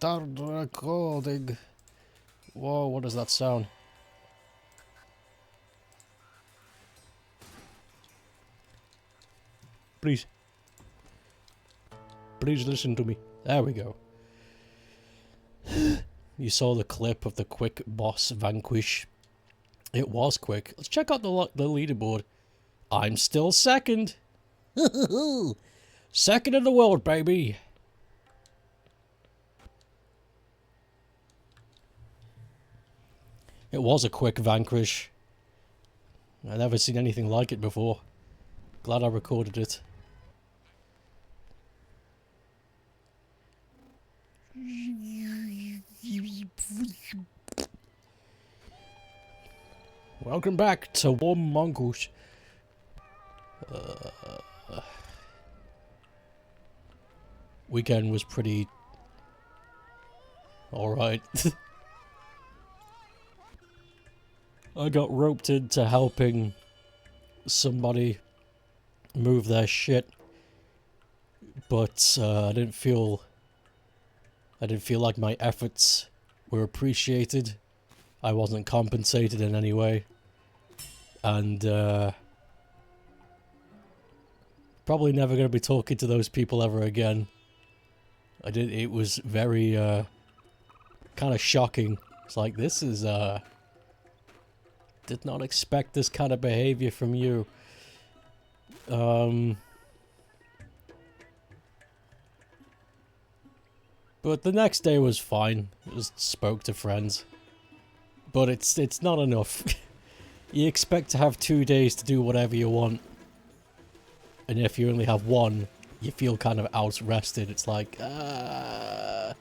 Start recording. Whoa, what does that sound? Please. Please listen to me. There we go. You saw the clip of the quick boss vanquish. It was quick. Let's check out the leaderboard. I'm still second. Second in the world, baby. It was a quick vanquish. I've never seen anything like it before. Glad I recorded it. Welcome back to Mmmm. Weekend was pretty alright. I got roped into helping somebody move their shit, but I didn't feel like my efforts were appreciated. I wasn't compensated in any way, and probably never going to be talking to those people ever again. It was very kind of shocking. It's like, this is did not expect this kind of behavior from you. But the next day was fine. Just spoke to friends. But it's not enough. You expect to have 2 days to do whatever you want. And if you only have one, you feel kind of out-rested. It's like, I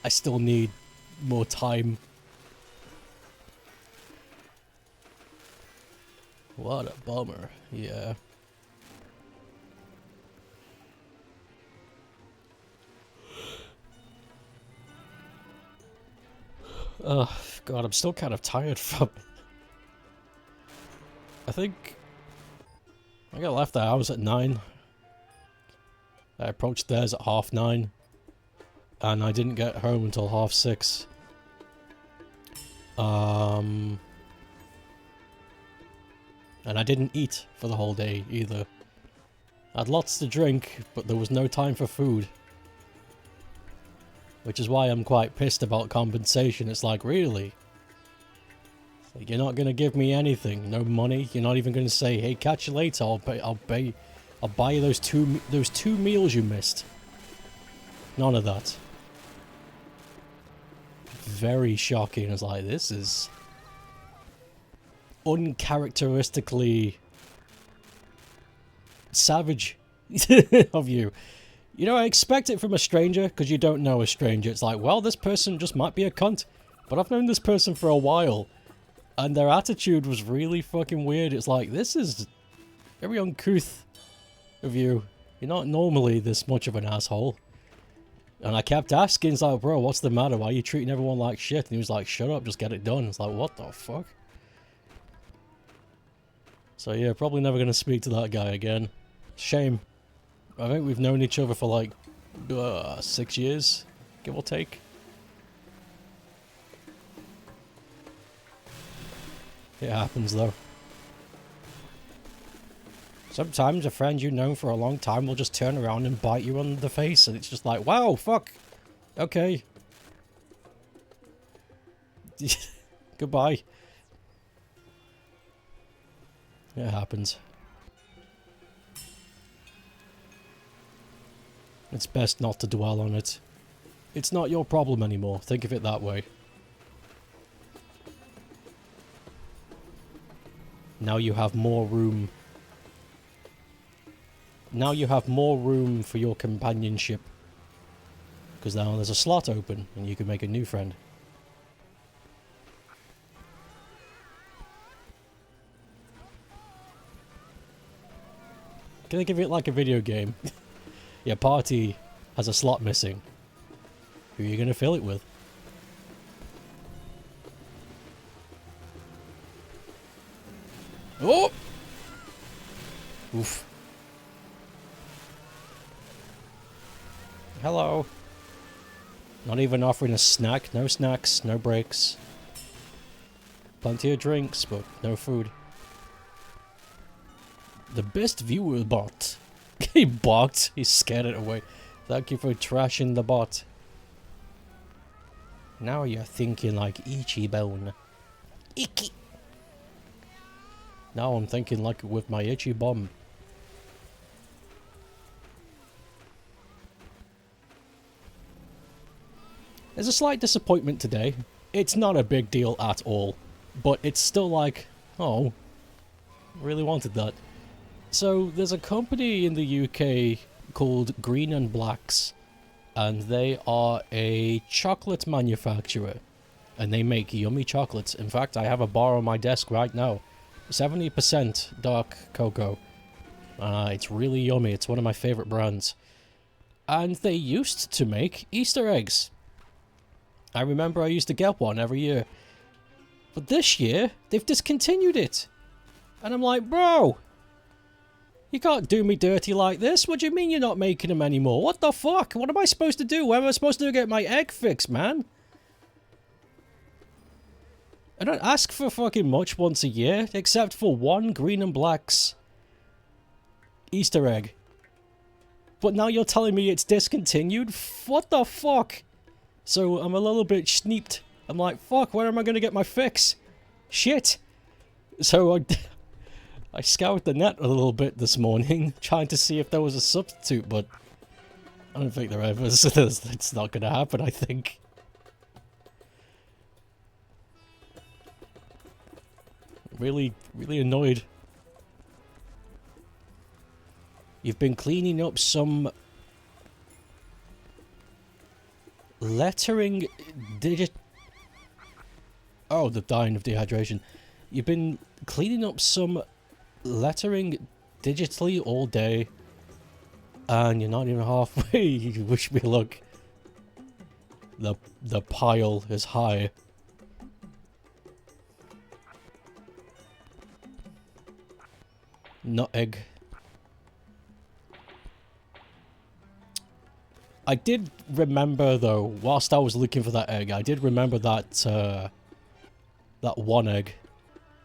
still need more time. What a bummer, yeah. Oh, God, I'm still kind of tired from it. I think I got left the house at 9. I approached theirs at 9:30. And I didn't get home until 6:30. And I didn't eat for the whole day either. I had lots to drink, but there was no time for food. Which is why I'm quite pissed about compensation. It's like, really? It's like, you're not going to give me anything. No money. You're not even going to say, hey, catch you later. I'll buy you those two meals you missed. None of that. Very shocking. It's like, this is uncharacteristically savage of you. You know, I expect it from a stranger, because you don't know a stranger. It's like, well, this person just might be a cunt. But I've known this person for a while, and their attitude was really fucking weird. It's like, this is very uncouth of you. You're not normally this much of an asshole. And I kept asking, it's like, bro, what's the matter? Why are you treating everyone like shit? And he was like, shut up, just get it done. It's like, what the fuck? So yeah, probably never going to speak to that guy again. Shame. I think we've known each other for like 6 years, give or take. It happens though. Sometimes a friend you've known for a long time will just turn around and bite you on the face, and it's just like, wow, fuck. Okay. Goodbye. It happens. It's best not to dwell on it. It's not your problem anymore. Think of it that way. Now you have more room. Now you have more room for your companionship. Because now there's a slot open and you can make a new friend. Can I give it like a video game? Your party has a slot missing. Who are you going to fill it with? Oh! Oof. Hello. Not even offering a snack. No snacks, no breaks. Plenty of drinks, but no food. The best viewer bot. He barked. He scared it away. Thank you for trashing the bot. Now you're thinking like Ichibone. Icky. Now I'm thinking like with my itchy bum. There's a slight disappointment today. It's not a big deal at all. But it's still like, oh, really wanted that. So there's a company in the UK called Green and Blacks. And they are a chocolate manufacturer. And they make yummy chocolates. In fact, I have a bar on my desk right now. 70% dark cocoa. It's really yummy. It's one of my favorite brands. And they used to make Easter eggs. I remember I used to get one every year. But this year, they've discontinued it. And I'm like, bro, you can't do me dirty like this. What do you mean you're not making them anymore? What the fuck? What am I supposed to do? Where am I supposed to get my egg fix, man? I don't ask for fucking much once a year, except for one Green and Black's Easter egg. But now you're telling me it's discontinued? What the fuck? So I'm a little bit sneaped. I'm like, fuck, where am I going to get my fix? Shit. So I scoured the net a little bit this morning, trying to see if there was a substitute, but I don't think there ever is. It's not going to happen, I think. Really annoyed. You've been cleaning up some lettering Oh, the dying of dehydration. You've been cleaning up some lettering digitally all day, and you're not even halfway. You wish me luck. The pile is high. Nut egg. I did remember though, whilst I was looking for that egg, I did remember that that one egg,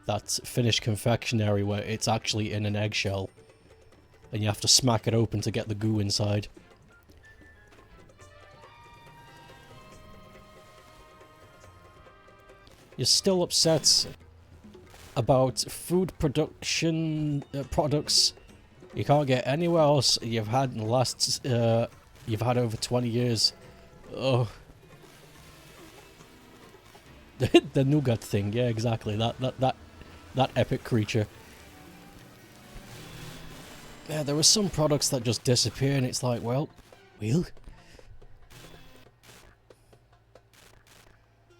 that finished confectionery where it's actually in an eggshell, and you have to smack it open to get the goo inside. You're still upset about food production products you can't get anywhere else you've had in the last you've had over 20 years. Oh. The nougat thing, yeah, exactly. That epic creature. Yeah, there were some products that just disappear, and it's like, well,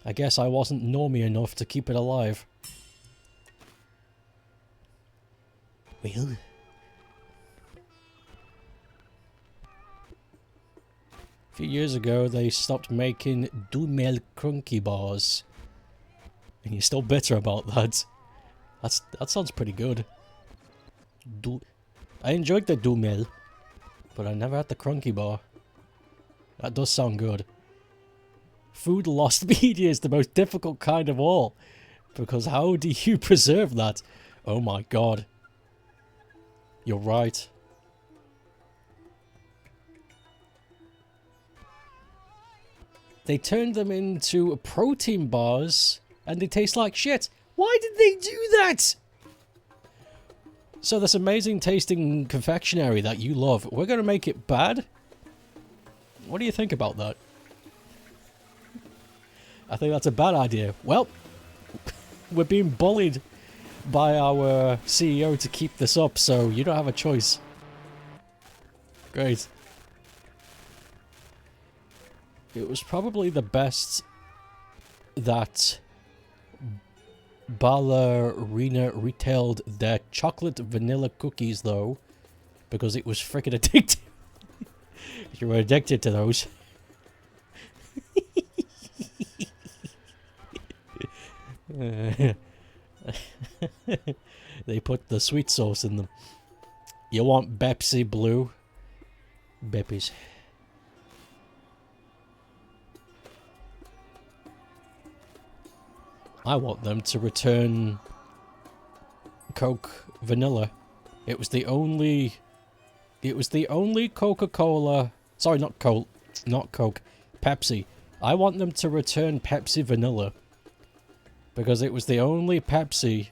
I guess I wasn't normie enough to keep it alive. Well. A few years ago, they stopped making Dumel Crunky bars. And you're still bitter about that. That sounds pretty good. I enjoyed the Dumel, but I never had the Crunky bar. That does sound good. Food lost media is the most difficult kind of all. Because how do you preserve that? Oh my god. You're right. They turned them into protein bars, and they taste like shit. Why did they do that? So this amazing tasting confectionery that you love, we're going to make it bad? What do you think about that? I think that's a bad idea. Well, we're being bullied by our CEO to keep this up, so you don't have a choice. Great. It was probably the best that Ballerina retailed their chocolate vanilla cookies, though, because it was freaking addictive. You were addicted to those. They put the sweet sauce in them. You want Pepsi Blue? Beppies. I want them to return Coke Vanilla. It was the only Coca-Cola... Sorry, not Coke. Pepsi. I want them to return Pepsi Vanilla. Because it was the only Pepsi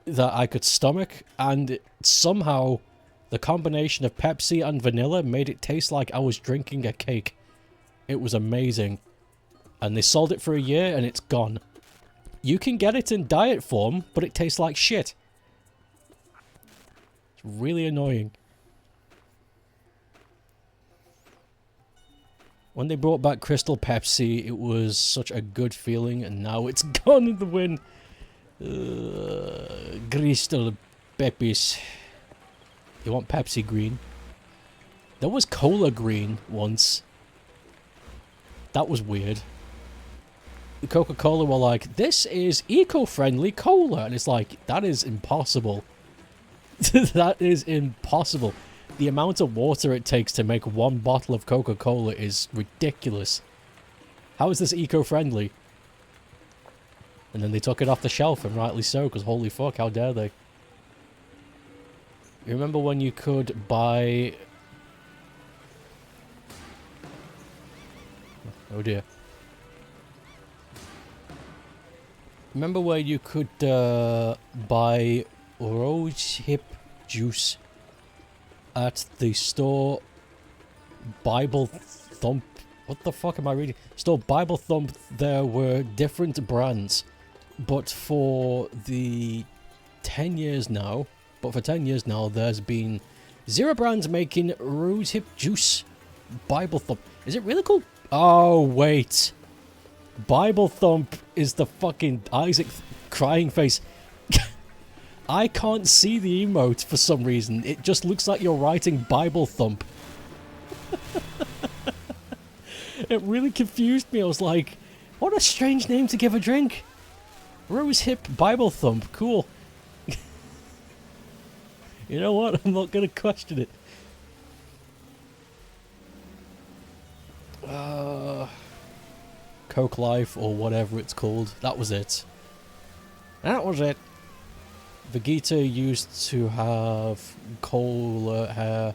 that I could stomach, and somehow the combination of Pepsi and vanilla made it taste like I was drinking a cake. It was amazing. And they sold it for a year and it's gone. You can get it in diet form, but it tastes like shit. It's really annoying. When they brought back Crystal Pepsi, it was such a good feeling, and now it's gone in the wind. Crystal Pepis. You want Pepsi Green? There was Cola Green once. That was weird. The Coca-Cola were like, this is eco-friendly cola. And it's like, that is impossible. That is impossible. The amount of water it takes to make one bottle of Coca-Cola is ridiculous. How is this eco-friendly? And then they took it off the shelf, and rightly so, because holy fuck, how dare they? You remember when you could buy... Oh dear. Remember where you could buy rose hip juice at the store Bible Thump? What the fuck am I reading? Store Bible Thump, there were different brands. But for the 10 years now, there's been 0 brands making rose hip juice. Bible Thump. Is it really called? Oh, wait. Bible Thump is the fucking Isaac crying face. I can't see the emote for some reason. It just looks like you're writing Bible Thump. It really confused me. I was like, what a strange name to give a drink. Rose Hip Bible Thump. Cool. You know what? I'm not going to question it. Coke Life or whatever it's called. That was it. That was it. Vegeta used to have cola hair,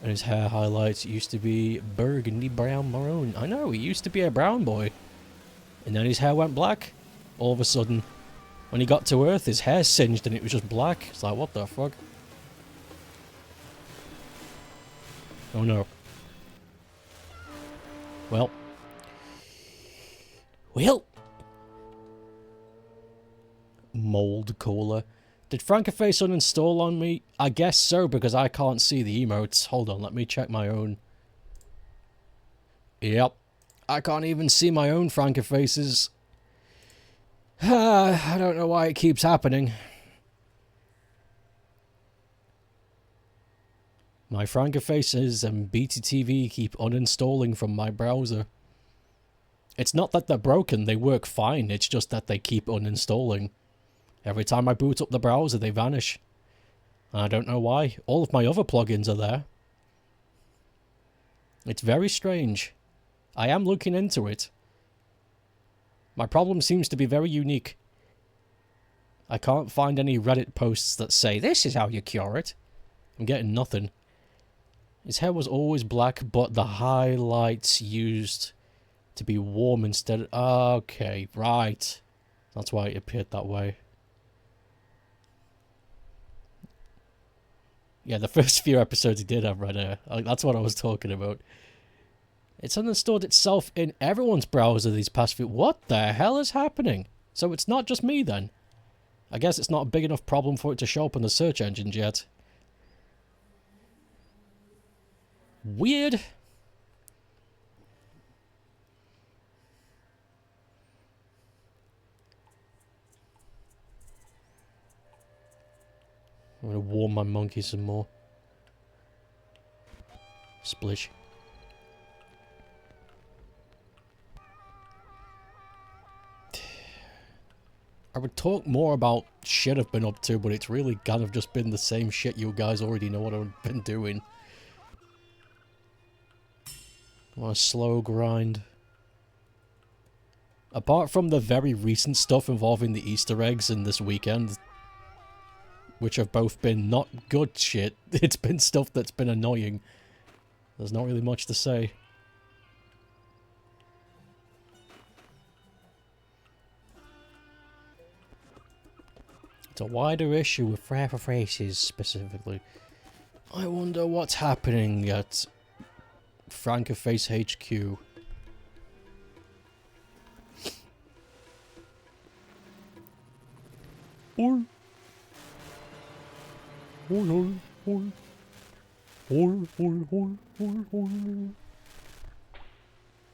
and his hair highlights used to be burgundy, brown, maroon. I know, he used to be a brown boy. And then his hair went black. All of a sudden, when he got to Earth, his hair singed and it was just black. It's like, what the fuck? Oh no. Well. Mold cola. Did Frankerface uninstall on me? I guess so, because I can't see the emotes. Hold on, let me check my own. Yep. I can't even see my own Frankerfaces. I don't know why it keeps happening. My Frankerfaces and BTTV keep uninstalling from my browser. It's not that they're broken, they work fine, it's just that they keep uninstalling. Every time I boot up the browser, they vanish. I don't know why. All of my other plugins are there. It's very strange. I am looking into it. My problem seems to be very unique. I can't find any Reddit posts that say, this is how you cure it. I'm getting nothing. His hair was always black, but the highlights used to be warm instead. Okay, right. That's why it appeared that way. Yeah, the first few episodes he did have red hair. That's what I was talking about. It's uninstalled itself in everyone's browser these past few... What the hell is happening? So it's not just me then? I guess it's not a big enough problem for it to show up on the search engines yet. Weird. I'm gonna warm my monkey some more. Splish. I would talk more about shit I've been up to, but it's really kind of just been the same shit. You guys already know what I've been doing. I want a slow grind. Apart from the very recent stuff involving the Easter eggs in this weekend, which have both been not good shit, it's been stuff that's been annoying. There's not really much to say. It's a wider issue with forever faces specifically. I wonder what's happening at Frankerface HQ. Oi. Oi, oi, oi. Oi, oi, oi, oi, oi.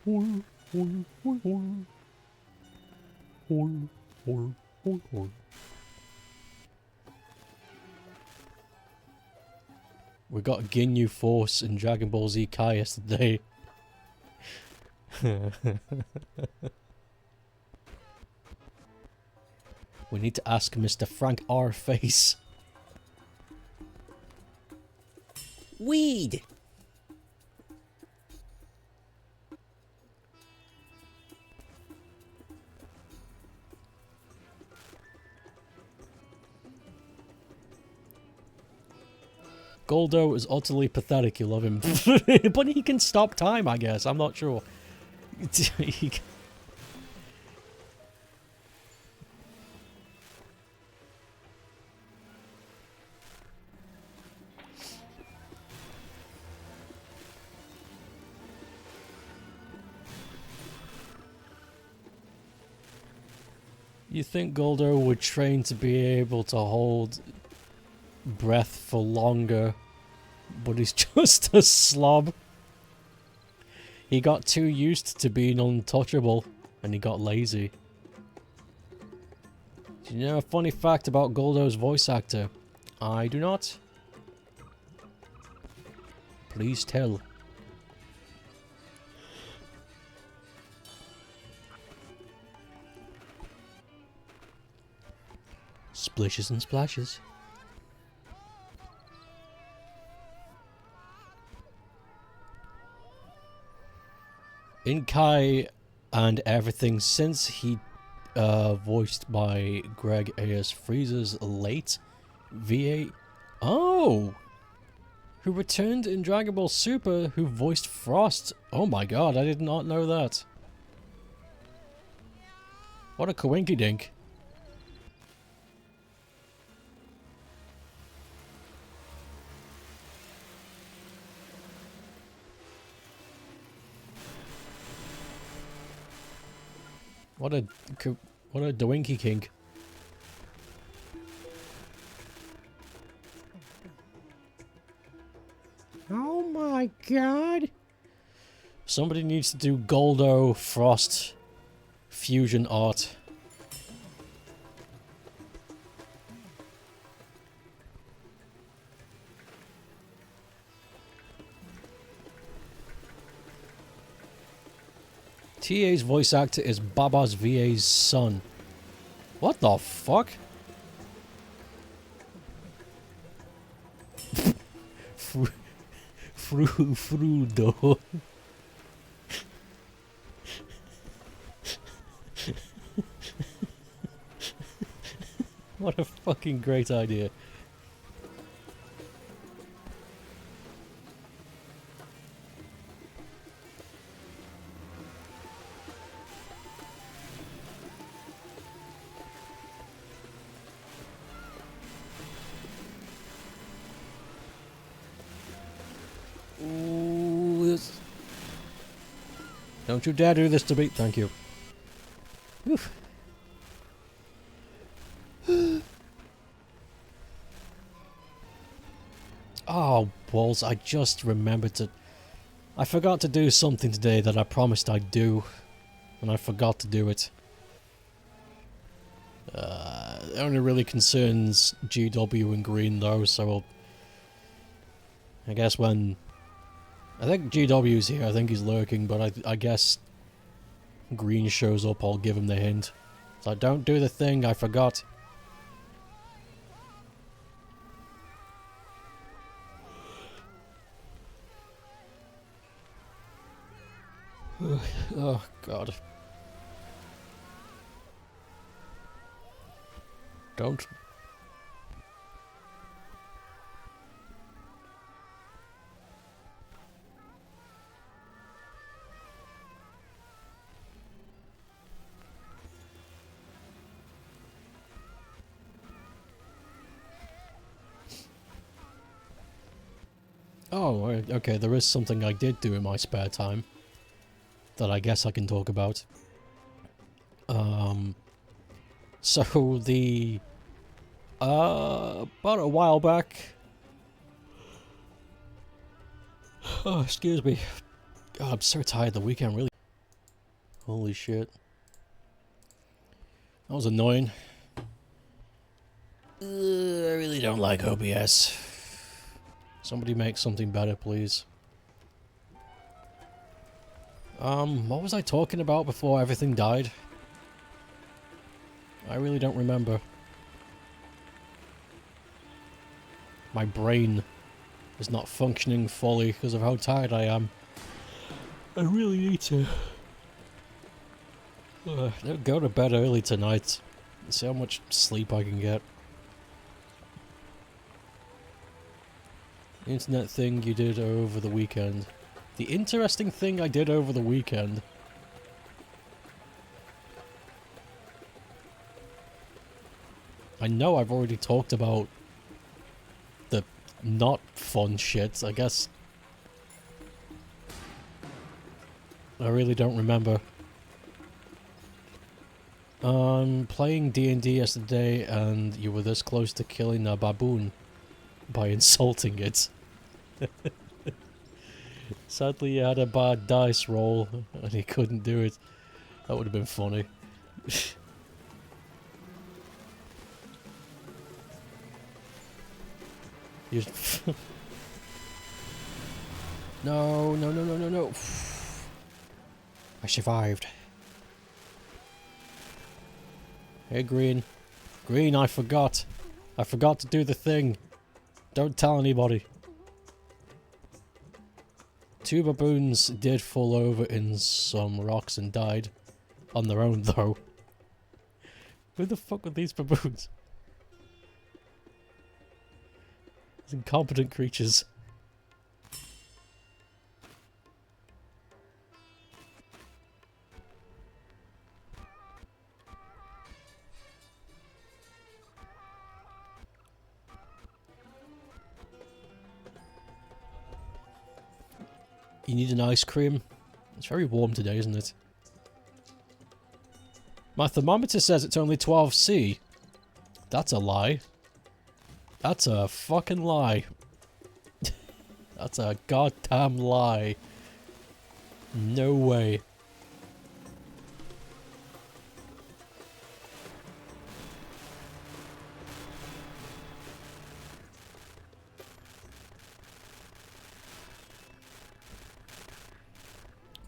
Oi, oi, oi, oi. Oi, oi, oi, oi. We got Ginyu Force in Dragon Ball Z Kai yesterday. We need to ask Mr. Frank R. Face. Weed! Goldo is utterly pathetic, you love him. But he can stop time, I guess. I'm not sure. You think Goldo would train to be able to hold breath for longer, but he's just a slob. He got too used to being untouchable, and he got lazy. Do you know a funny fact about Goldo's voice actor? I do not. Please tell. Splishes and splashes. In Kai and everything since he voiced by Greg A.S. Freezer's late VA. Oh! Who returned in Dragon Ball Super, who voiced Frost. Oh my god, I did not know that. What a coinky dink. What a doinky kink. Oh my god. Somebody needs to do Goldo Frost fusion art. TA's voice actor is Baba's VA's son. What the fuck? Frudo. What a fucking great idea. Don't you dare do this to me. Thank you. Oof. Oh, balls. I just remembered to... I forgot to do something today that I promised I'd do. And I forgot to do it. It only really concerns GW and Green though, so I guess when... I think GW's here, I think he's lurking, but I guess Green shows up, I'll give him the hint. So don't do the thing, I forgot. Oh, God. Don't. Oh, okay, there is something I did do in my spare time that I guess I can talk about. So the... about a while back... Oh, excuse me. God, I'm so tired. The weekend really... Holy shit. That was annoying. I really don't like OBS. Somebody make something better, please. What was I talking about before everything died? I really don't remember. My brain is not functioning fully because of how tired I am. I really need to go to bed early tonight and see how much sleep I can get. Internet thing you did over the weekend. The interesting thing I did over the weekend. I know I've already talked about the not fun shit, I guess. I really don't remember. Playing D&D yesterday and you were this close to killing a baboon by insulting it. Sadly you had a bad dice roll and you couldn't do it. That would have been funny. You no, no, no, no, no, no. I survived. Hey, Green. Green, I forgot. I forgot to do the thing. Don't tell anybody. 2 baboons did fall over in some rocks and died. On their own, though. Who the fuck were these baboons? These incompetent creatures. You need an ice cream? It's very warm today, isn't it? My thermometer says it's only 12°C. That's a lie. That's a fucking lie. That's a goddamn lie. No way.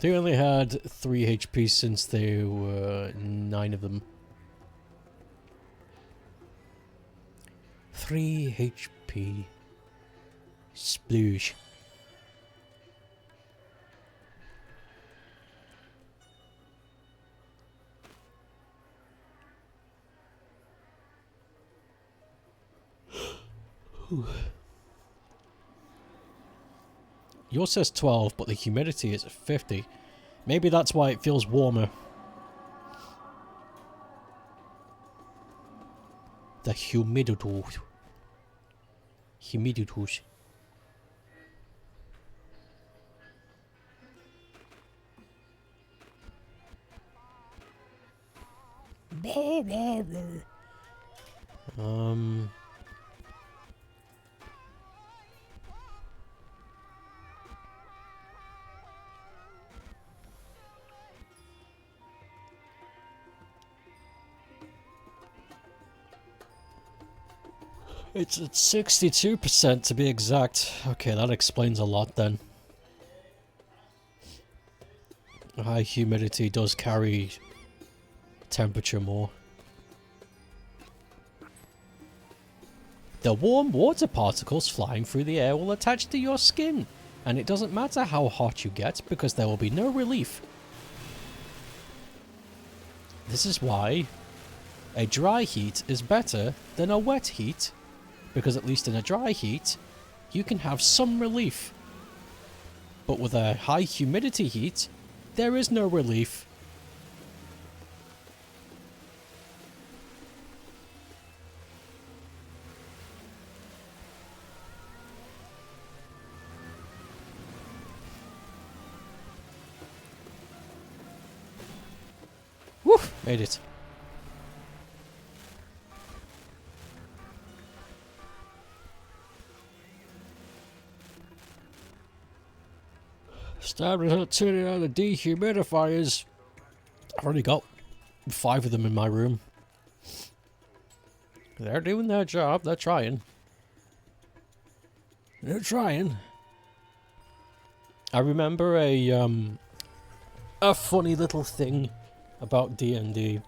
They only had 3 HP since there were 9 of them. 3 HP. Sploosh. Yours says 12, but the humidity is at 50. Maybe that's why it feels warmer. The humidity. Humidity. It's at 62% to be exact. Okay, that explains a lot then. High humidity does carry temperature more. The warm water particles flying through the air will attach to your skin, and it doesn't matter how hot you get because there will be no relief. This is why A dry heat is better than a wet heat, because at least in a dry heat, you can have some relief. But with a high humidity heat, there is no relief. Woo! Made it. Starting to turn on the dehumidifiers. I've already got 5 of them in my room. They're doing their job. They're trying. They're trying. I remember a funny little thing about D&D.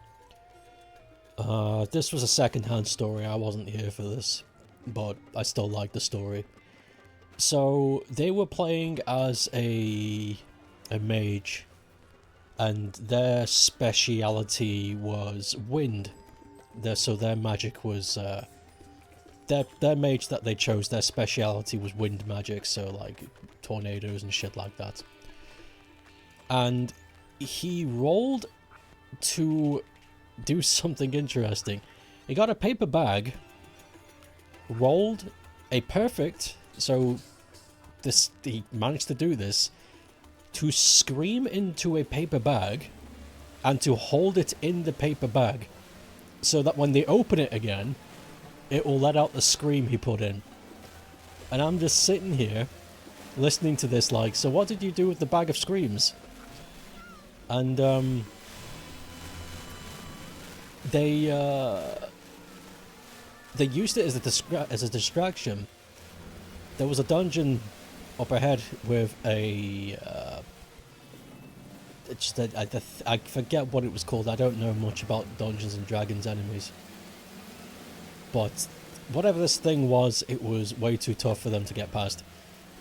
This was a second-hand story. I wasn't here for this, but I still like the story. So they were playing as a mage, and their speciality was wind. So their magic was their mage that they chose. Their speciality was wind magic, so like tornadoes and shit like that. And he rolled to do something interesting. He got a paper bag, rolled a perfect, so he managed to do this, to scream into a paper bag and to hold it in the paper bag so that when they open it again, it will let out the scream he put in. And I'm just sitting here listening to this like, so what did you do with the bag of screams? And they used it as a distraction. There was a dungeon up ahead with a I forget what it was called. I don't know much about Dungeons and Dragons enemies, but whatever this thing was, it was way too tough for them to get past.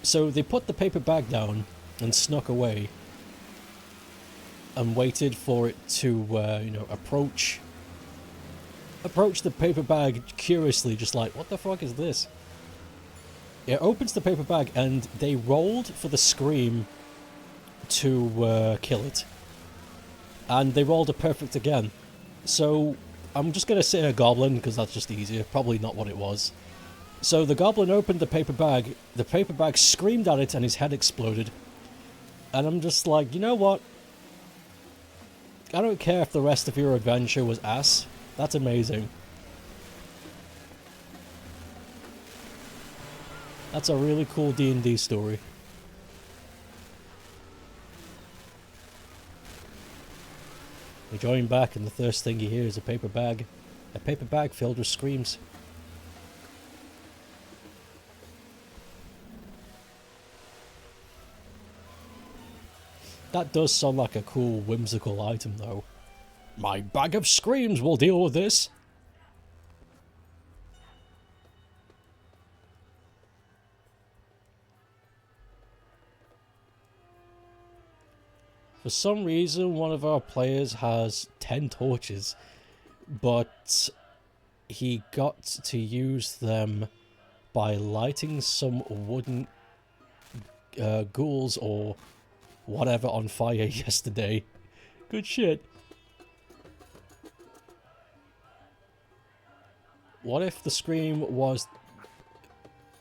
So they put the paper bag down and snuck away and waited for it to approach the paper bag curiously, just like, what the fuck is this? It opens the paper bag and they rolled for the scream to kill it. And they rolled a perfect again. So I'm just going to say a goblin because that's just easier. Probably not what it was. So the goblin opened the paper bag screamed at it and his head exploded. And I'm just like, you know what? I don't care if the rest of your adventure was ass. That's amazing. That's a really cool D&D story. You join back and the first thing you hear is a paper bag. A paper bag filled with screams. That does sound like a cool, whimsical item, though. My bag of screams will deal with this. For some reason, one of our players has 10 torches, but he got to use them by lighting some wooden ghouls or whatever on fire yesterday. Good shit. What if the scream was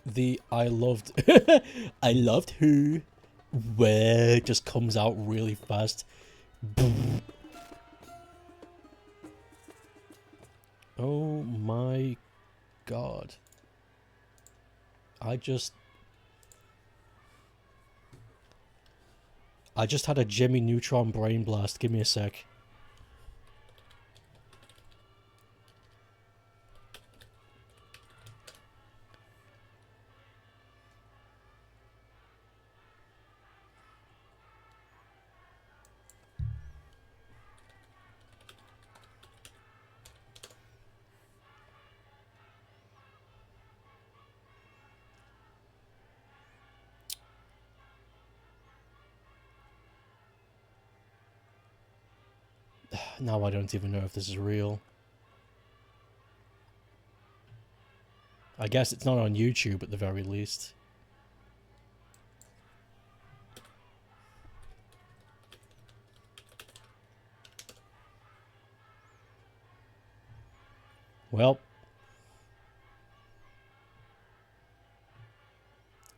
the I loved I loved her, where it just comes out really fast. Oh my god. I just had a Jimmy Neutron brain blast. Give me a sec. Now I don't even know if this is real. I guess it's not on YouTube at the very least. Well,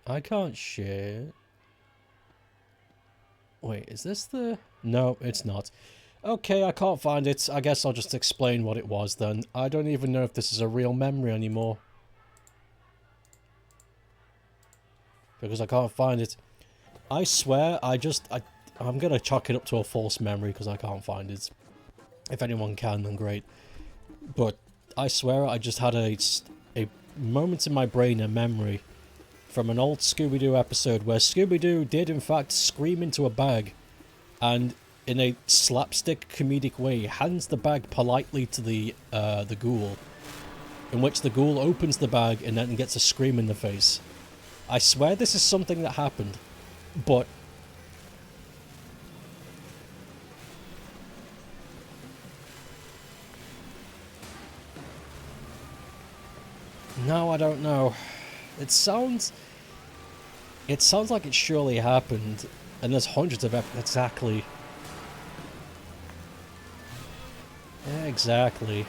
I can't share. Wait, is this the... No, it's not. Okay, I can't find it. I guess I'll just explain what it was then. I don't even know if this is a real memory anymore. Because I can't find it. I swear, I'm gonna chalk it up to a false memory because I can't find it. If anyone can, then great. But I swear I just had a moment in my brain, a memory, from an old Scooby-Doo episode where Scooby-Doo did in fact scream into a bag and in a slapstick comedic way hands the bag politely to the ghoul, in which the ghoul opens the bag and then gets a scream in the face. I swear this is something that happened, but no, I don't know. It sounds like it surely happened, and there's hundreds of exactly. Yeah, exactly.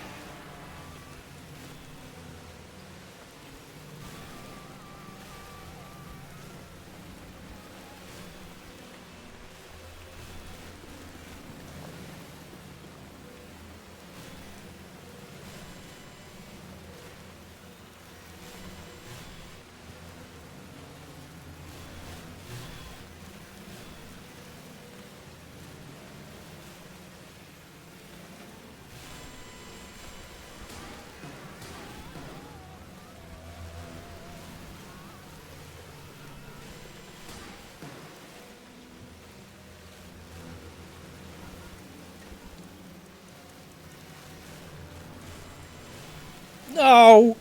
No!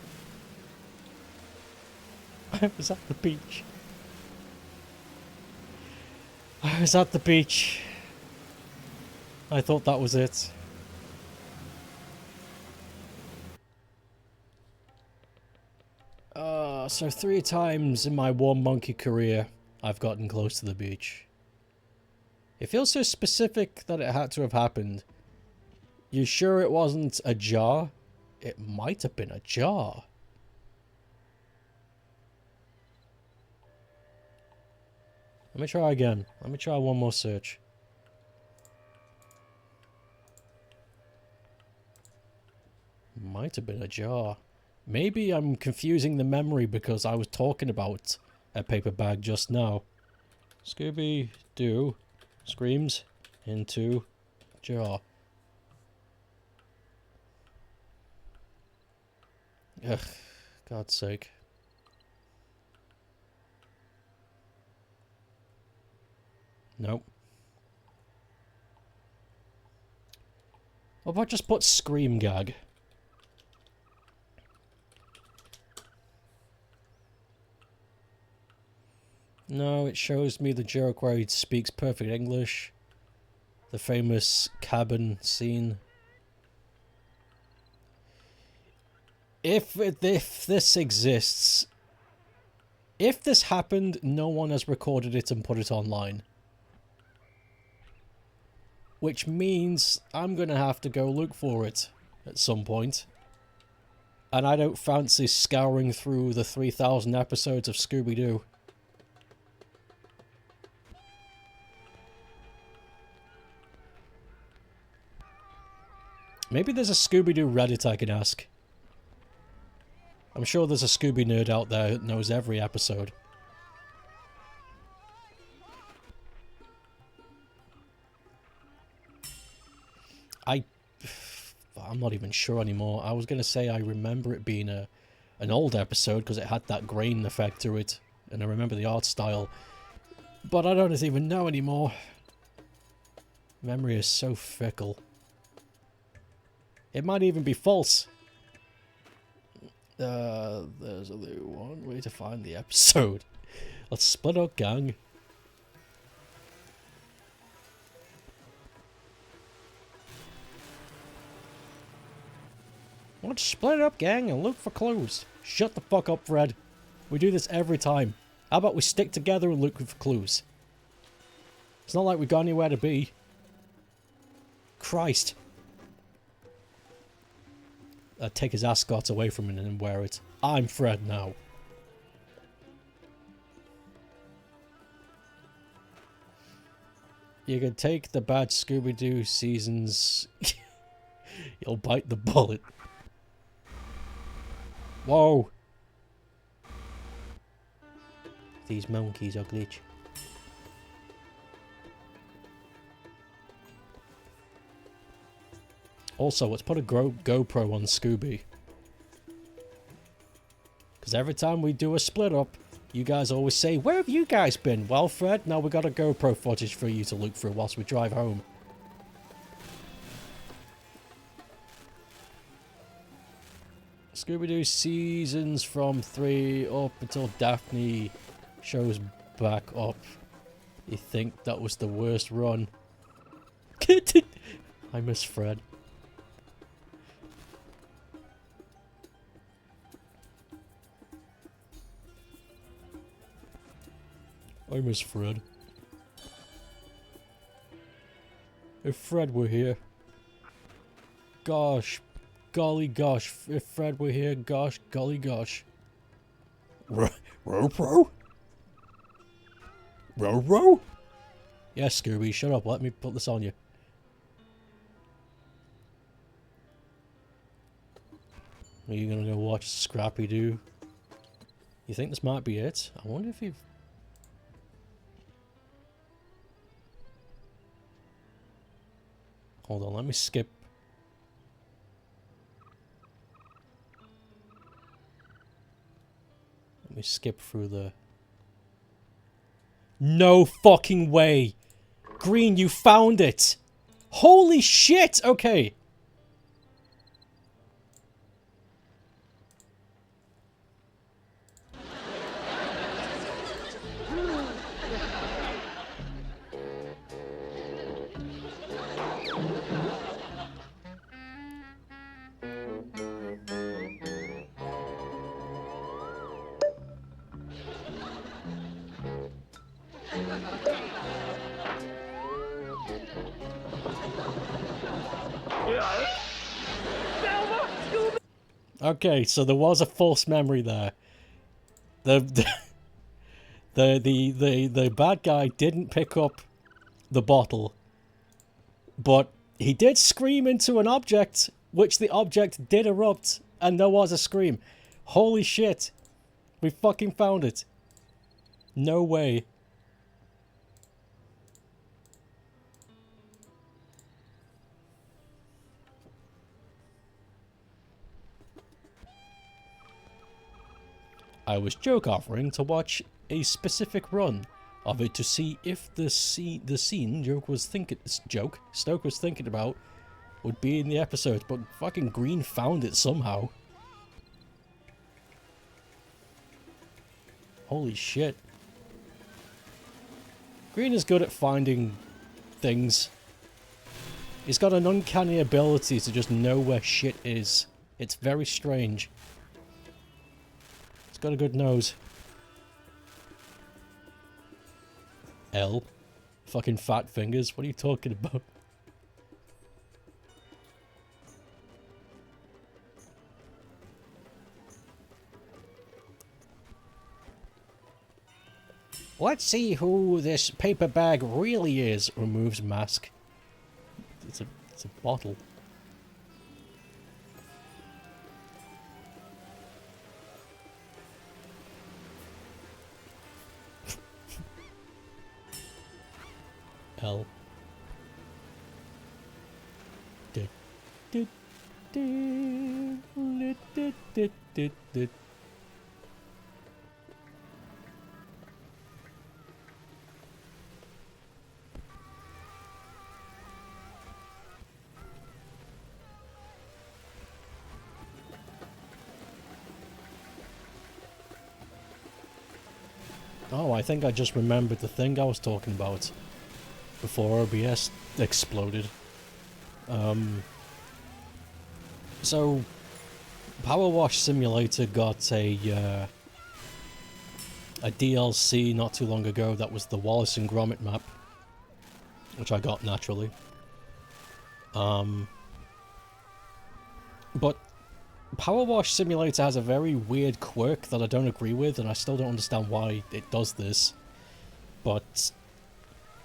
I was at the beach. I was at the beach. I thought that was it. So 3 times in my one monkey career, I've gotten close to the beach. It feels so specific that it had to have happened. You sure it wasn't a jar? It might have been a jar. Let me try again. Let me try one more search. Might have been a jar. Maybe I'm confusing the memory because I was talking about a paper bag just now. Scooby-Doo screams into jar. Ugh, God's sake. Nope. What about just put scream gag? No, it shows me the joke where he speaks perfect English. The famous cabin scene. If this exists, if this happened, no one has recorded it and put it online. Which means I'm gonna have to go look for it at some point. And I don't fancy scouring through the 3,000 episodes of Scooby-Doo. Maybe there's a Scooby-Doo Reddit I can ask. I'm sure there's a Scooby nerd out there that knows every episode. I'm not even sure anymore. I was going to say I remember it being an old episode because it had that grain effect to it. And I remember the art style. But I don't even know anymore. Memory is so fickle. It might even be false. There's only one way to find the episode. Let's split up, gang. Let's split up, gang, and look for clues. Shut the fuck up, Fred. We do this every time. How about we stick together and look for clues? It's not like we got anywhere to be. Christ. Take his ascot away from him and wear it. I'm Fred now. You can take the bad Scooby-Doo seasons. You'll bite the bullet. Whoa. These monkeys are glitch. Also, let's put a GoPro on Scooby. Because every time we do a split up, you guys always say, where have you guys been? Well, Fred, now we got a GoPro footage for you to look through whilst we drive home. Scooby-Doo seasons from 3 up until Daphne shows back up. You think that was the worst run? I miss Fred. I miss Fred. If Fred were here. Gosh. Golly gosh. If Fred were here, gosh, golly gosh. Ro-pro? Ro-ro? Yes, Scooby, shut up. Let me put this on you. Are you gonna go watch Scrappy-Doo? You think this might be it? I wonder if you've... Hold on, let me skip. Let me skip through the... No fucking way! Green, you found it! Holy shit! Okay. Okay, so there was a false memory there. The bad guy didn't pick up the bottle, but he did scream into an object, which the object did erupt, and there was a scream. Holy shit. We fucking found it. No way. I was joke offering to watch a specific run of it to see if the scene Stoke was thinking about would be in the episode, but fucking Green found it somehow. Holy shit. Green is good at finding things. He's got an uncanny ability to just know where shit is. It's very strange. He's got a good nose. L. Fucking fat fingers. What are you talking about? Let's see who this paper bag really is. Removes mask. It's a bottle. L. Did, did, did, did, did, did, did. Oh, I think I just remembered the thing I was talking about before OBS exploded. So, Power Wash Simulator got a DLC not too long ago that was the Wallace and Gromit map, which I got naturally. But Power Wash Simulator has a very weird quirk that I don't agree with, and I still don't understand why it does this. But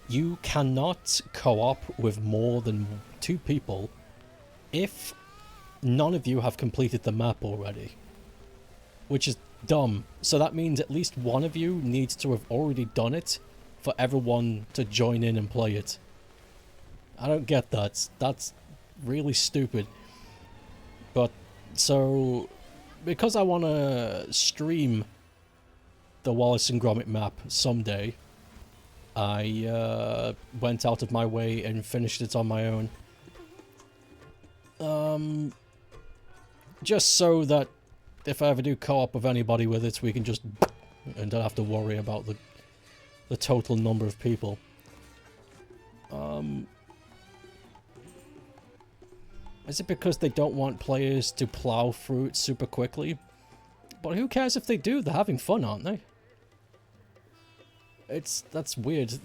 you cannot co-op with more than 2 people if none of you have completed the map already. Which is dumb. So that means at least one of you needs to have already done it for everyone to join in and play it. I don't get that. That's really stupid. But, so, because I want to stream the Wallace and Gromit map someday, I went out of my way and finished it on my own. Just so that if I ever do co-op with anybody with it, we can just and don't have to worry about the total number of people. Is it because they don't want players to plow through it super quickly? But who cares if they do? They're having fun, aren't they? That's weird.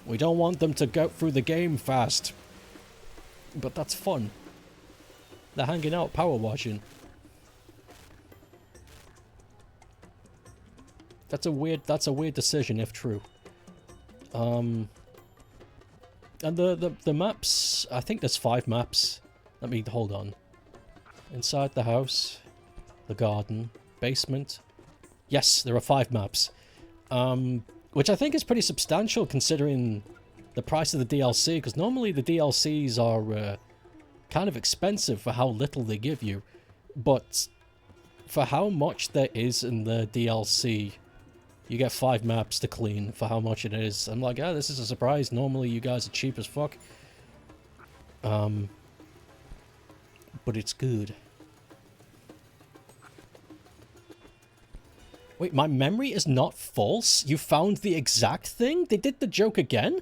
We don't want them to go through the game fast. But that's fun. They're hanging out, power washing. That's a weird decision if true. And the maps, I think there's 5 maps. Let me hold on. Inside the house, the garden, basement. Yes, there are 5 maps. Which I think is pretty substantial considering the price of the DLC, because normally the DLCs are kind of expensive for how little they give you. But for how much there is in the DLC, you get 5 maps to clean for how much it is. I'm like, yeah, this is a surprise. Normally you guys are cheap as fuck. But it's good. Wait, my memory is not false? You found the exact thing? They did the joke again?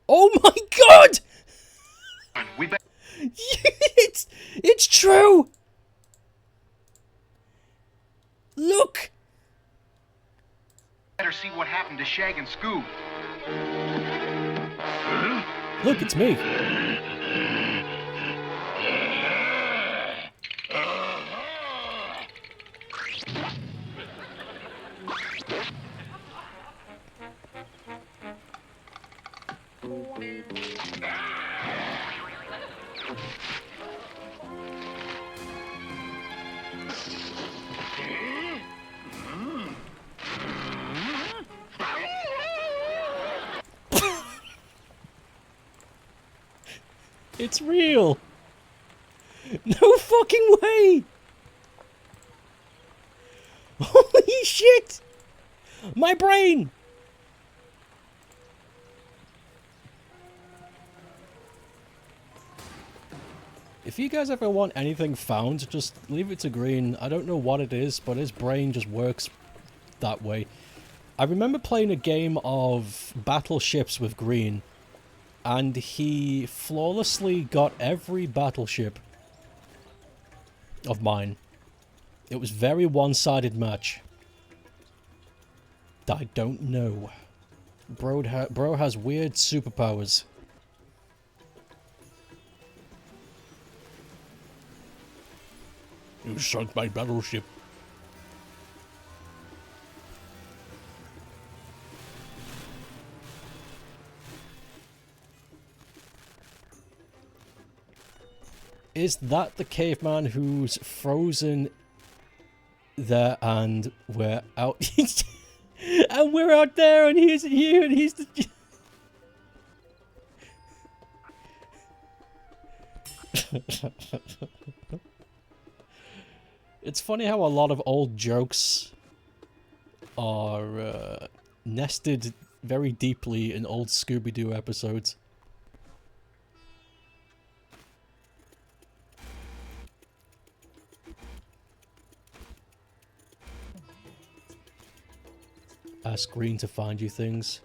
Oh my god! It's true! Look! Better see what happened to Shag and Scoob. Look, it's me. It's real! No fucking way! Holy shit! My brain! If you guys ever want anything found, just leave it to Green. I don't know what it is, but his brain just works that way. I remember playing a game of battleships with Green, and he flawlessly got every battleship of mine. It was very one-sided match. I don't know. Bro has weird superpowers. You sunk my battleship. Is that the caveman who's frozen there and we're out? And we're out there and he's here and he's the... It's funny how a lot of old jokes are nested very deeply in old Scooby-Doo episodes. Ask green to find you things.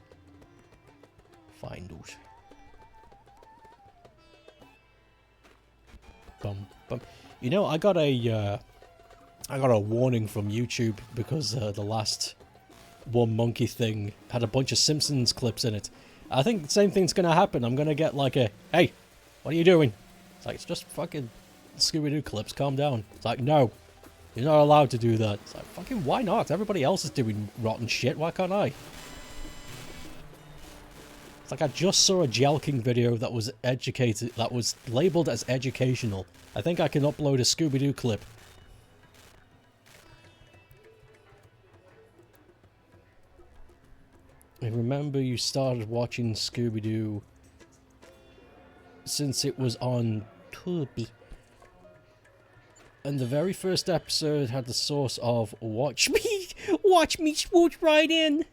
Find out. Bum bum. You know, I got a warning from YouTube because the last one monkey thing had a bunch of Simpsons clips in it. I think the same thing's gonna happen. I'm gonna get like a, hey, what are you doing? It's like, it's just fucking Scooby-Doo clips, calm down. It's like, no, you're not allowed to do that. It's like, fucking why not? Everybody else is doing rotten shit, why can't I? It's like I just saw a Jelking video that was labeled as educational. I think I can upload a Scooby-Doo clip. I remember you started watching Scooby-Doo since it was on Tubi. And the very first episode had the source of watch me swoosh right in.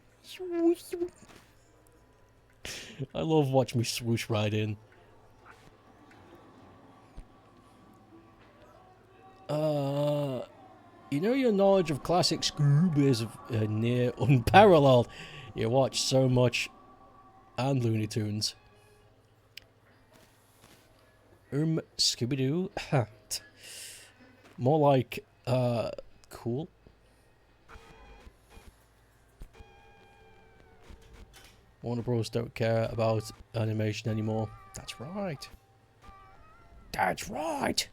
I love watch me swoosh right in. You know your knowledge of classic Scoob is near unparalleled. You watch so much and Looney Tunes. Scooby-Doo? More like, cool. Warner Bros. Don't care about animation anymore. That's right. That's right!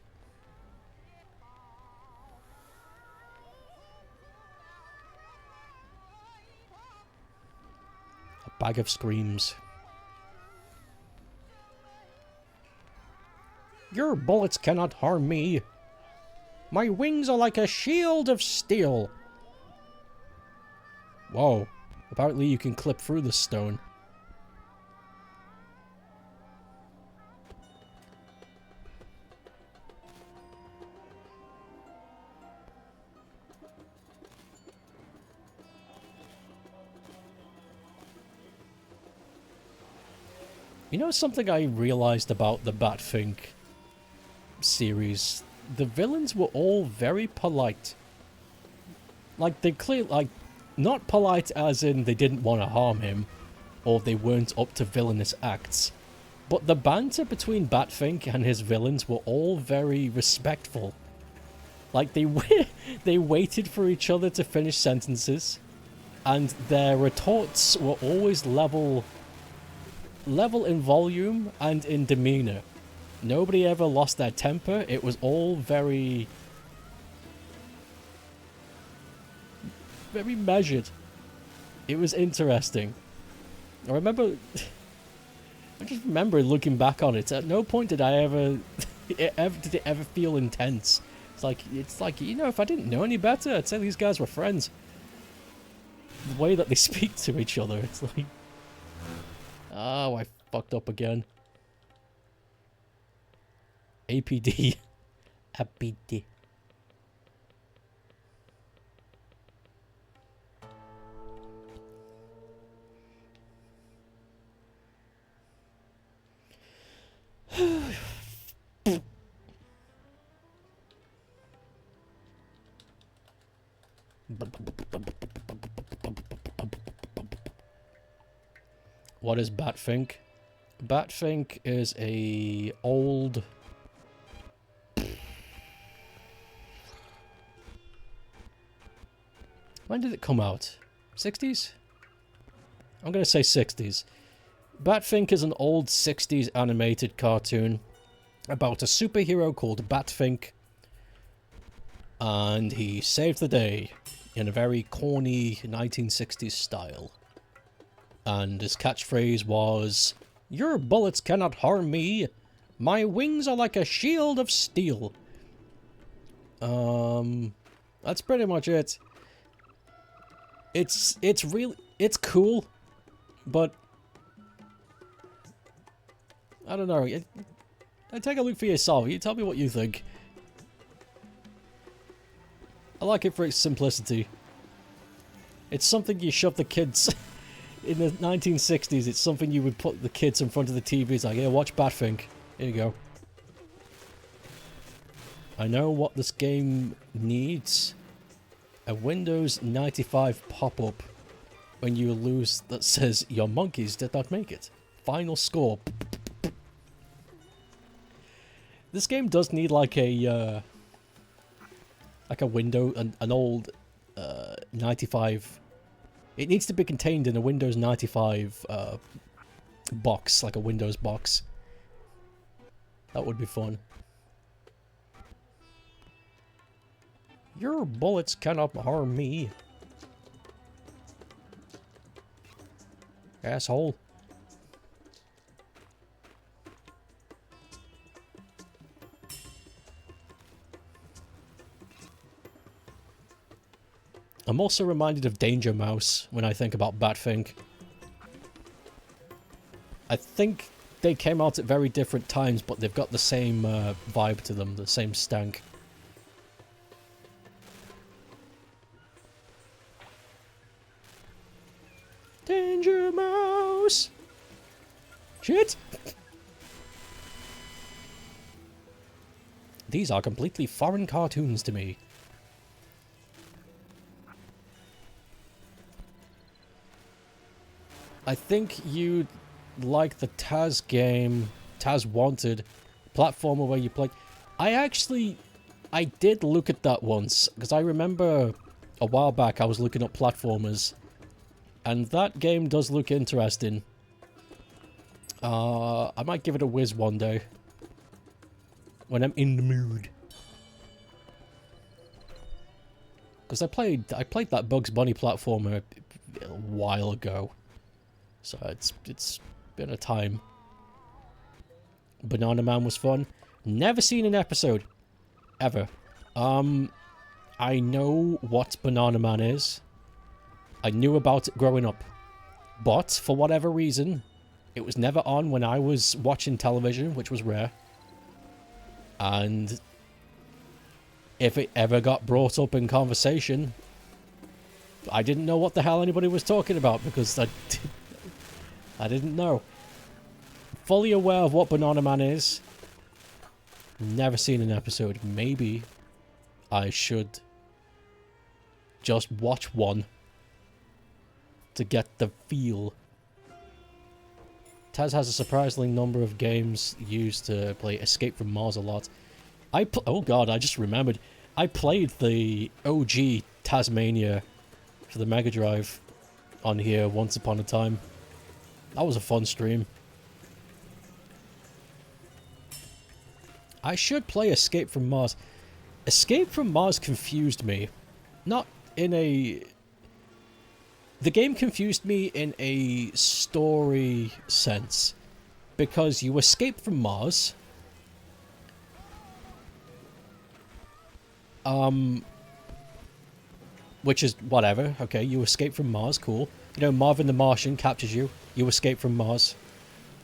A bag of screams. Your bullets cannot harm me. My wings are like a shield of steel. Whoa. Apparently you can clip through the stone. You know something I realized about the Batfink series? The villains were all very polite. Like, they clearly, like, not polite as in they didn't want to harm him, or they weren't up to villainous acts. But the banter between Batfink and his villains were all very respectful. Like, they waited for each other to finish sentences, and their retorts were always level in volume and in demeanor. Nobody ever lost their temper. It was all very measured. It was interesting. I just remember looking back on it. At no point did I ever did it ever feel intense. It's like, you know, if I didn't know any better, I'd say these guys were friends. The way that they speak to each other, it's like, oh, I fucked up again. APD. APD. What is Batfink? Batfink is a old... When did it come out? 60s? I'm gonna say 60s. Batfink is an old 60s animated cartoon about a superhero called Batfink. And he saved the day in a very corny 1960s style. And his catchphrase was, "Your bullets cannot harm me. My wings are like a shield of steel." That's pretty much it. It's cool, but I don't know. Take a look for yourself. You tell me what you think. I like it for its simplicity. It's something you shove the kids... In the 1960s, it's something you would put the kids in front of the TVs like, "Here, watch Batfink. Here you go." I know what this game needs. A Windows 95 pop-up when you lose that says your monkeys did not make it. Final score. This game does need like a window, an old 95. It needs to be contained in a Windows 95 box, like a Windows box. That would be fun. Your bullets cannot harm me. Asshole. I'm also reminded of Danger Mouse when I think about Batfink. I think they came out at very different times, but they've got the same vibe to them, the same stank. Danger Mouse! Shit! These are completely foreign cartoons to me. I think you'd like the Taz game, Taz Wanted, platformer where you play. I did look at that once, because I remember a while back I was looking up platformers, and that game does look interesting. I might give it a whiz one day, when I'm in the mood. Because I played that Bugs Bunny platformer a while ago. So it's been a time. Banana Man was fun. Never seen an episode. Ever. I know what Banana Man is. I knew about it growing up. But, for whatever reason, it was never on when I was watching television, which was rare. And if it ever got brought up in conversation, I didn't know what the hell anybody was talking about because I didn't know. Fully aware of what Banana Man is. Never seen an episode. Maybe I should just watch one to get the feel. Taz has a surprising number of games used to play Escape from Mars a lot. Oh god, I just remembered. I played the OG Tasmania for the Mega Drive on here once upon a time. That was a fun stream. I should play Escape from Mars. Escape from Mars confused me. Not in a... The game confused me in a story sense. Because you escape from Mars. Which is whatever. Okay, you escape from Mars. Cool. You know, Marvin the Martian captures you. You escape from Mars.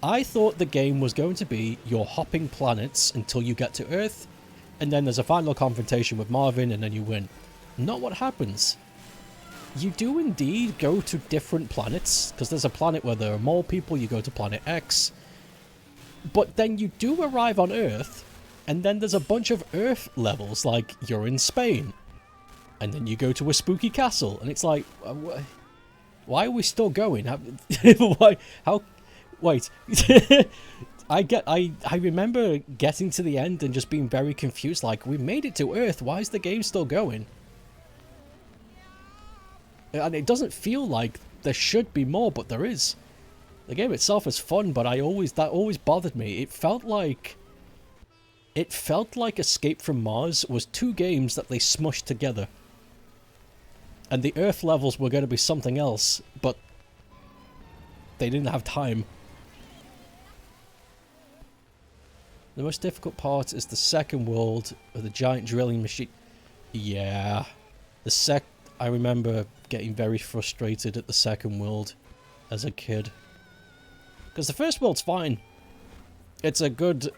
I thought the game was going to be you're hopping planets until you get to Earth, and then there's a final confrontation with Marvin, and then you win. Not what happens. You do indeed go to different planets, because there's a planet where there are more people, you go to planet X. But then you do arrive on Earth, and then there's a bunch of Earth levels, like you're in Spain. And then you go to a spooky castle, and it's like... Why are we still going? Why? How? Wait. I remember getting to the end and just being very confused. Like, we made it to Earth. Why is the game still going? And it doesn't feel like there should be more, but there is. The game itself is fun, but that always bothered me. It felt like Escape from Mars was two games that they smushed together. And the Earth levels were going to be something else, but they didn't have time. The most difficult part is the second world with the giant drilling machine. Yeah. I remember getting very frustrated at the second world as a kid. Because the first world's fine. It's a good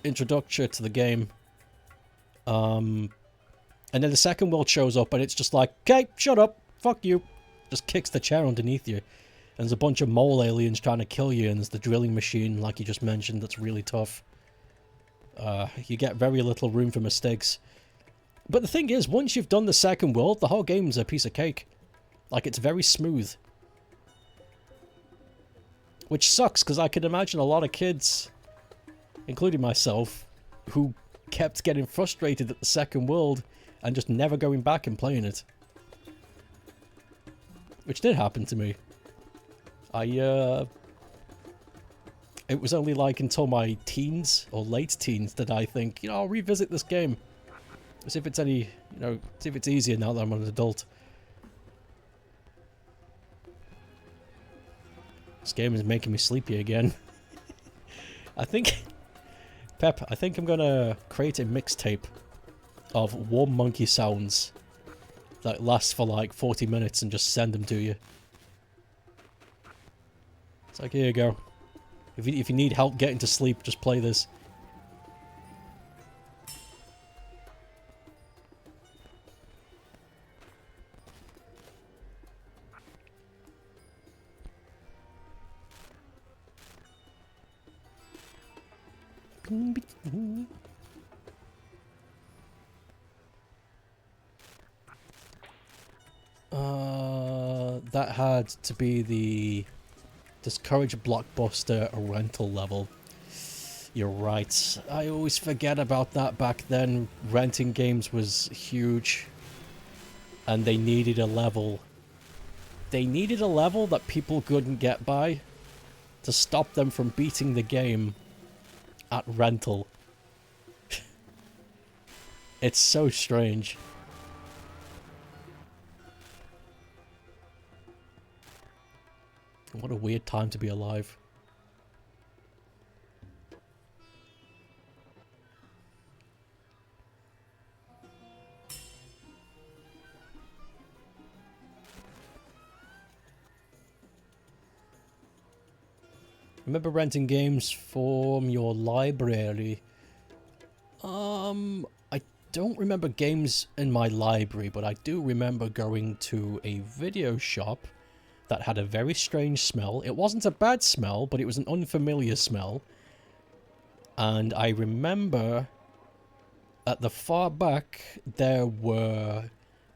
introduction to the game. And then the second world shows up and it's just like, okay, shut up, fuck you. Just kicks the chair underneath you. And there's a bunch of mole aliens trying to kill you, and there's the drilling machine, like you just mentioned, that's really tough. You get very little room for mistakes. But the thing is, once you've done the second world, the whole game's a piece of cake. Like, it's very smooth. Which sucks, because I can imagine a lot of kids, including myself, who kept getting frustrated at the second world and just never going back and playing it. Which did happen to me. It was only like until my teens, or late teens, that I think, you know, I'll revisit this game. See if it's any, you know, see if it's easier now that I'm an adult. This game is making me sleepy again. I think, Pep, I think I'm gonna create a mixtape of warm monkey sounds that lasts for like 40 minutes and just send them to you. It's like, here you go. If you need help getting to sleep, just play this. That had to be the Discourage Blockbuster rental level. You're right. I always forget about that back then. Renting games was huge. And they needed a level. They needed a level that people couldn't get by to stop them from beating the game at rental. It's so strange. What a weird time to be alive. Remember renting games from your library? I don't remember games in my library, but I do remember going to a video shop that had a very strange smell. It wasn't a bad smell, but it was an unfamiliar smell. And I remember at the far back there were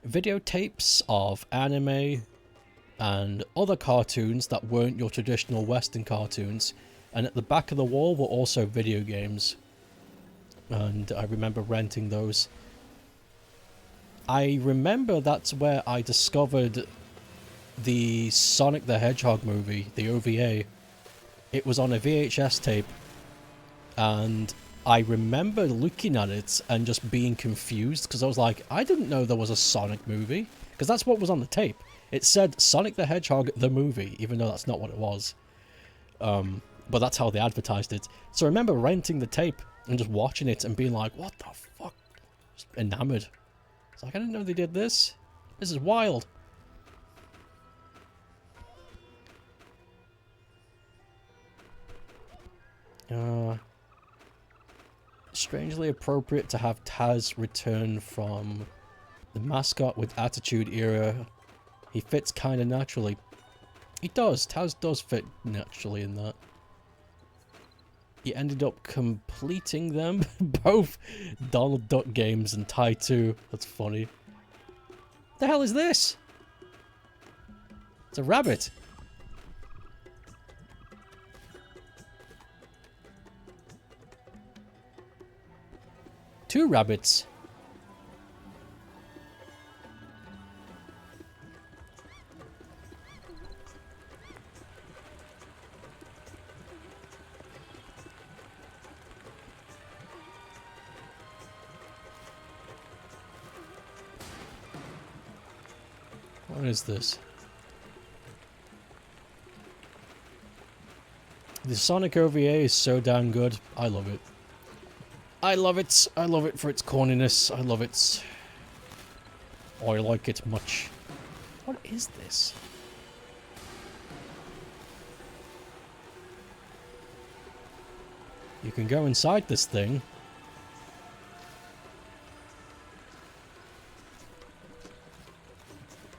videotapes of anime and other cartoons that weren't your traditional Western cartoons. And at the back of the wall were also video games. And I remember renting those. I remember that's where I discovered the Sonic the Hedgehog movie, the OVA. It was on a VHS tape, and I remember looking at it and just being confused, because I was like, I didn't know there was a Sonic movie, because that's what was on the tape. It said Sonic the Hedgehog the movie, even though that's not what it was. But that's how they advertised it. So I remember renting the tape and just watching it and being like, what the fuck? Just enamored. It's like, I didn't know they did this. This is wild. Strangely appropriate to have Taz return from the mascot with attitude era. He fits kind of naturally. He does. Taz does fit naturally in that. He ended up completing them. Both Donald Duck games and Tai 2. That's funny. The hell is this? It's a rabbit. Two rabbits. What is this? The Sonic OVA is so damn good. I love it. I love it. I love it for its corniness. I love it. I like it much. What is this? You can go inside this thing.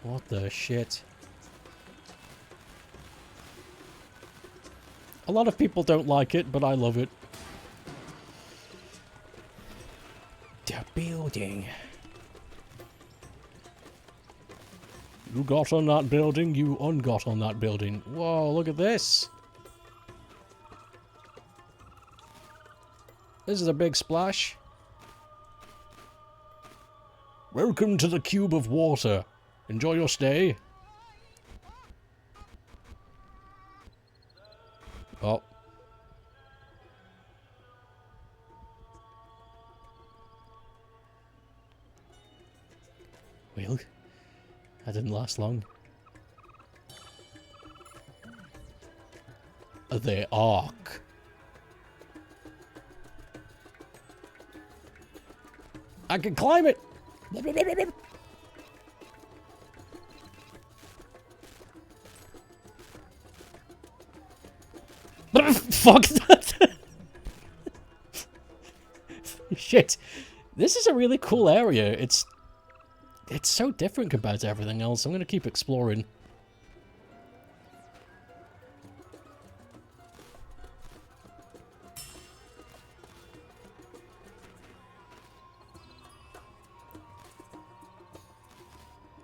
What the shit? A lot of people don't like it, but I love it. The building. You got on that building, you ungot on that building. Whoa, look at this. This is a big splash. Welcome to the cube of water. Enjoy your stay. Oh. Well, that didn't last long. The Ark. I can climb it! Fuck that! Shit. This is a really cool area. It's so different compared to everything else. I'm gonna keep exploring.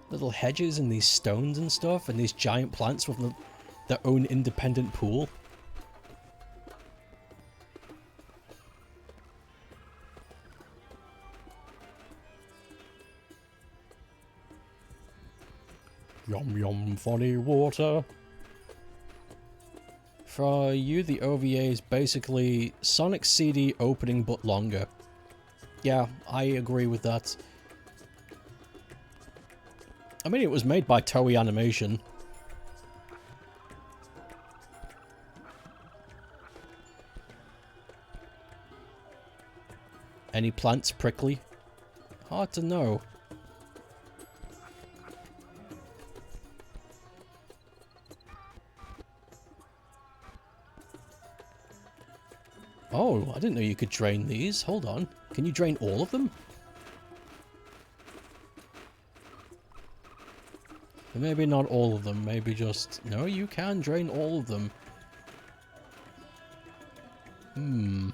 Little hedges and these stones and stuff, and these giant plants with their own independent pool. Yum yum funny water. For you, the OVA is basically Sonic CD opening but longer. Yeah, I agree with that. I mean, it was made by Toei Animation. Any plants prickly? Hard to know. Oh, I didn't know you could drain these. Hold on. Can you drain all of them? Maybe not all of them. Maybe just... No, you can drain all of them. Hmm.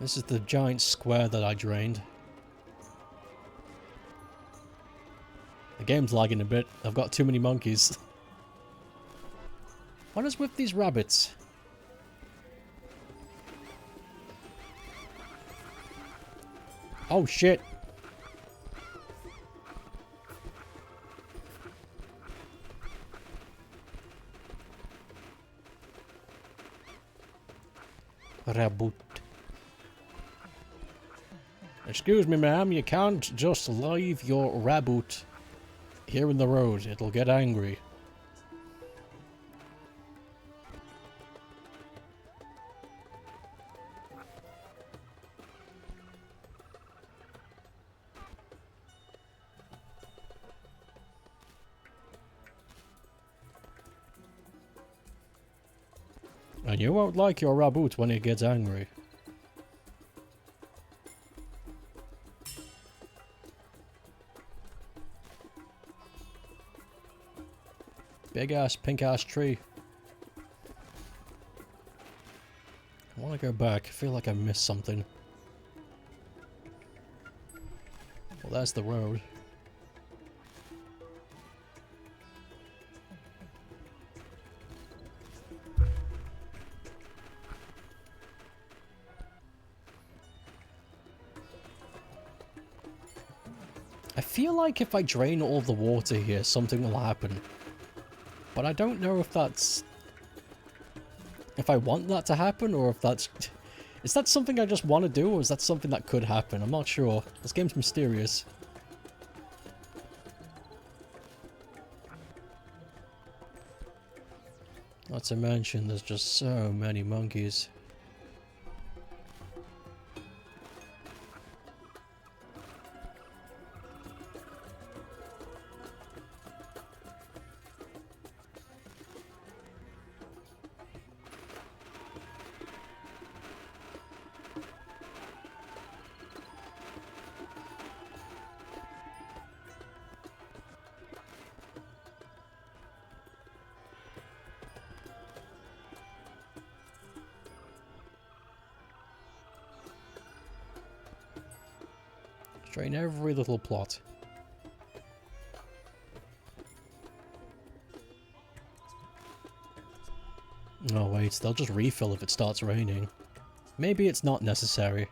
This is the giant square that I drained. The game's lagging a bit. I've got too many monkeys. What is with these rabbits? Oh shit. Rabbit. Excuse me, ma'am, you can't just leave your rabbit here in the road. It'll get angry. And you won't like your rabbit when it gets angry. Big ass, pink ass tree. I want to go back. I feel like I missed something. Well, there's the road. I feel like if I drain all the water here, something will happen. But I don't know if that's... if I want that to happen, or if that's... Is that something I just want to do, or is that something that could happen? I'm not sure. This game's mysterious. Not to mention, there's just so many monkeys. Drain every little plot. Oh wait, they'll just refill if it starts raining. Maybe it's not necessary.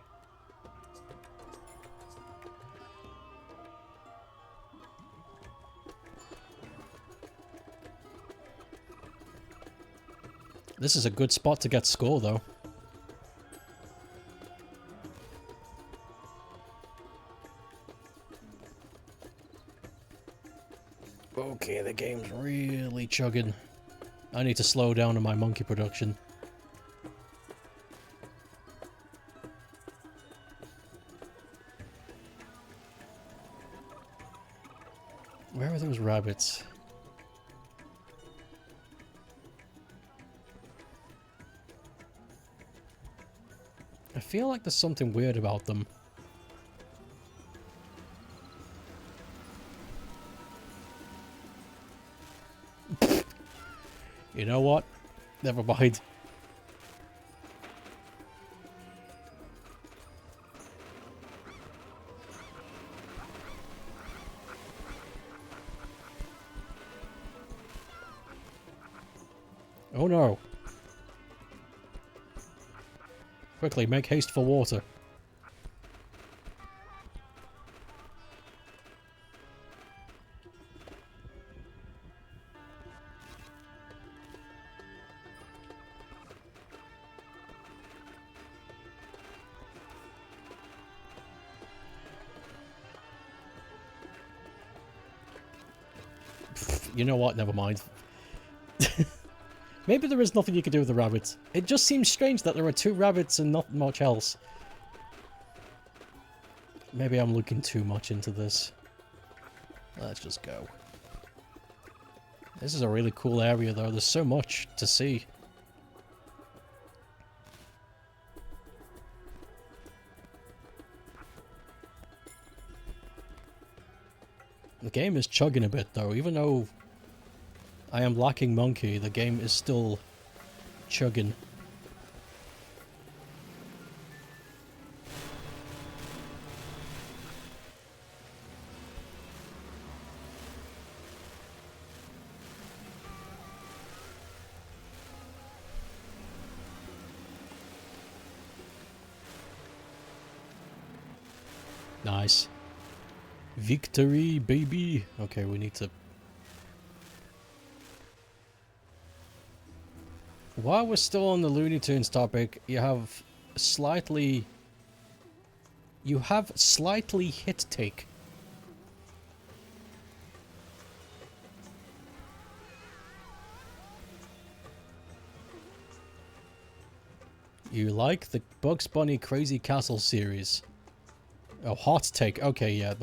This is a good spot to get score, though. Okay, the game's really chugging. I need to slow down on my monkey production. Where are those rabbits? I feel like there's something weird about them. You know what? Never mind. Oh no. Quickly, make haste for water. You know what? Never mind. Maybe there is nothing you can do with the rabbits. It just seems strange that there are 2 rabbits and not much else. Maybe I'm looking too much into this. Let's just go. This is a really cool area though. There's so much to see. The game is chugging a bit though, even though I am lacking monkey, the game is still chugging. Nice. Victory, baby! Okay, we need to... While we're still on the Looney Tunes topic, you have slightly hit take. You like the Bugs Bunny Crazy Castle series? Oh, hot take. Okay, yeah,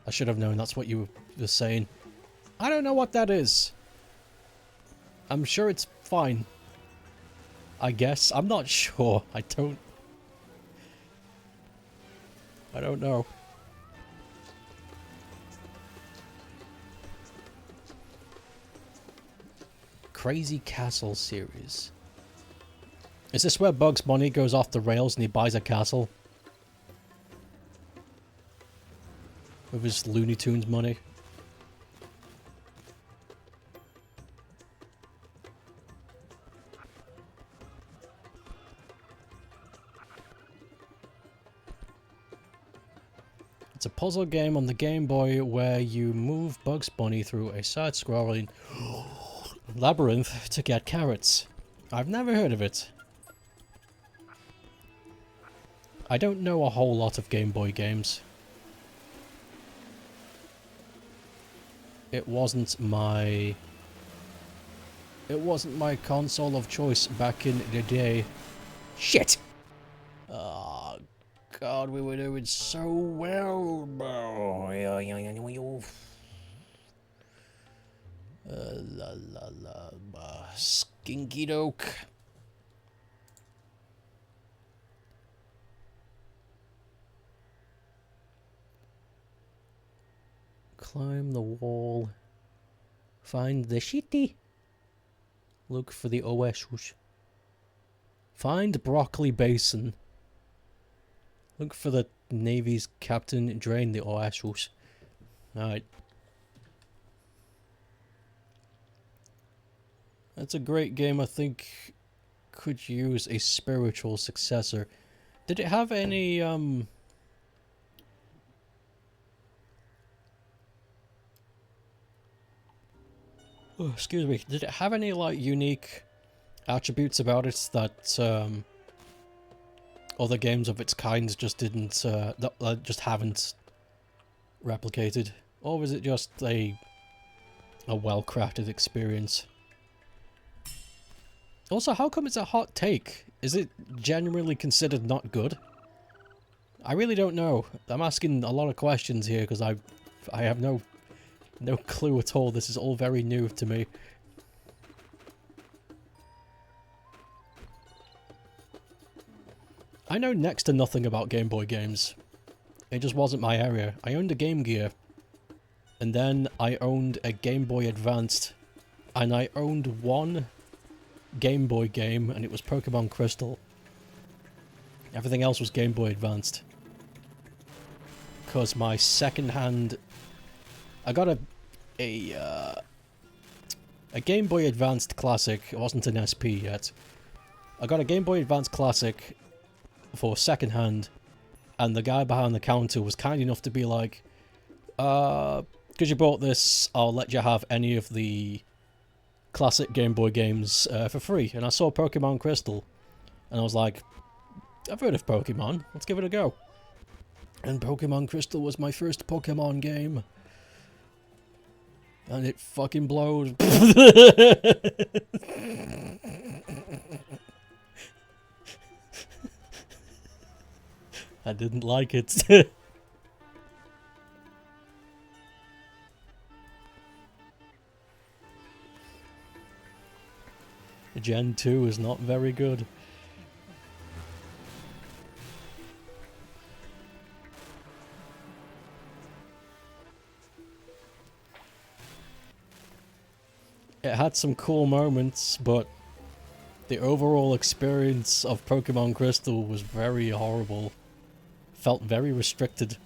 I should have known that's what you were saying. I don't know what that is. I'm sure it's fine. I guess. I'm not sure. I don't know. Crazy Castle series. Is this where Bugs Bunny goes off the rails and he buys a castle? With his Looney Tunes money? It's a puzzle game on the Game Boy where you move Bugs Bunny through a side-scrolling labyrinth to get carrots. I've never heard of it. I don't know a whole lot of Game Boy games. It wasn't my console of choice back in the day. Shit! Oh, God, we were doing so well, bro. La la la, skinky doke. Climb the wall. Find the shitty. Look for the oasis. Find broccoli basin. Look for the Navy's captain drained the Oasis. Alright. That's a great game, I think could use a spiritual successor. Did it have any, oh, excuse me, did it have any, like, unique attributes about it that, other games of its kind just didn't, just haven't replicated? Or was it just a well-crafted experience? Also, how come it's a hot take? Is it genuinely considered not good? I really don't know. I'm asking a lot of questions here because I have no clue at all. This is all very new to me. I know next to nothing about Game Boy games. It just wasn't my area. I owned a Game Gear. And then I owned a Game Boy Advanced. And I owned one Game Boy game, and it was Pokemon Crystal. Everything else was Game Boy Advanced. Because my second-hand... I got a Game Boy Advanced Classic. It wasn't an SP yet. I got a Game Boy Advanced Classic for second-hand, and the guy behind the counter was kind enough to be like, because you bought this, I'll let you have any of the classic Game Boy games for free. And I saw Pokemon Crystal, and I was like, I've heard of Pokemon, let's give it a go. And Pokemon Crystal was my first Pokemon game. And it fucking blowed. I didn't like it. Gen 2 is not very good. It had some cool moments, but the overall experience of Pokemon Crystal was very horrible. Felt very restricted.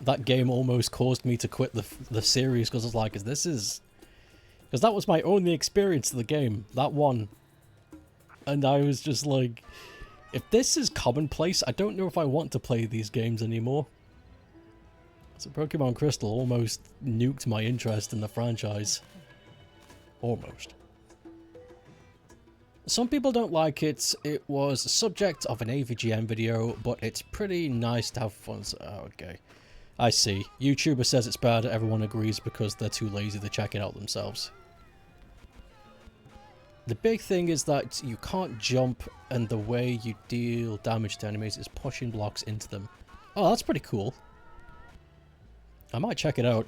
That game almost caused me to quit the series because I was like, because that was my only experience of the game, that one. And I was just like, if this is commonplace, I don't know if I want to play these games anymore. So Pokemon Crystal almost nuked my interest in the franchise. Almost. Some people don't like it. It was a subject of an AVGN video, but it's pretty nice to have fun. So, oh, okay. I see. YouTuber says it's bad, everyone agrees because they're too lazy to check it out themselves. The big thing is that you can't jump, and the way you deal damage to enemies is pushing blocks into them. Oh, that's pretty cool. I might check it out.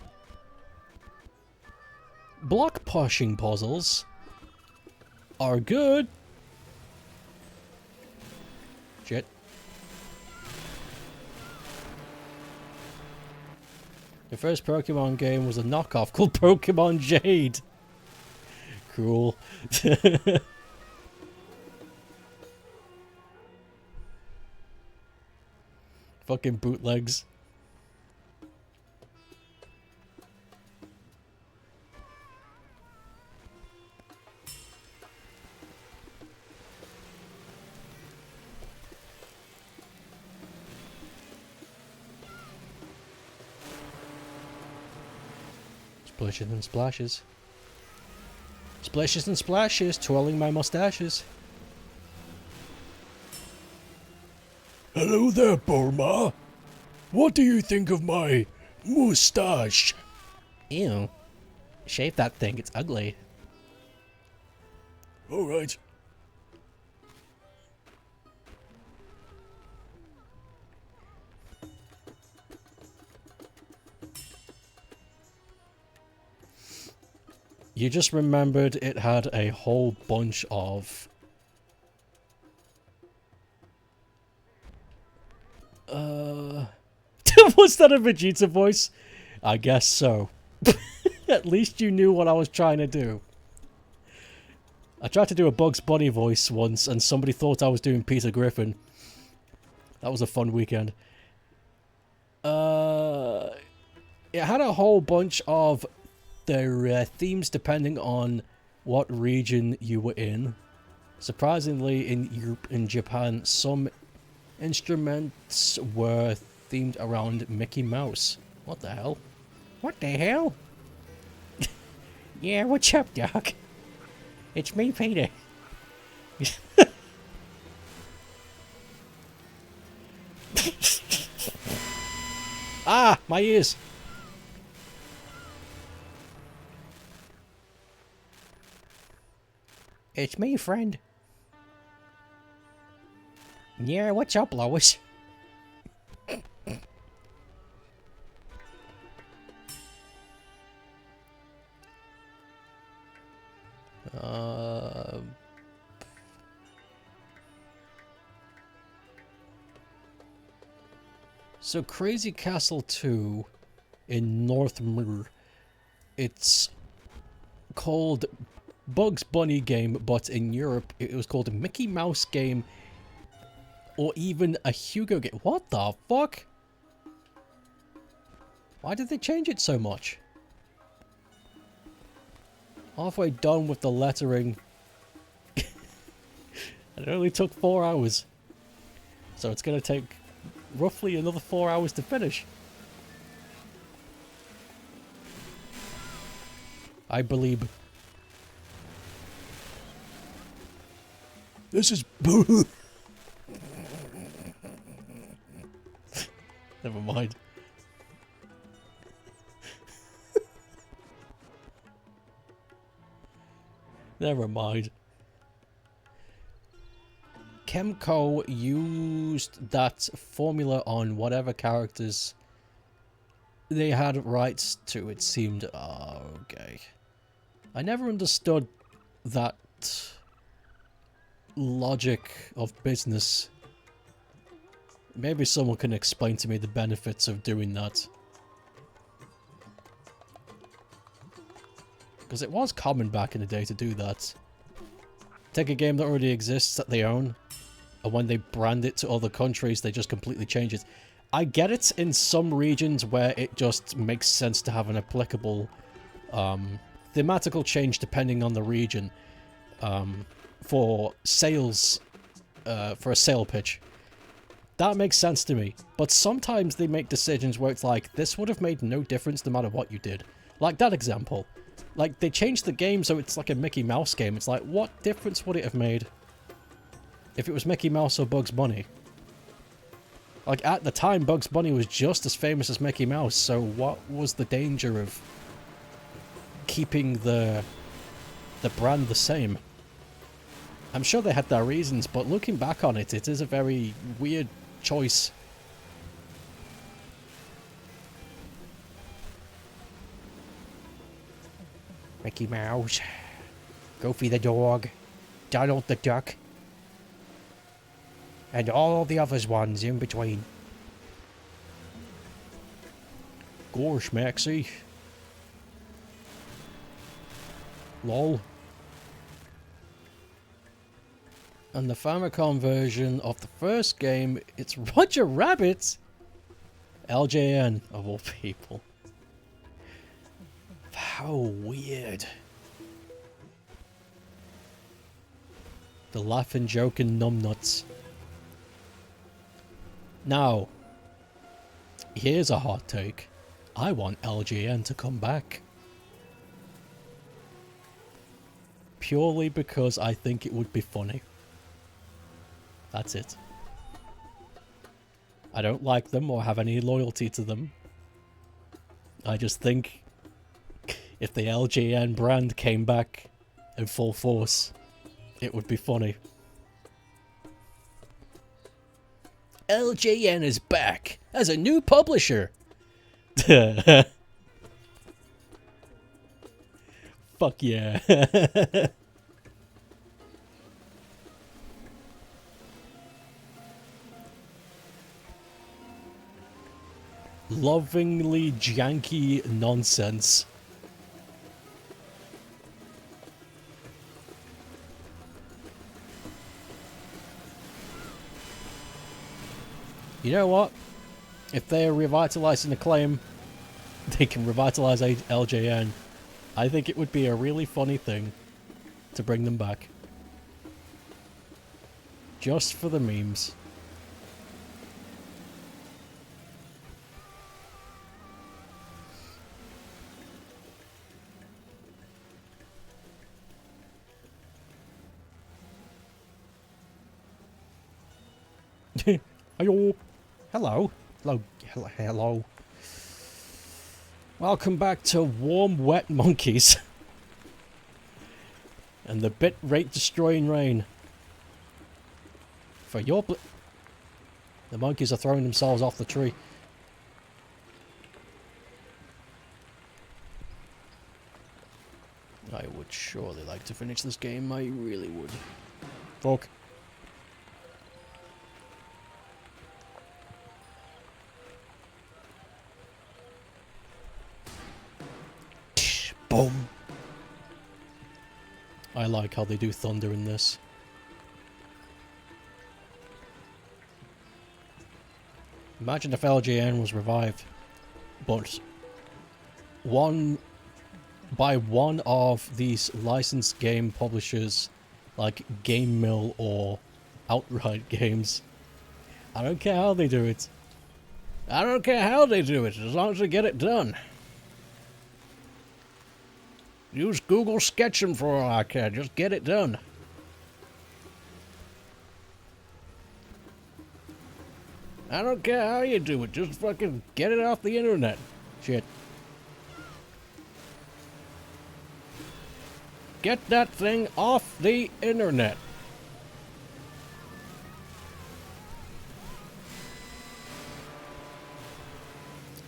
Block pushing puzzles are good. Shit. The first Pokemon game was a knockoff called Pokemon Jade. Cool. Fucking bootlegs. Splishes and splashes. Splashes and splashes, twirling my mustaches. Hello there, Bulma. What do you think of my moustache? Ew. Shave that thing, it's ugly. Alright. You just remembered it had a whole bunch of... Was that a Vegeta voice? I guess so. At least you knew what I was trying to do. I tried to do a Bugs Bunny voice once, and somebody thought I was doing Peter Griffin. That was a fun weekend. It had a whole bunch of the themes depending on what region you were in. Surprisingly, in Europe and Japan, some instruments were themed around Mickey Mouse. What the hell? What the hell? Yeah, what's up, Doc? It's me, Peter. Ah, my ears. It's me, friend. Yeah, what's up, Lois? So Crazy Castle 2 in Mmmm, it's called Bugs Bunny game, but in Europe it was called a Mickey Mouse game, or even a Hugo game. What the fuck? Why did they change it so much? Halfway done with the lettering. It only took 4 hours. So it's going to take roughly another 4 hours to finish. I believe. This is Never mind. Never mind. Kemco used that formula on whatever characters they had rights to, it seemed. Oh, okay. I never understood that logic of business. Maybe someone can explain to me the benefits of doing that. Because it was common back in the day to do that. Take a game that already exists that they own, and when they brand it to other countries, they just completely change it. I get it in some regions where it just makes sense to have an applicable thematical change depending on the region for sales, for a sale pitch. That makes sense to me. But sometimes they make decisions where it's like, this would have made no difference no matter what you did. Like that example. Like, they changed the game so it's like a Mickey Mouse game. It's like, what difference would it have made if it was Mickey Mouse or Bugs Bunny? Like, at the time, Bugs Bunny was just as famous as Mickey Mouse, so what was the danger of keeping the brand the same? I'm sure they had their reasons, but looking back on it, it is a very weird choice. Mickey Mouse, Goofy the dog, Donald the duck, and all the others ones in between. Gosh, Maxie. Lol. And the Famicom version of the first game, it's Roger Rabbit! LJN, of all people. How weird. The laughing, joking numbnuts. Now, here's a hot take. I want LJN to come back. Purely because I think it would be funny. That's it. I don't like them or have any loyalty to them. I just think if the LJN brand came back in full force, it would be funny. LJN is back as a new publisher. Fuck yeah. Lovingly janky nonsense. You know what? If they're revitalizing the claim, they can revitalize LJN. I think it would be a really funny thing to bring them back. Just for the memes. Hello. Hello. Hello. Hello. Welcome back to Warm Wet Monkeys. And the bit rate destroying rain. For your the monkeys are throwing themselves off the tree. I would surely like to finish this game, I really would. Fuck. Boom. I like how they do thunder in this. Imagine if LJN was revived, but by one of these licensed game publishers like Game Mill or Outright Games. I don't care how they do it. I don't care how they do it, as long as they get it done. Use Google Sketching for all I care, just get it done. I don't care how you do it, just fucking get it off the internet. Shit. Get that thing off the internet.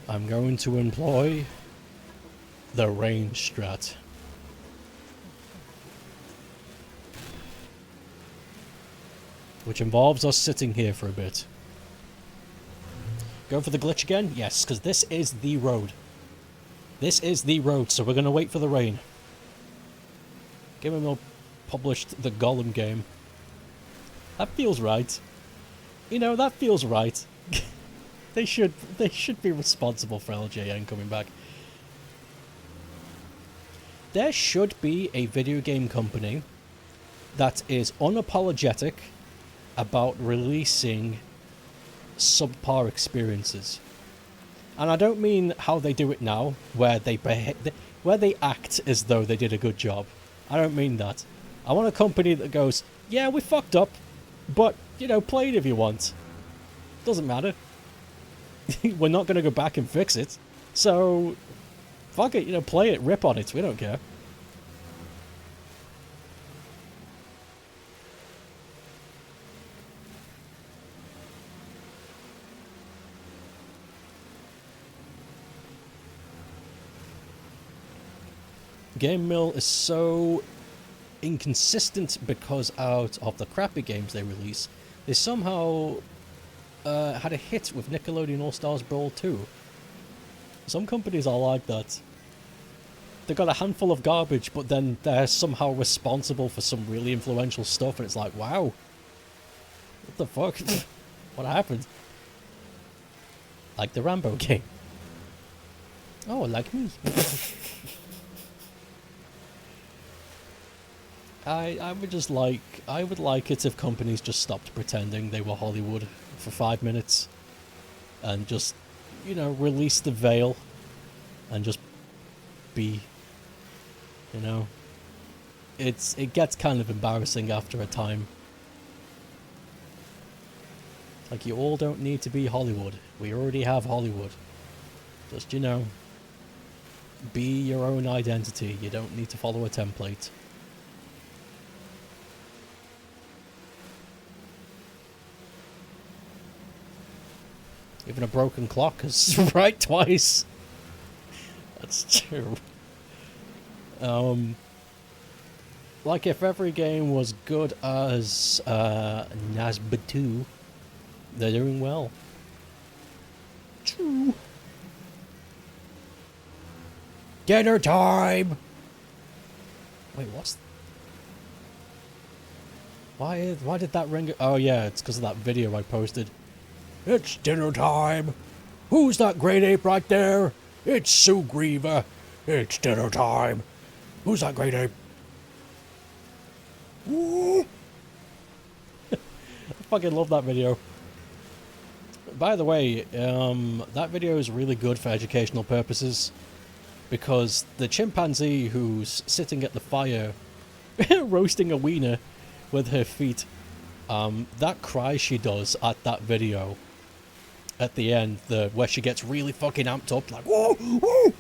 I'm going to employ the rain strat. Which involves us sitting here for a bit. Go for the glitch again? Yes, because this is the road. This is the road, so we're going to wait for the rain. Game Mill published the Golem game. That feels right. You know, that feels right. They should be responsible for LJN coming back. There should be a video game company that is unapologetic about releasing subpar experiences. And I don't mean how they do it now, where they act as though they did a good job. I don't mean that. I want a company that goes, yeah, we fucked up, but, you know, play it if you want. Doesn't matter. We're not going to go back and fix it. So, fuck it, you know, play it, rip on it, we don't care. Game Mill is so inconsistent because out of the crappy games they release, they somehow had a hit with Nickelodeon All-Stars Brawl 2. Some companies are like that. They've got a handful of garbage, but then they're somehow responsible for some really influential stuff, and it's like, wow. What the fuck? What happened? Like the Rambo game. Oh, like me. I would like it if companies just stopped pretending they were Hollywood for 5 minutes and just, you know, release the veil and just be, you know, it gets kind of embarrassing after a time. Like, you all don't need to be Hollywood. We already have Hollywood. Just, you know, be your own identity. You don't need to follow a template. Even a broken clock is right twice. That's true. Like if every game was good as Nazbatu, they're doing well. True. Dinner time! Wait, what's... Why did that ring... Oh yeah, it's because of that video I posted. It's dinner time. Who's that great ape right there? It's Sue Griever. It's dinner time. Who's that great ape? Ooh. I fucking love that video. By the way, that video is really good for educational purposes because the chimpanzee who's sitting at the fire roasting a wiener with her feet, that cry she does at that video at the end, where she gets really fucking amped up, like whoa, whoa,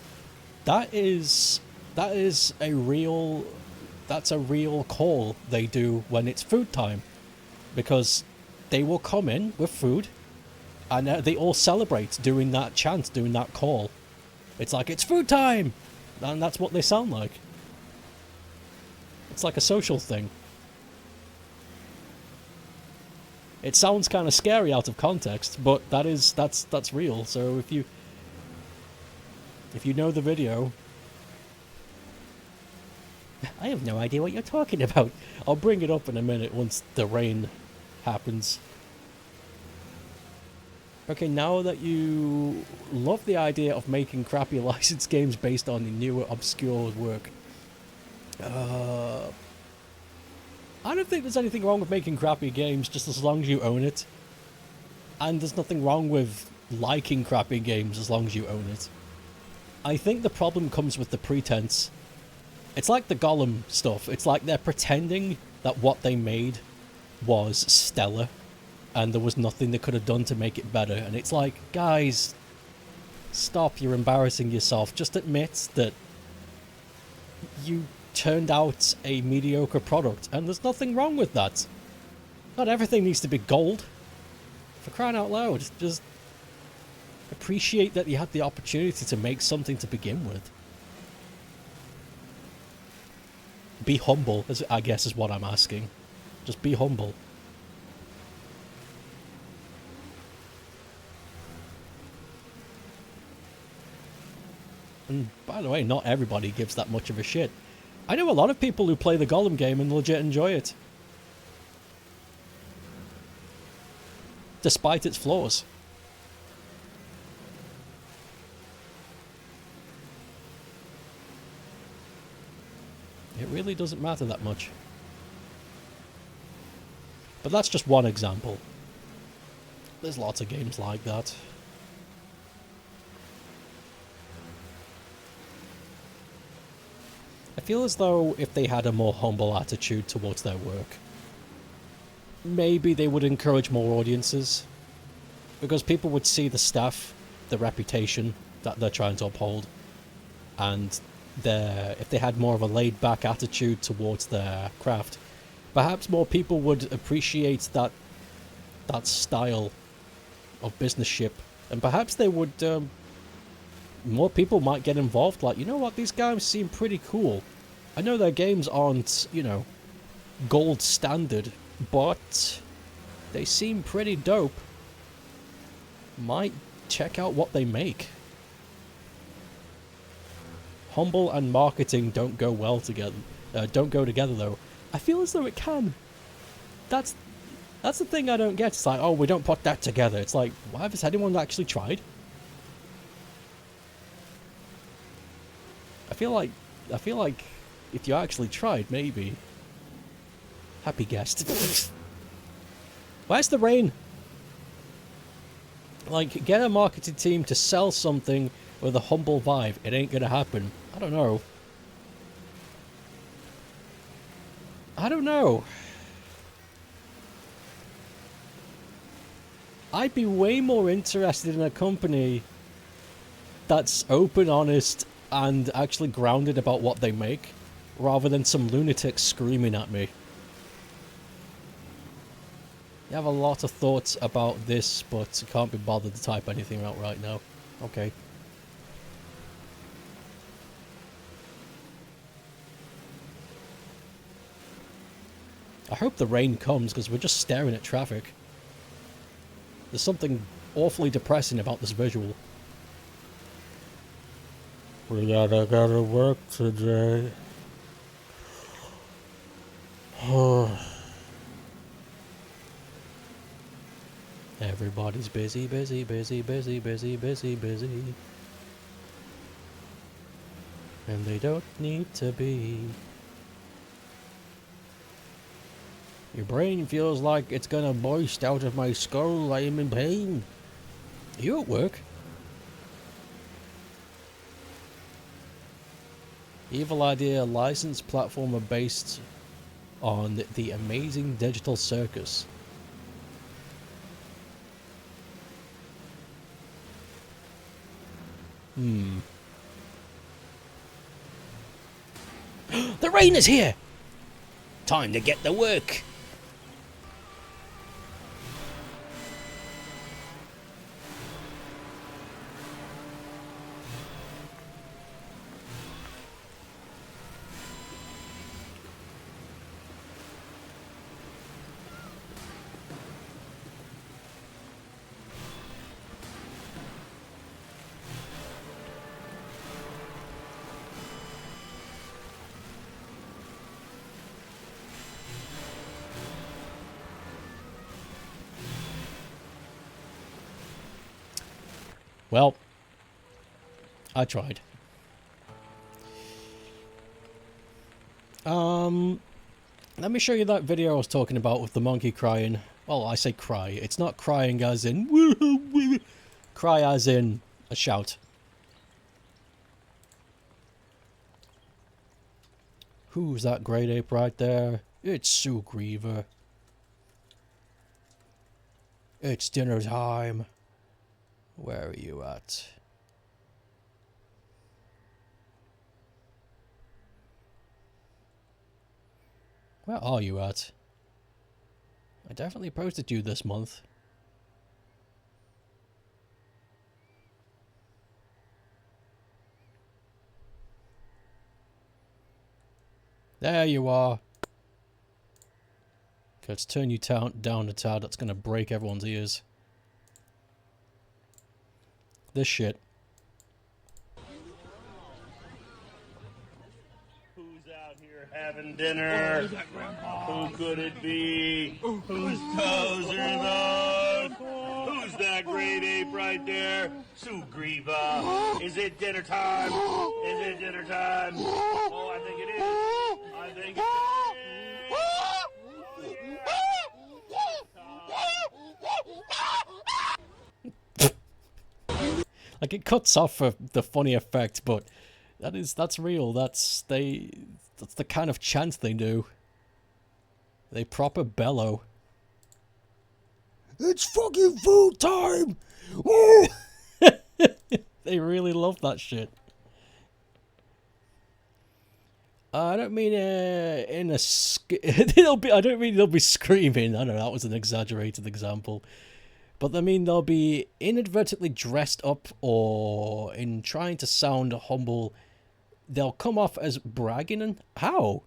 that's a real call they do when it's food time, because they will come in with food and they all celebrate doing that chant, doing that call. It's like, it's food time, and that's what they sound like. It's like a social thing. It sounds kind of scary out of context, but that's real. So if you know the video, I have no idea what you're talking about. I'll bring it up in a minute once the rain happens. Okay, now that you love the idea of making crappy licensed games based on newer, obscure work, I don't think there's anything wrong with making crappy games, just as long as you own it. And there's nothing wrong with liking crappy games as long as you own it. I think the problem comes with the pretense. It's like the Gollum stuff. It's like they're pretending that what they made was stellar and there was nothing they could have done to make it better. And it's like, guys, stop, you're embarrassing yourself. Just admit that you turned out a mediocre product, and there's nothing wrong with that. Not everything needs to be gold. For crying out loud, just appreciate that you had the opportunity to make something to begin with. Be humble, I guess is what I'm asking. Just be humble. And by the way, not everybody gives that much of a shit. I know a lot of people who play the Gollum game and legit enjoy it. Despite its flaws. It really doesn't matter that much. But that's just one example. There's lots of games like that. I feel as though if they had a more humble attitude towards their work, maybe they would encourage more audiences. Because people would see the staff, the reputation that they're trying to uphold, and if they had more of a laid-back attitude towards their craft, perhaps more people would appreciate that style of businessship, and perhaps they would, more people might get involved. Like, you know what, these guys seem pretty cool. I know their games aren't, you know, gold standard, but they seem pretty dope. Might check out what they make. Humble and marketing don't go well together. Don't go together though. I feel as though it can. That's the thing I don't get. It's like, oh, we don't put that together. It's like, why has anyone actually tried? I feel like if you actually tried, maybe. Happy guest. Where's the rain? Like, get a marketing team to sell something with a humble vibe. It ain't gonna happen. I don't know. I'd be way more interested in a company that's open, honest, and actually grounded about what they make, rather than some lunatic screaming at me. You have a lot of thoughts about this, but can't be bothered to type anything out right now. Okay. I hope the rain comes, because we're just staring at traffic. There's something awfully depressing about this visual. We gotta go to work today. Everybody's busy, busy, busy, busy, busy, busy, busy. And they don't need to be. Your brain feels like it's gonna burst out of my skull. I am in pain. Are you at work? Evil Idea licensed platformer based on the Amazing Digital Circus. The rain is here! Time to get to work! Well, I tried. Let me show you that video I was talking about with the monkey crying. Well, I say cry. It's not crying as in woo. Cry as in a shout. Who's that great ape right there? It's Sue Griever. It's dinner time. Where are you at? Where are you at? I definitely posted you this month. There you are. Okay, let's turn you down a tad. That's gonna break everyone's ears. This shit. Who's out here having dinner? Who could it be? Whose toes are those? Who's that great ape right there? Sue Griever. Is it dinner time? Is it dinner time? Oh, I think it is. I think it is. Like, it cuts off for the funny effect, but that's real. That's the kind of chant they do. They proper bellow. It's fucking food time! Woo! They really love that shit. I don't mean in a I don't mean they'll be screaming. I know that was an exaggerated example. But I mean they'll be inadvertently dressed up, or in trying to sound humble, they'll come off as bragging. And how?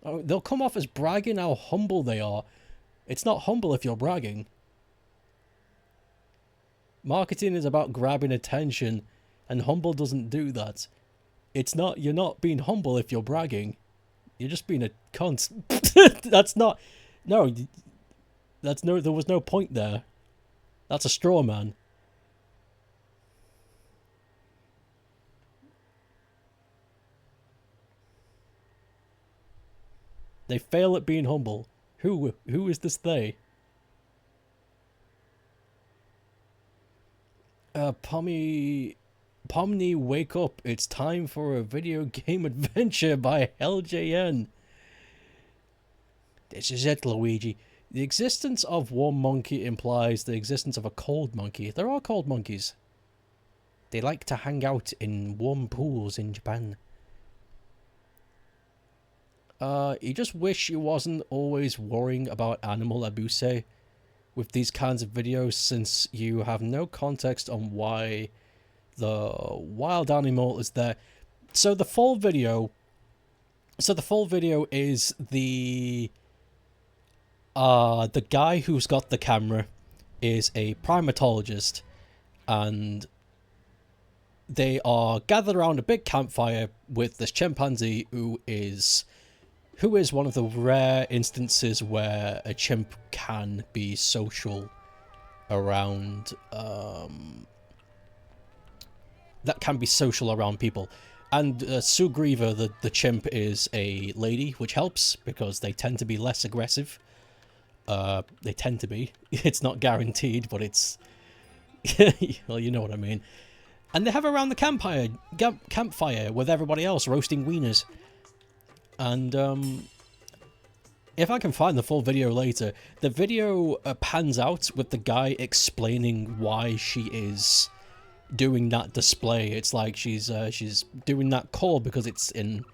Oh, they'll come off as bragging how humble they are. It's not humble if you're bragging. Marketing is about grabbing attention, and humble doesn't do that. It's not. You're not being humble if you're bragging. You're just being a cunt. That's not. No. That's no. There was no point there. That's a straw man. They fail at being humble. Who is this they? Pomni, wake up. It's time for a video game adventure by LJN. This is it, Luigi. The existence of one monkey implies the existence of a cold monkey. There are cold monkeys. They like to hang out in warm pools in Japan. You just wish you wasn't always worrying about animal abuse with these kinds of videos, since you have no context on why the wild animal is there. So the full video is the guy who's got the camera is a primatologist, and they are gathered around a big campfire with this chimpanzee who who is one of the rare instances where a chimp can be social around, that can be social around people. And Sugriva, the chimp, is a lady, which helps because they tend to be less aggressive. They tend to be. It's not guaranteed, but it's... well, you know what I mean. And they have around the campfire with everybody else roasting wieners. And if I can find the full video later, the video pans out with the guy explaining why she is doing that display. It's like she's doing that call because it's in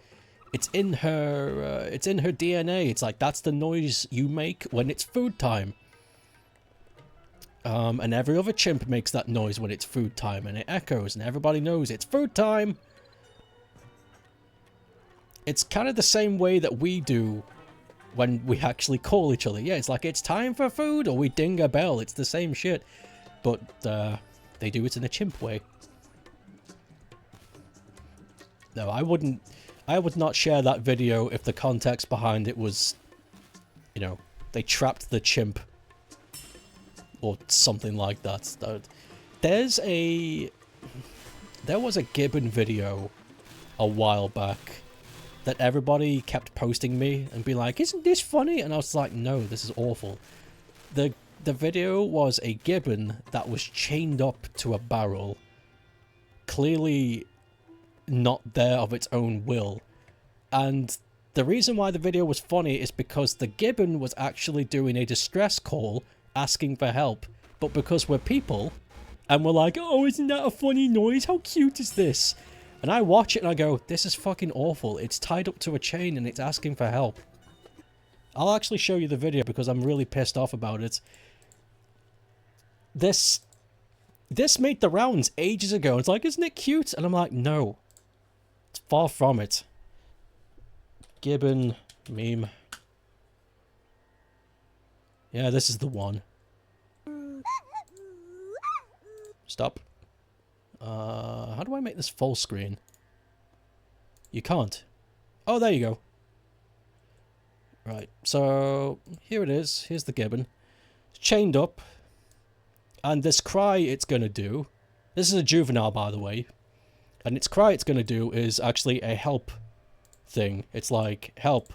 her DNA. It's like that's the noise you make when it's food time. And every other chimp makes that noise when it's food time, and it echoes, and everybody knows it's food time. It's kind of the same way that we do when we actually call each other. Yeah, it's like it's time for food, or we ding a bell. It's the same shit, but they do it in a chimp way. No, I would not share that video if the context behind it was, you know, they trapped the chimp or something like that. There was a gibbon video a while back that everybody kept posting me and be like, isn't this funny? And I was like, no, this is awful. The video was a gibbon that was chained up to a barrel, clearly not there of its own will. And the reason why the video was funny is because the gibbon was actually doing a distress call asking for help. But because we're people, and we're like, oh, isn't that a funny noise? How cute is this? And I watch it and I go, this is fucking awful. It's tied up to a chain and it's asking for help. I'll actually show you the video because I'm really pissed off about it. This made the rounds ages ago. It's like, isn't it cute? And I'm like, no. It's far from it. Gibbon meme. Yeah, this is the one. Stop. How do I make this full screen? You can't. Oh, there you go. Right, so here it is. Here's the gibbon. It's chained up. And this cry it's going to do... This is a juvenile, by the way. And its cry it's going to do is actually a help thing. It's like, help.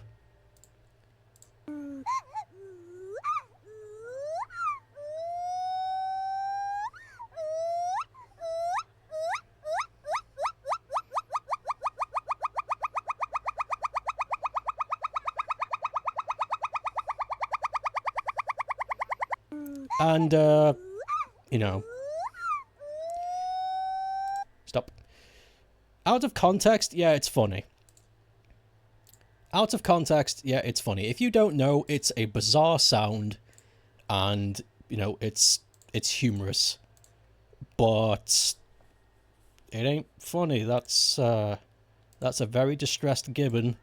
And, you know. Stop. Out of context, yeah, it's funny. Out of context, yeah, it's funny. If you don't know, it's a bizarre sound. And, you know, it's humorous. But it ain't funny. That's a very distressed gibbon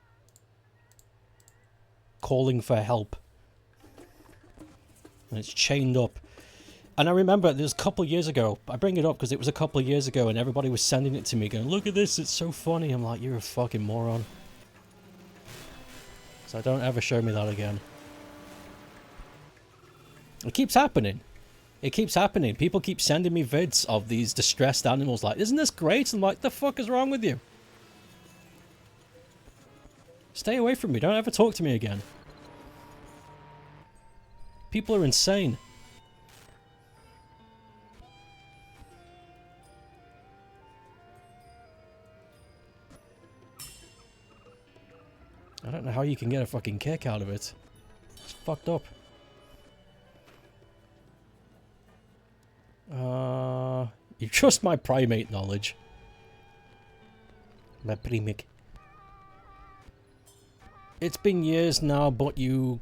calling for help. And it's chained up. And I remember there's a couple of years ago, I bring it up because it was a couple of years ago and everybody was sending it to me going, look at this, it's so funny. I'm like, you're a fucking moron. So don't ever show me that again. It keeps happening. It keeps happening. People keep sending me vids of these distressed animals like, isn't this great? I'm like, the fuck is wrong with you? Stay away from me. Don't ever talk to me again. People are insane. I don't know how you can get a fucking kick out of it. It's fucked up. You trust my primate knowledge. My primate. It's been years now, but you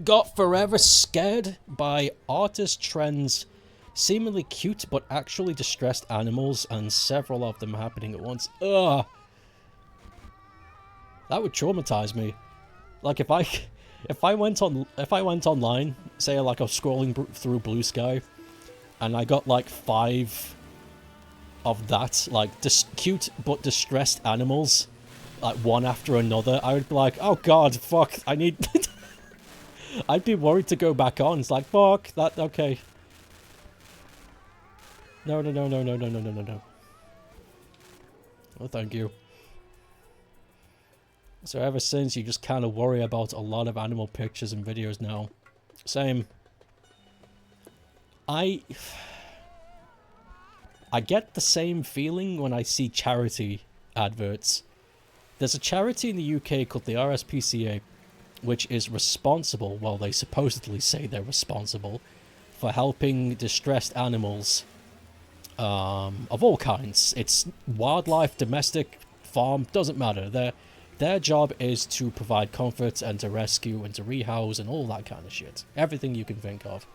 got forever scared by artist trends, seemingly cute but actually distressed animals, and several of them happening at once. Ugh. That would traumatize me. Like if I went online, say like I was scrolling through BlueSky, and I got like 5 of that, like cute but distressed animals, like one after another, I would be like, oh god, fuck, I need... I'd be worried to go back on. It's like, fuck, that, okay. No, no, no, no, no, no, no, no, no, no. Oh, thank you. So ever since, you just kind of worry about a lot of animal pictures and videos now. Same. I get the same feeling when I see charity adverts. There's a charity in the UK called the RSPCA, which is responsible, well, they supposedly say they're responsible, for helping distressed animals of all kinds. It's wildlife, domestic, farm, doesn't matter. Their job is to provide comfort and to rescue and to rehouse and all that kind of shit. Everything you can think of.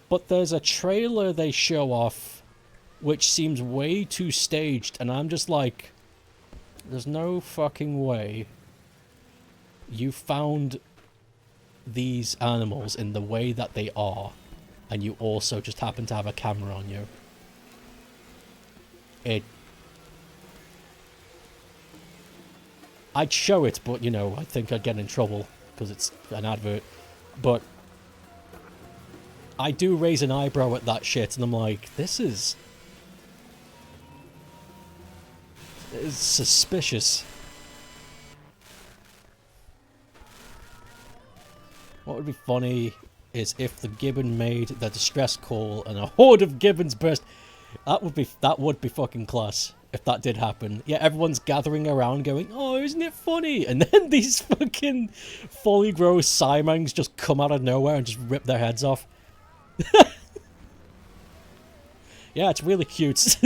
But there's a trailer they show off which seems way too staged, and I'm just like, there's no fucking way you found these animals in the way that they are, and you also just happen to have a camera on you. I'd show it, but, you know, I think I'd get in trouble because it's an advert. But I do raise an eyebrow at that shit, and I'm like, this is suspicious. What would be funny is if the gibbon made the distress call and a horde of gibbons burst. That would be fucking class if that did happen. Yeah, everyone's gathering around going, oh, isn't it funny? And then these fucking fully grown Siamangs just come out of nowhere and just rip their heads off. Yeah, it's really cute.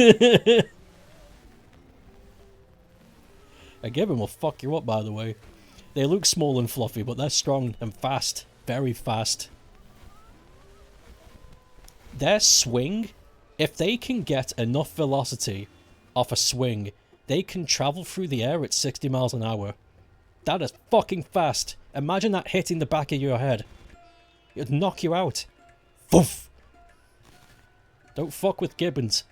A gibbon will fuck you up, by the way. They look small and fluffy, but they're strong and fast. Very fast. Their swing, if they can get enough velocity off a swing, they can travel through the air at 60 miles an hour. That is fucking fast. Imagine that hitting the back of your head. It'd knock you out. Foof! Don't fuck with gibbons.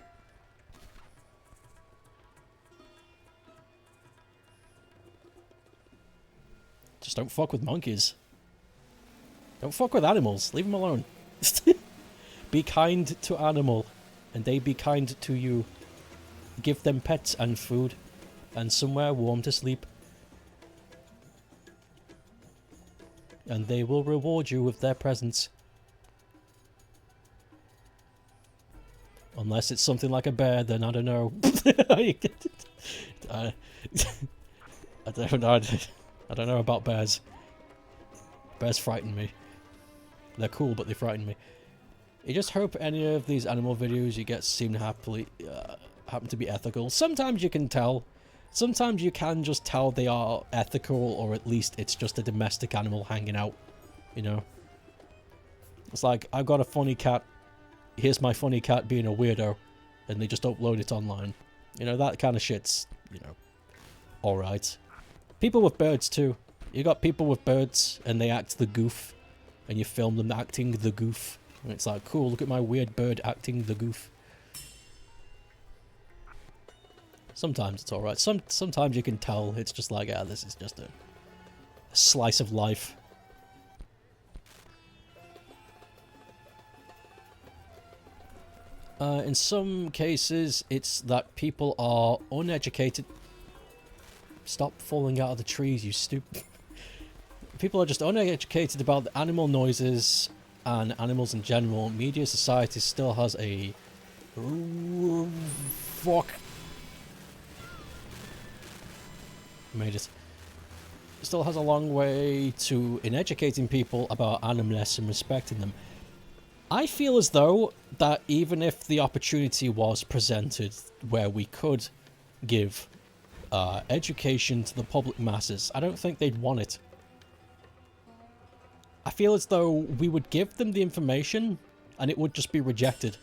Just don't fuck with monkeys. Don't fuck with animals. Leave them alone. Be kind to animal, and they be kind to you. Give them pets and food, and somewhere warm to sleep. And they will reward you with their presence. Unless it's something like a bear, then I don't know. I don't know. I don't know about bears. Bears frighten me. They're cool, but they frighten me. You just hope any of these animal videos you get seem to happen to be ethical. Sometimes you can tell. Sometimes you can just tell they are ethical, or at least it's just a domestic animal hanging out. You know? It's like, I've got a funny cat. Here's my funny cat being a weirdo. And they just upload it online. You know, that kind of shit's, you know, alright. People with birds too. You got people with birds and they act the goof. And you film them acting the goof. And it's like, cool, look at my weird bird acting the goof. Sometimes it's alright. Sometimes you can tell it's just like, ah, this is just a slice of life. In some cases, it's that people are uneducated. Stop falling out of the trees, you stupid. People are just uneducated about the animal noises and animals in general. Media society still has a... fuck. Made it. Still has a long way to in educating people about animalness and respecting them. I feel as though that even if the opportunity was presented where we could give education to the public masses, I don't think they'd want it. I feel as though we would give them the information and it would just be rejected.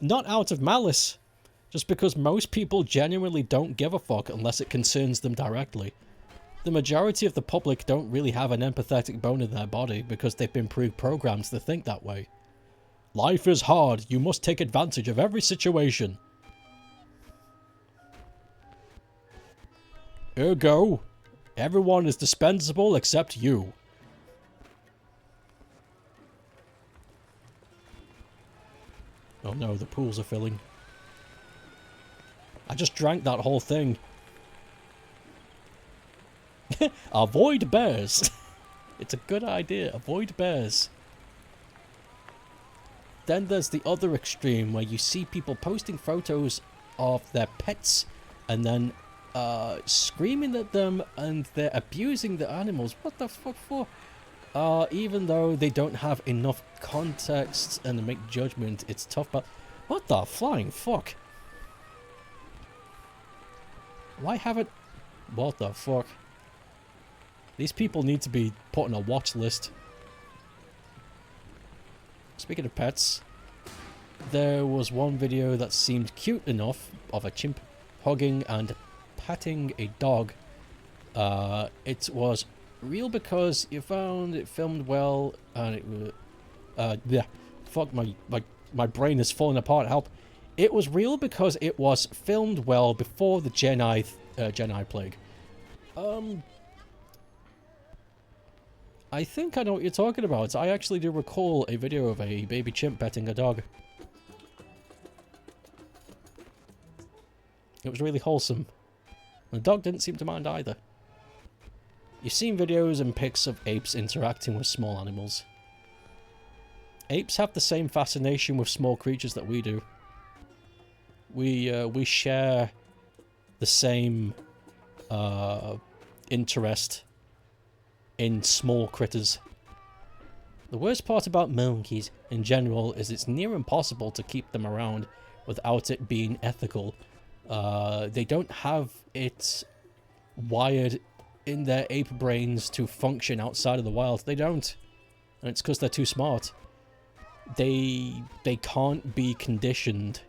Not out of malice, just because most people genuinely don't give a fuck unless it concerns them directly. The majority of the public don't really have an empathetic bone in their body because they've been pre-programmed to think that way. Life is hard, you must take advantage of every situation. Ergo, everyone is dispensable except you. Oh no, the pools are filling. I just drank that whole thing. Avoid bears. It's a good idea. Avoid bears. Then there's the other extreme where you see people posting photos of their pets and then screaming at them, and they're abusing the animals. What the fuck for? Even though they don't have enough context and to make judgment, it's tough. But what the flying fuck? Why haven't... What the fuck? These people need to be put on a watch list. Speaking of pets, there was one video that seemed cute enough of a chimp hugging and patting a dog. It was real because you found it filmed well, and it was... yeah, fuck, my brain is falling apart, help. It was real because it was filmed well before the Gen plague. I think I know what you're talking about. I actually do recall a video of a baby chimp petting a dog. It was really wholesome. The dog didn't seem to mind either. You've seen videos and pics of apes interacting with small animals. Apes have the same fascination with small creatures that we do. We share the same interest in small critters. The worst part about monkeys in general is it's near impossible to keep them around without it being ethical. They don't have it wired in their ape brains to function outside of the wild. They don't. And it's because they're too smart. They can't be conditioned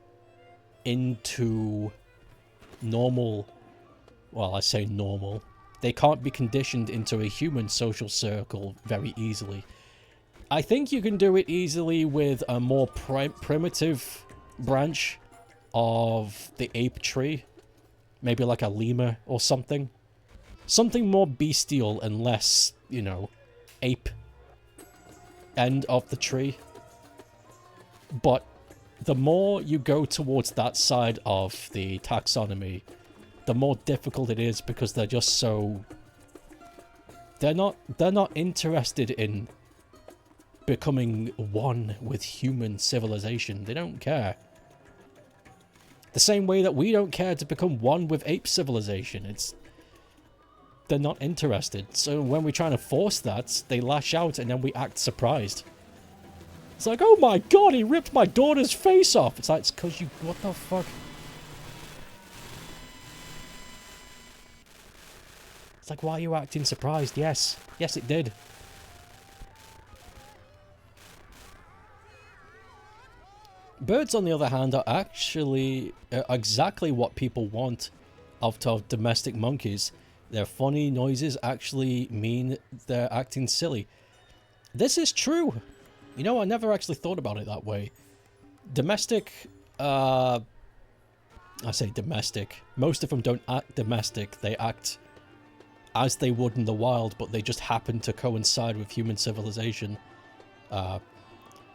into normal... Well, I say normal. They can't be conditioned into a human social circle very easily. I think you can do it easily with a more primitive branch of the ape tree. Maybe like a lemur or something. Something more bestial and less, you know, ape end of the tree. But the more you go towards that side of the taxonomy, the more difficult it is, because they're just so... They're not interested in becoming one with human civilization. They don't care. The same way that we don't care to become one with ape civilization. They're not interested. So when we're trying to force that, they lash out and then we act surprised. It's like, oh my god, he ripped my daughter's face off. It's like, it's because you... What the fuck? It's like, why are you acting surprised? Yes. Yes, it did. Birds, on the other hand, are actually exactly what people want out of domestic monkeys. Their funny noises actually mean they're acting silly. This is true. You know, I never actually thought about it that way. Domestic, I say domestic. Most of them don't act domestic. They act as they would in the wild, but they just happen to coincide with human civilization.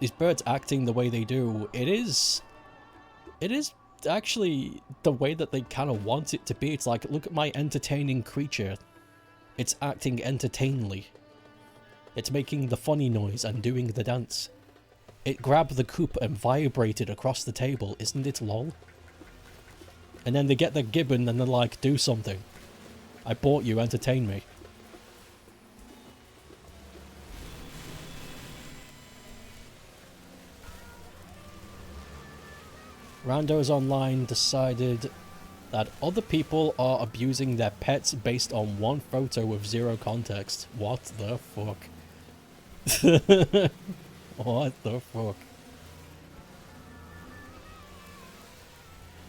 These birds acting the way they do, it is actually the way that they kind of want it to be. It's like, look at my entertaining creature. It's acting entertainingly. It's making the funny noise and doing the dance. It grabbed the coop and vibrated across the table. Isn't it lol? And then they get their gibbon and they're like, do something. I bought you, entertain me. Randos Online decided that other people are abusing their pets based on one photo with zero context. What the fuck? What the fuck?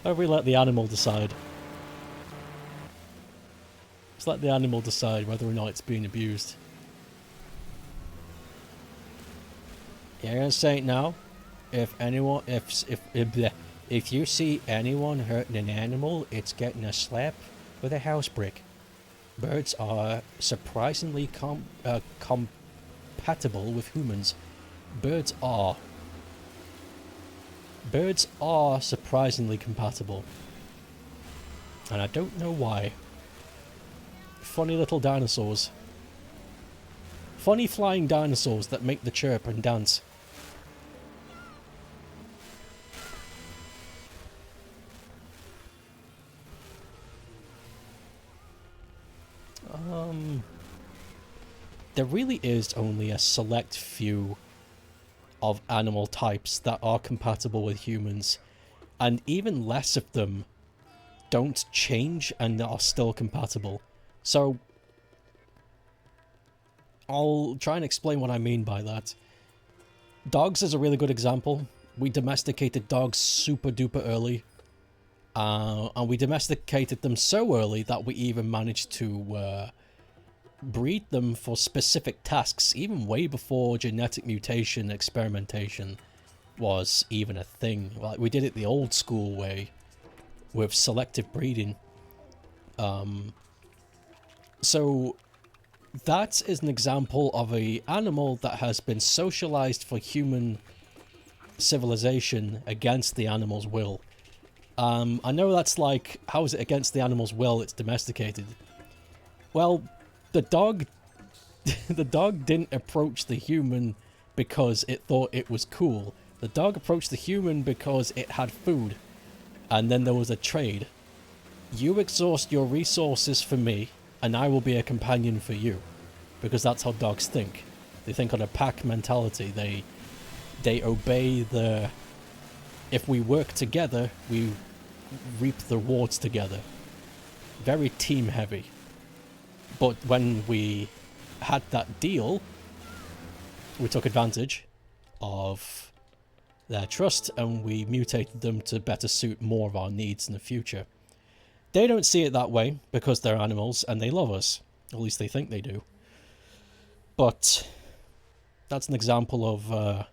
How do we let the animal decide? Let's let the animal decide whether or not it's being abused. You're gonna say it now? If anyone, if you see anyone hurting an animal, it's getting a slap with a house brick. Birds are surprisingly compatible with humans. Birds are. Birds are surprisingly compatible. And I don't know why. Funny little dinosaurs. Funny flying dinosaurs that make the chirp and dance. There really is only a select few of animal types that are compatible with humans, and even less of them don't change and are still compatible. So, I'll try and explain what I mean by that. Dogs is a really good example. We domesticated dogs super duper early. And we domesticated them so early that we even managed to breed them for specific tasks, even way before genetic mutation experimentation was even a thing. Like, we did it the old school way with selective breeding. So that is an example of an animal that has been socialized for human civilization against the animal's will. I know that's like, how is it against the animal's will? It's domesticated. Well, the dog didn't approach the human because it thought it was cool. The dog approached the human because it had food, and then there was a trade. You exhaust your resources for me, and I will be a companion for you, because that's how dogs think. They think on a pack mentality. They obey the, if we work together, we reap the rewards together. Very team heavy. But when we had that deal, we took advantage of their trust and we mutated them to better suit more of our needs in the future. They don't see it that way because they're animals and they love us. At least they think they do. But that's an example of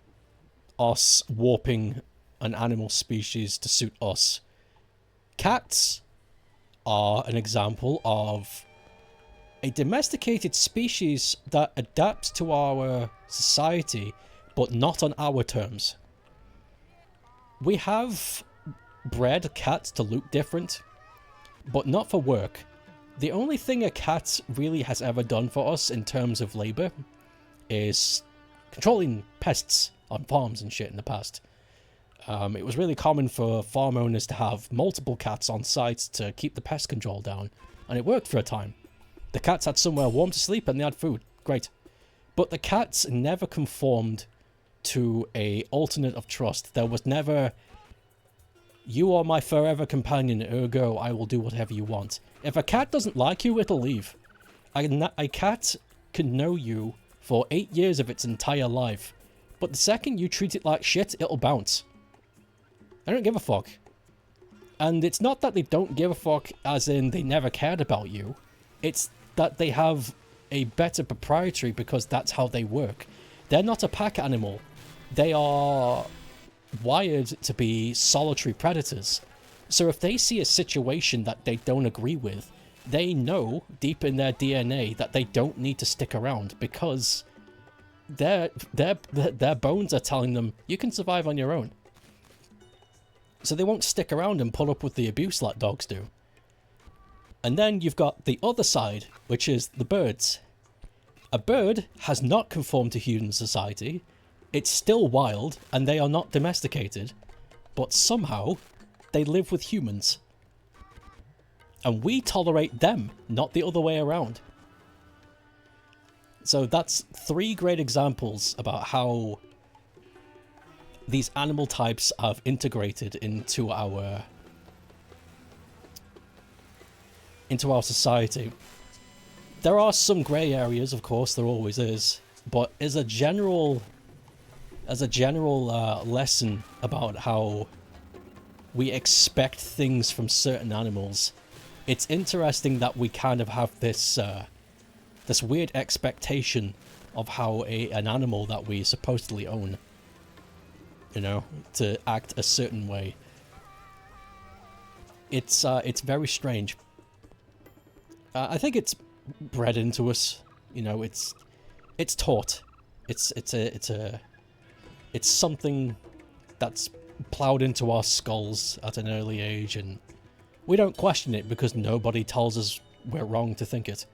us warping an animal species to suit us. Cats are an example of a domesticated species that adapts to our society, but not on our terms. We have bred cats to look different, but not for work. The only thing a cat really has ever done for us in terms of labor is controlling pests on farms and shit in the past. It was really common for farm owners to have multiple cats on site to keep the pest control down, and it worked for a time. The cats had somewhere warm to sleep and they had food. Great. But the cats never conformed to a alternate of trust. There was never, you are my forever companion, ergo I will do whatever you want. If a cat doesn't like you, it'll leave. A cat can know you for 8 years of its entire life, but the second you treat it like shit, it'll bounce. They don't give a fuck. And it's not that they don't give a fuck as in they never cared about you. It's that they have a better proprietary because that's how they work. They're not a pack animal. They are wired to be solitary predators. So if they see a situation that they don't agree with, they know deep in their DNA that they don't need to stick around because their bones are telling them you can survive on your own. So they won't stick around and put up with the abuse like dogs do. And then you've got the other side, which is the birds. A bird has not conformed to human society. It's still wild, and they are not domesticated. But somehow, they live with humans. And we tolerate them, not the other way around. So that's 3 great examples about how these animal types have integrated into our society. There are some grey areas, of course, there always is, but as a general lesson about how we expect things from certain animals, it's interesting that we kind of have this this weird expectation of how an animal that we supposedly own, you know, to act a certain way. It's very strange. I think it's bred into us. You know, it's taught. It's something that's plowed into our skulls at an early age, and we don't question it because nobody tells us we're wrong to think it.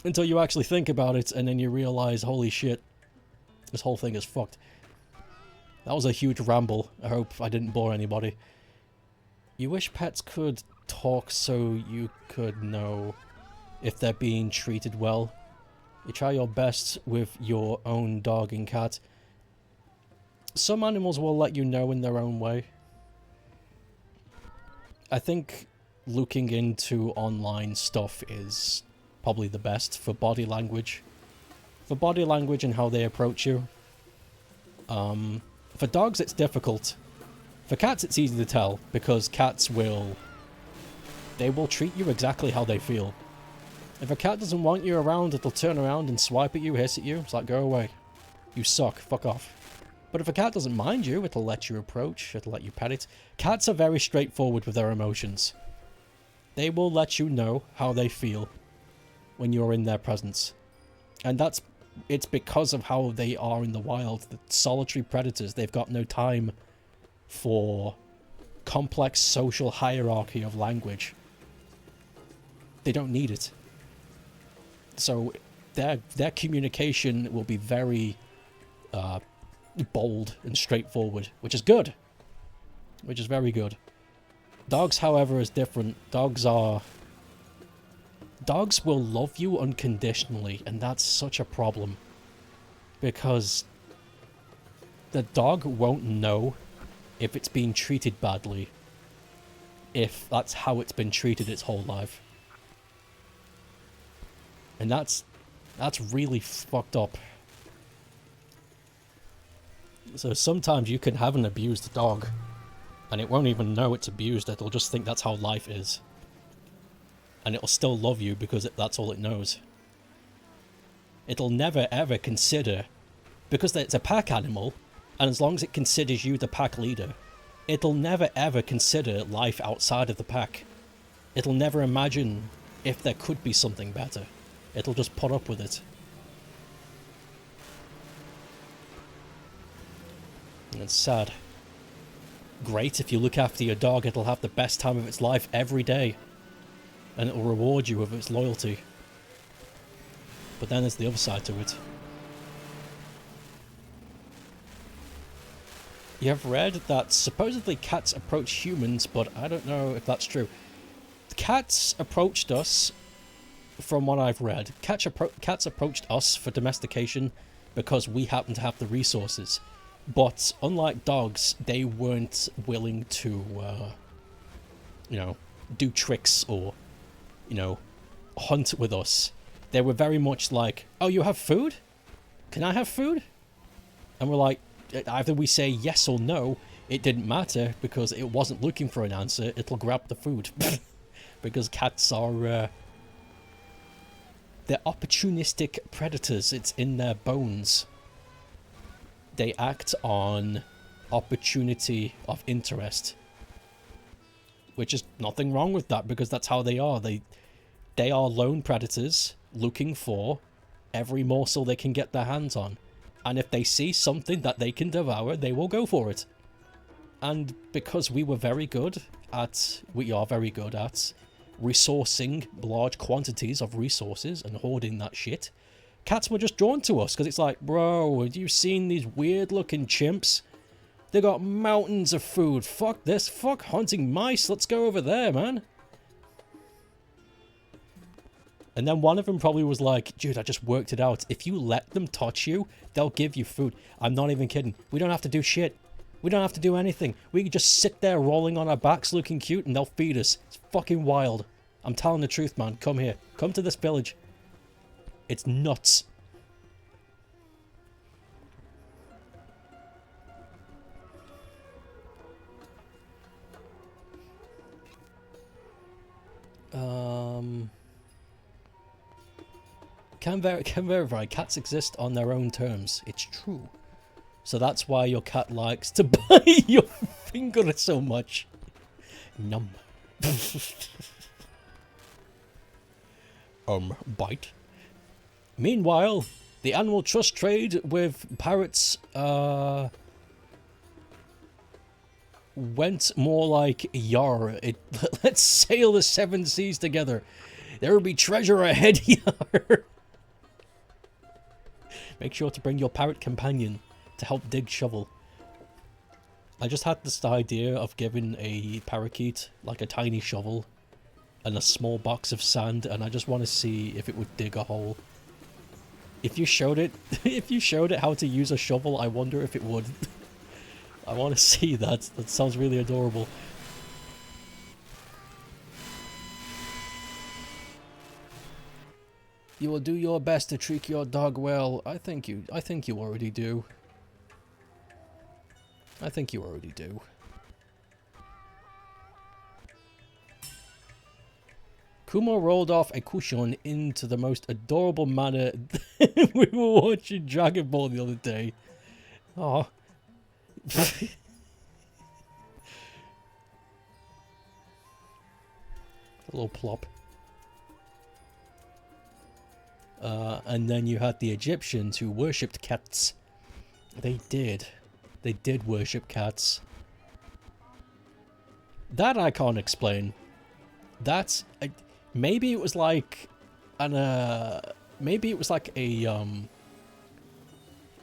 Until you actually think about it, and then you realize, holy shit, this whole thing is fucked. That was a huge ramble. I hope I didn't bore anybody. You wish pets could talk so you could know if they're being treated well. You try your best with your own dog and cat. Some animals will let you know in their own way. I think looking into online stuff is probably the best for body language. For body language and how they approach you. For dogs, it's difficult. For cats, it's easy to tell, because cats will... they will treat you exactly how they feel. If a cat doesn't want you around, it'll turn around and swipe at you, hiss at you. It's like, go away. You suck. Fuck off. But if a cat doesn't mind you, it'll let you approach, it'll let you pet it. Cats are very straightforward with their emotions. They will let you know how they feel when you're in their presence. And it's because of how they are in the wild. The solitary predators, they've got no time for complex social hierarchy of language. They don't need it. So their communication will be very bold and straightforward, which is good. Which is very good. Dogs, however, is different. Dogs will love you unconditionally, and that's such a problem. Because the dog won't know if it's being treated badly if that's how it's been treated its whole life. And that's really fucked up. So sometimes you can have an abused dog, and it won't even know it's abused. It'll just think that's how life is. And it'll still love you because that's all it knows. It'll never ever consider, because it's a pack animal, and as long as it considers you the pack leader, it'll never ever consider life outside of the pack. It'll never imagine if there could be something better. It'll just put up with it. And it's sad. Great, if you look after your dog, it'll have the best time of its life every day. And it'll reward you with its loyalty. But then there's the other side to it. You have read that supposedly cats approach humans, but I don't know if that's true. Cats approached us, from what I've read. Cats approached us for domestication because we happen to have the resources. But unlike dogs, they weren't willing to, do tricks or, hunt with us. They were very much like, oh, you have food? Can I have food? And we're like, either we say yes or no. It didn't matter because it wasn't looking for an answer. It'll grab the food. Because cats are, they're opportunistic predators. It's in their bones. They act on opportunity of interest. Which is nothing wrong with that, because that's how they are. They are lone predators looking for every morsel they can get their hands on. And if they see something that they can devour, they will go for it. And because we are very good at resourcing large quantities of resources and hoarding that shit, cats were just drawn to us, because it's like, bro, have you seen these weird looking chimps? They got mountains of food. Fuck this. Fuck hunting mice. Let's go over there, man. And then one of them probably was like, dude, I just worked it out. If you let them touch you, they'll give you food. I'm not even kidding. We don't have to do shit. We don't have to do anything. We can just sit there rolling on our backs looking cute and they'll feed us. It's fucking wild. I'm telling the truth, man. Come here. Come to this village. It's nuts. Can verify cats exist on their own terms. It's true. So that's why your cat likes to bite your finger so much. Numb. bite. Meanwhile, the animal trust trade with parrots, went more like, yar, let's sail the seven seas together. There will be treasure ahead, yar. Make sure to bring your parrot companion to help dig shovel. I just had this idea of giving a parakeet like a tiny shovel and a small box of sand, and I just want to see if it would dig a hole. If you showed it, how to use a shovel, I wonder if it would. I want to see that. That sounds really adorable. You will do your best to treat your dog well. I think you already do. I think you already do. Kumo rolled off a cushion into the most adorable manner. We were watching Dragon Ball the other day. Oh. A little plop. And then you had the Egyptians who worshipped cats. They did. They did worship cats. That I can't explain. That's... maybe it was like... maybe it was like a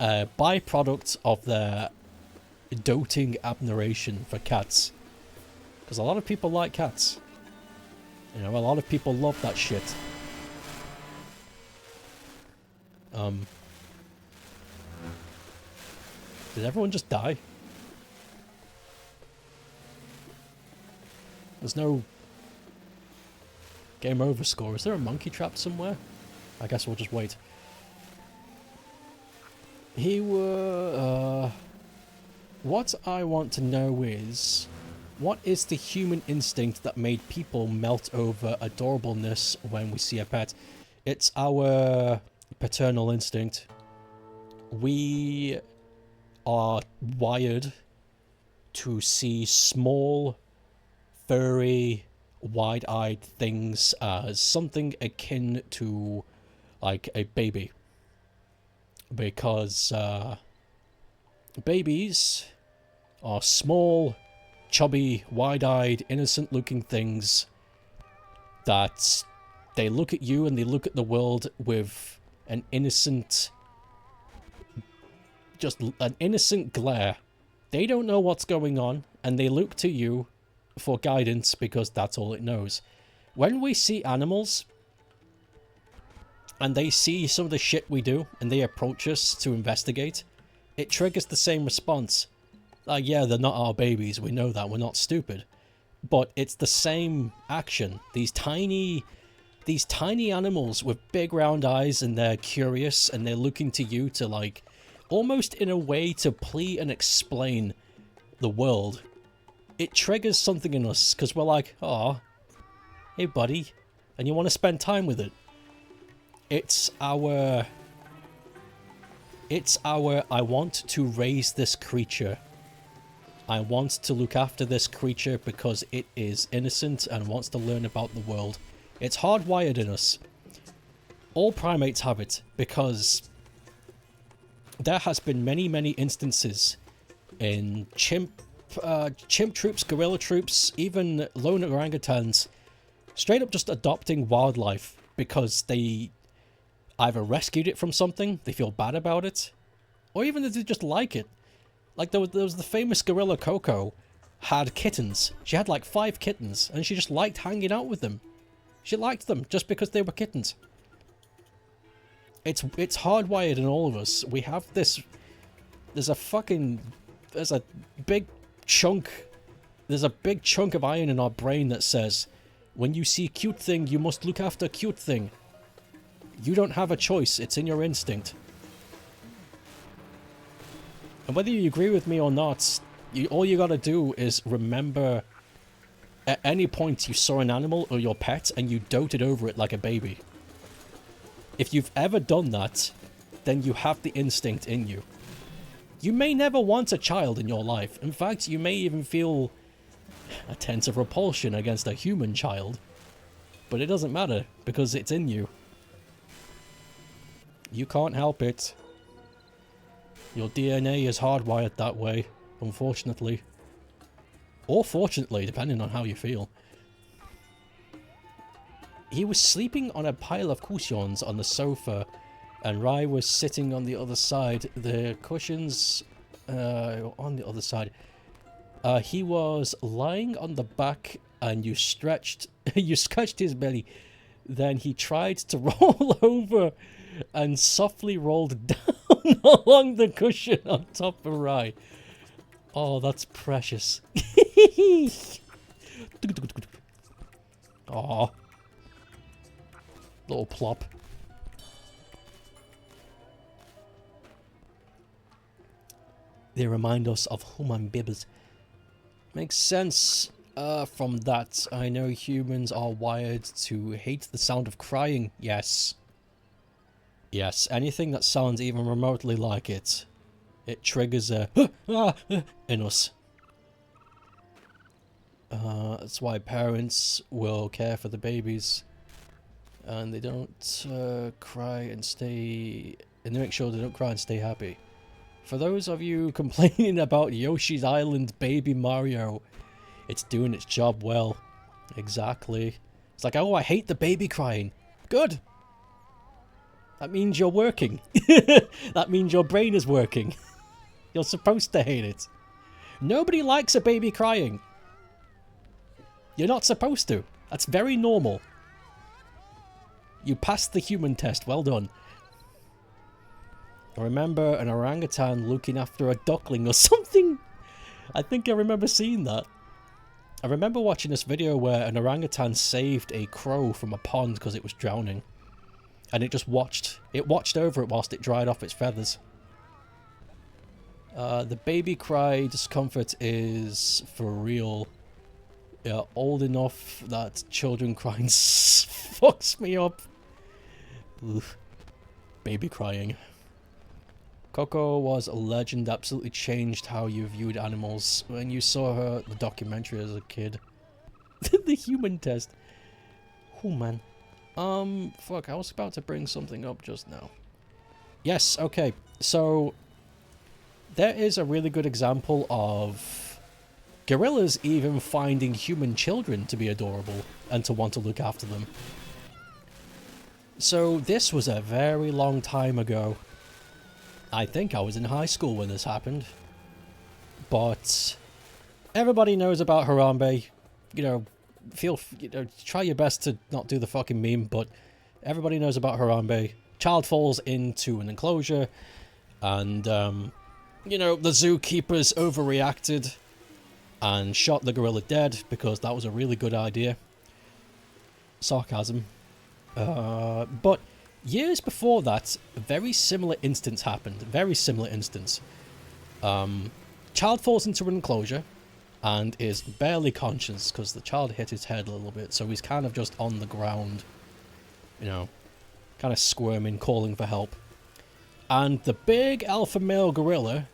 byproduct of their doting admiration for cats. Because a lot of people like cats. You know, a lot of people love that shit. Did everyone just die? There's no game over score. Is there a monkey trap somewhere? I guess we'll just wait. What I want to know is, what is the human instinct that made people melt over adorableness when we see a pet? It's our paternal instinct. We are wired to see small, furry, wide-eyed things as something akin to, like, a baby. Because, babies are small, chubby, wide-eyed, innocent-looking things that they look at you and they look at the world with an innocent... just an innocent glare. They don't know what's going on, and they look to you for guidance because that's all it knows. When we see animals, and they see some of the shit we do, and they approach us to investigate, it triggers the same response. Like, yeah, they're not our babies, we know that, we're not stupid. But it's the same action. These tiny animals with big round eyes, and they're curious, and they're looking to you to, like, almost in a way to plead and explain the world. It triggers something in us, because we're like, oh, hey buddy, and you want to spend time with it. It's our, I want to raise this creature. I want to look after this creature because it is innocent and wants to learn about the world. It's hardwired in us. All primates have it, because there has been many, many instances in chimp troops, gorilla troops, even lone orangutans, straight up just adopting wildlife because they either rescued it from something, they feel bad about it, or even that they just like it. Like there was the famous gorilla Coco had kittens. She had like 5 kittens, and she just liked hanging out with them. She liked them just because they were kittens. It's hardwired in all of us. We have this. There's a big chunk of iron in our brain that says, when you see cute thing, you must look after cute thing. You don't have a choice. It's in your instinct. And whether you agree with me or not, all you gotta do is remember at any point you saw an animal or your pet and you doted over it like a baby. If you've ever done that, then you have the instinct in you. You may never want a child in your life. In fact, you may even feel a sense of repulsion against a human child. But it doesn't matter, because it's in you. You can't help it. Your DNA is hardwired that way, unfortunately. Or fortunately, depending on how you feel. He was sleeping on a pile of cushions on the sofa, and Rai was sitting on the other side. The cushions on the other side. He was lying on the back, and you scratched his belly. Then he tried to roll over and softly rolled down along the cushion on top of Rai. Oh, that's precious. Oh, little plop. They remind us of human babies. Makes sense from that. I know humans are wired to hate the sound of crying. Yes. Yes, anything that sounds even remotely like it. It triggers a in us. That's why parents will care for the babies. And they don't cry and stay... And they make sure they don't cry and stay happy. For those of you complaining about Yoshi's Island Baby Mario, it's doing its job well. Exactly. It's like, oh, I hate the baby crying. Good. That means you're working. That means your brain is working. You're supposed to hate it. Nobody likes a baby crying. You're not supposed to. That's very normal. You passed the human test. Well done. I remember an orangutan looking after a duckling or something. I think I remember seeing that. I remember watching this video where an orangutan saved a crow from a pond because it was drowning. And it just watched. It watched over it whilst it dried off its feathers. The baby cry discomfort is for real. Old enough that children crying fucks me up. Oof. Baby crying. Coco was a legend, absolutely changed how you viewed animals when you saw her the documentary as a kid. The human test. Oh man. Fuck, I was about to bring something up just now. Yes, okay. So there is a really good example of gorillas even finding human children to be adorable and to want to look after them. So this was a very long time ago. I think I was in high school when this happened. But everybody knows about Harambe. You know, try your best to not do the fucking meme, but everybody knows about Harambe. Child falls into an enclosure, and, you know, the zookeepers overreacted and shot the gorilla dead because that was a really good idea. Sarcasm. But years before that, a very similar instance happened. Very similar instance. Child falls into an enclosure and is barely conscious because the child hit his head a little bit, so he's kind of just on the ground, you know, kind of squirming, calling for help. And the big alpha male gorilla,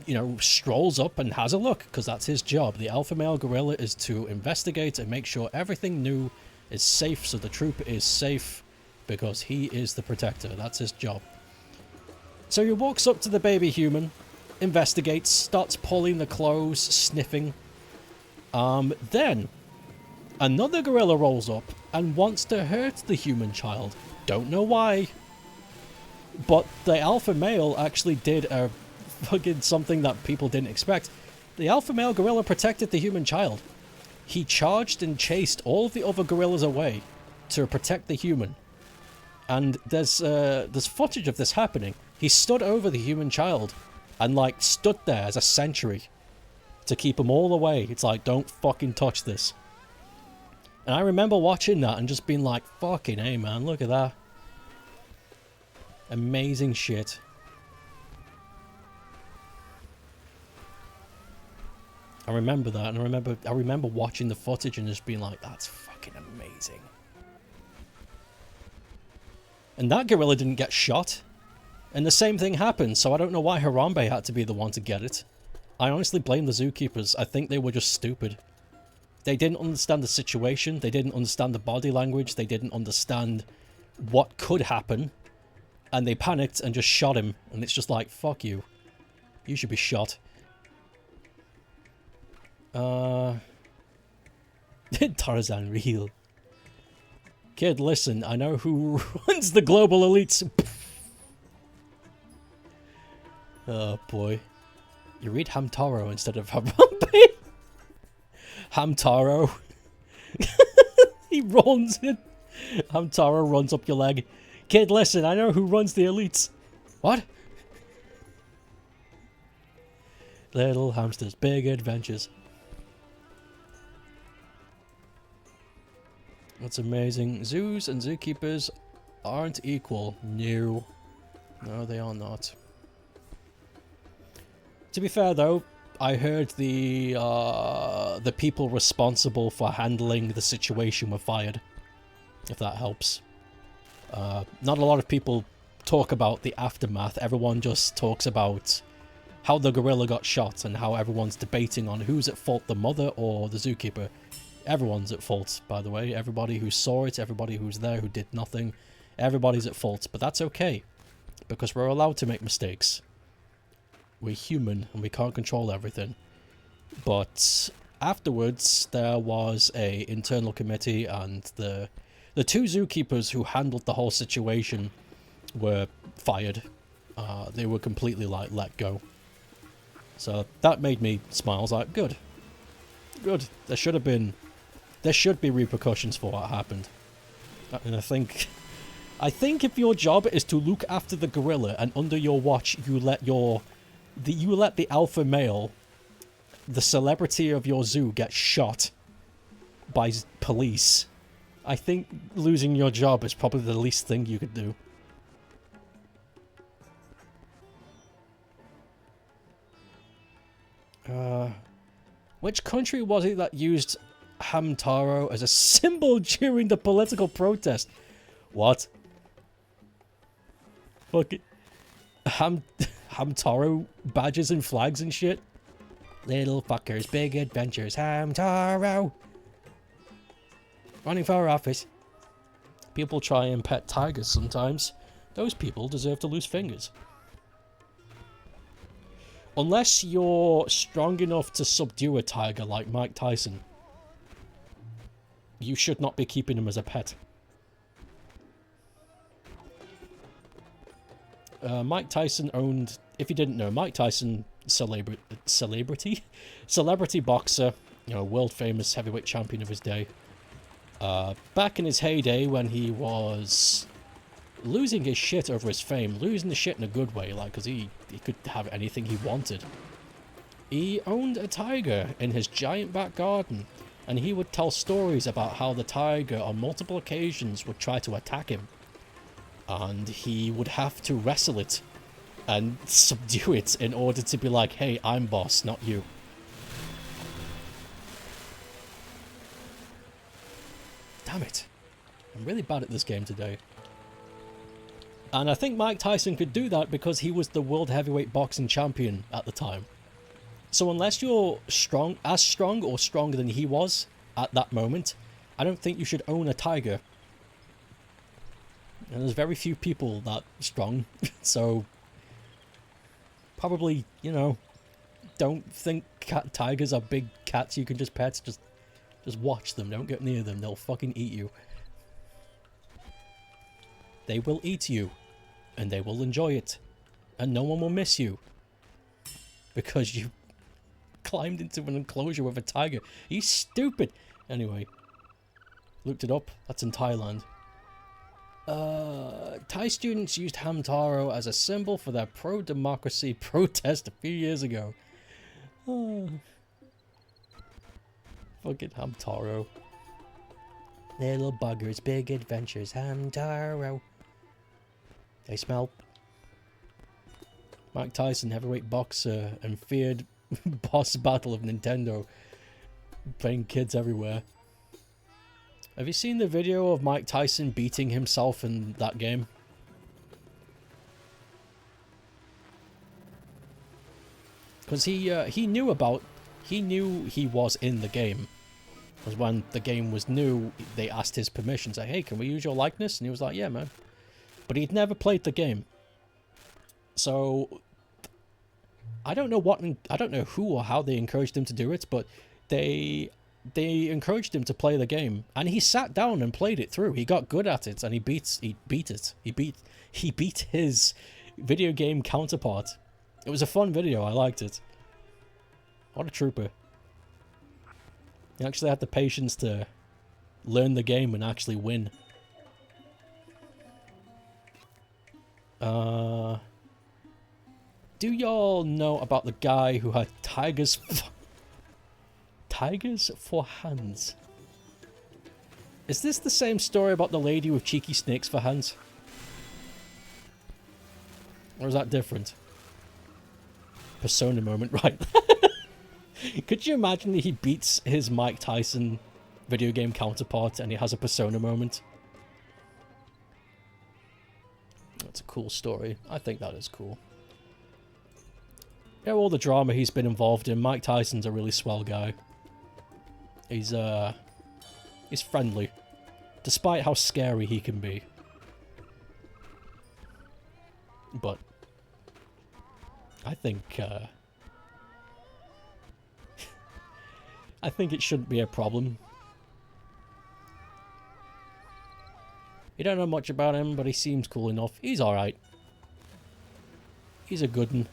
you know, strolls up and has a look, because that's his job. The alpha male gorilla is to investigate and make sure everything new is safe, so the trooper is safe, because he is the protector. That's his job. So he walks up to the baby human, investigates, starts pulling the clothes, sniffing. Then another gorilla rolls up and wants to hurt the human child. Don't know why. But the alpha male actually did a fucking something that people didn't expect. The alpha male gorilla protected the human child. He charged and chased all of the other gorillas away to protect the human. And there's footage of this happening. He stood over the human child and, like, stood there as a sentry to keep them all away. It's like, don't fucking touch this. And I remember watching that and just being like, fucking hey, man, look at that. Amazing shit. I remember that, and I remember watching the footage and just being like, that's fucking amazing. And that gorilla didn't get shot. And the same thing happened, so I don't know why Harambe had to be the one to get it. I honestly blame the zookeepers. I think they were just stupid. They didn't understand the situation. They didn't understand the body language. They didn't understand what could happen. And they panicked and just shot him. And it's just like, fuck you. You should be shot. Tarzan real. Kid, listen, I know who runs the global elites. Oh boy. You read Hamtaro instead of Harambe. Hamtaro. He runs it. Hamtaro runs up your leg. Kid, listen, I know who runs the elites. What? Little hamsters, big adventures. That's amazing. Zoos and zookeepers aren't equal. No. No, they are not. To be fair, though, I heard the people responsible for handling the situation were fired. If that helps. Not a lot of people talk about the aftermath. Everyone just talks about how the gorilla got shot and how everyone's debating on who's at fault, the mother or the zookeeper. Everyone's at fault, by the way. Everybody who saw it, everybody who's there who did nothing, everybody's at fault. But that's okay, because we're allowed to make mistakes. We're human and we can't control everything. But afterwards, there was a internal committee, and the two zookeepers who handled the whole situation were fired. They were completely like let go. So that made me smile. I was like, good. Good. There should be repercussions for what happened. And I think if your job is to look after the gorilla and under your watch you let the alpha male, the celebrity of your zoo, get shot by police, I think losing your job is probably the least thing you could do. Which country was it that used Hamtaro as a symbol during the political protest? What? Fuck it. Hamtaro badges and flags and shit? Little fuckers, big adventures, Hamtaro. Running for office. People try and pet tigers sometimes. Those people deserve to lose fingers. Unless you're strong enough to subdue a tiger like Mike Tyson, you should not be keeping him as a pet. Mike Tyson owned, if you didn't know, Mike Tyson, celebrity boxer, you know, world famous heavyweight champion of his day. Back in his heyday when he was losing his shit over his fame, losing the shit in a good way, like, because he could have anything he wanted. He owned a tiger in his giant back garden, and he would tell stories about how the tiger on multiple occasions would try to attack him. And he would have to wrestle it and subdue it in order to be like, hey, I'm boss, not you. Damn it. I'm really bad at this game today. And I think Mike Tyson could do that because he was the world heavyweight boxing champion at the time. So unless you're as strong or stronger than he was at that moment, I don't think you should own a tiger. And there's very few people that strong, so probably, you know, don't think tigers are big cats you can just pet. Just watch them, don't get near them, they'll fucking eat you. They will eat you, and they will enjoy it, and no one will miss you, because you climbed into an enclosure with a tiger. He's stupid. Anyway, looked it up, that's in Thailand. Thai students used Hamtaro as a symbol for their pro-democracy protest a few years ago. Oh. Fucking Hamtaro. Little buggers, big adventures, Hamtaro. They smell. Mike Tyson, heavyweight boxer, and feared boss battle of Nintendo. Playing kids everywhere. Have you seen the video of Mike Tyson beating himself in that game? Because he knew he was in the game. Was when the game was new, they asked his permission, say, hey, can we use your likeness? And he was like, yeah, man. But he'd never played the game. So, I don't know who or how they encouraged him to do it, but they encouraged him to play the game, and he sat down and played it through. He got good at it, and he beat his video game counterpart. It was a fun video. I liked it. What a trooper. He actually had the patience to learn the game and actually win. Do y'all know about the guy who had tigers for hands? Is this the same story about the lady with cheeky snakes for hands? Or is that different? Persona moment, right. Could you imagine that he beats his Mike Tyson video game counterpart and he has a Persona moment? That's a cool story. I think that is cool. You know, all the drama he's been involved in, Mike Tyson's a really swell guy. He's friendly, despite how scary he can be. But I think I think it shouldn't be a problem. You don't know much about him, but he seems cool enough. He's alright. He's a good one.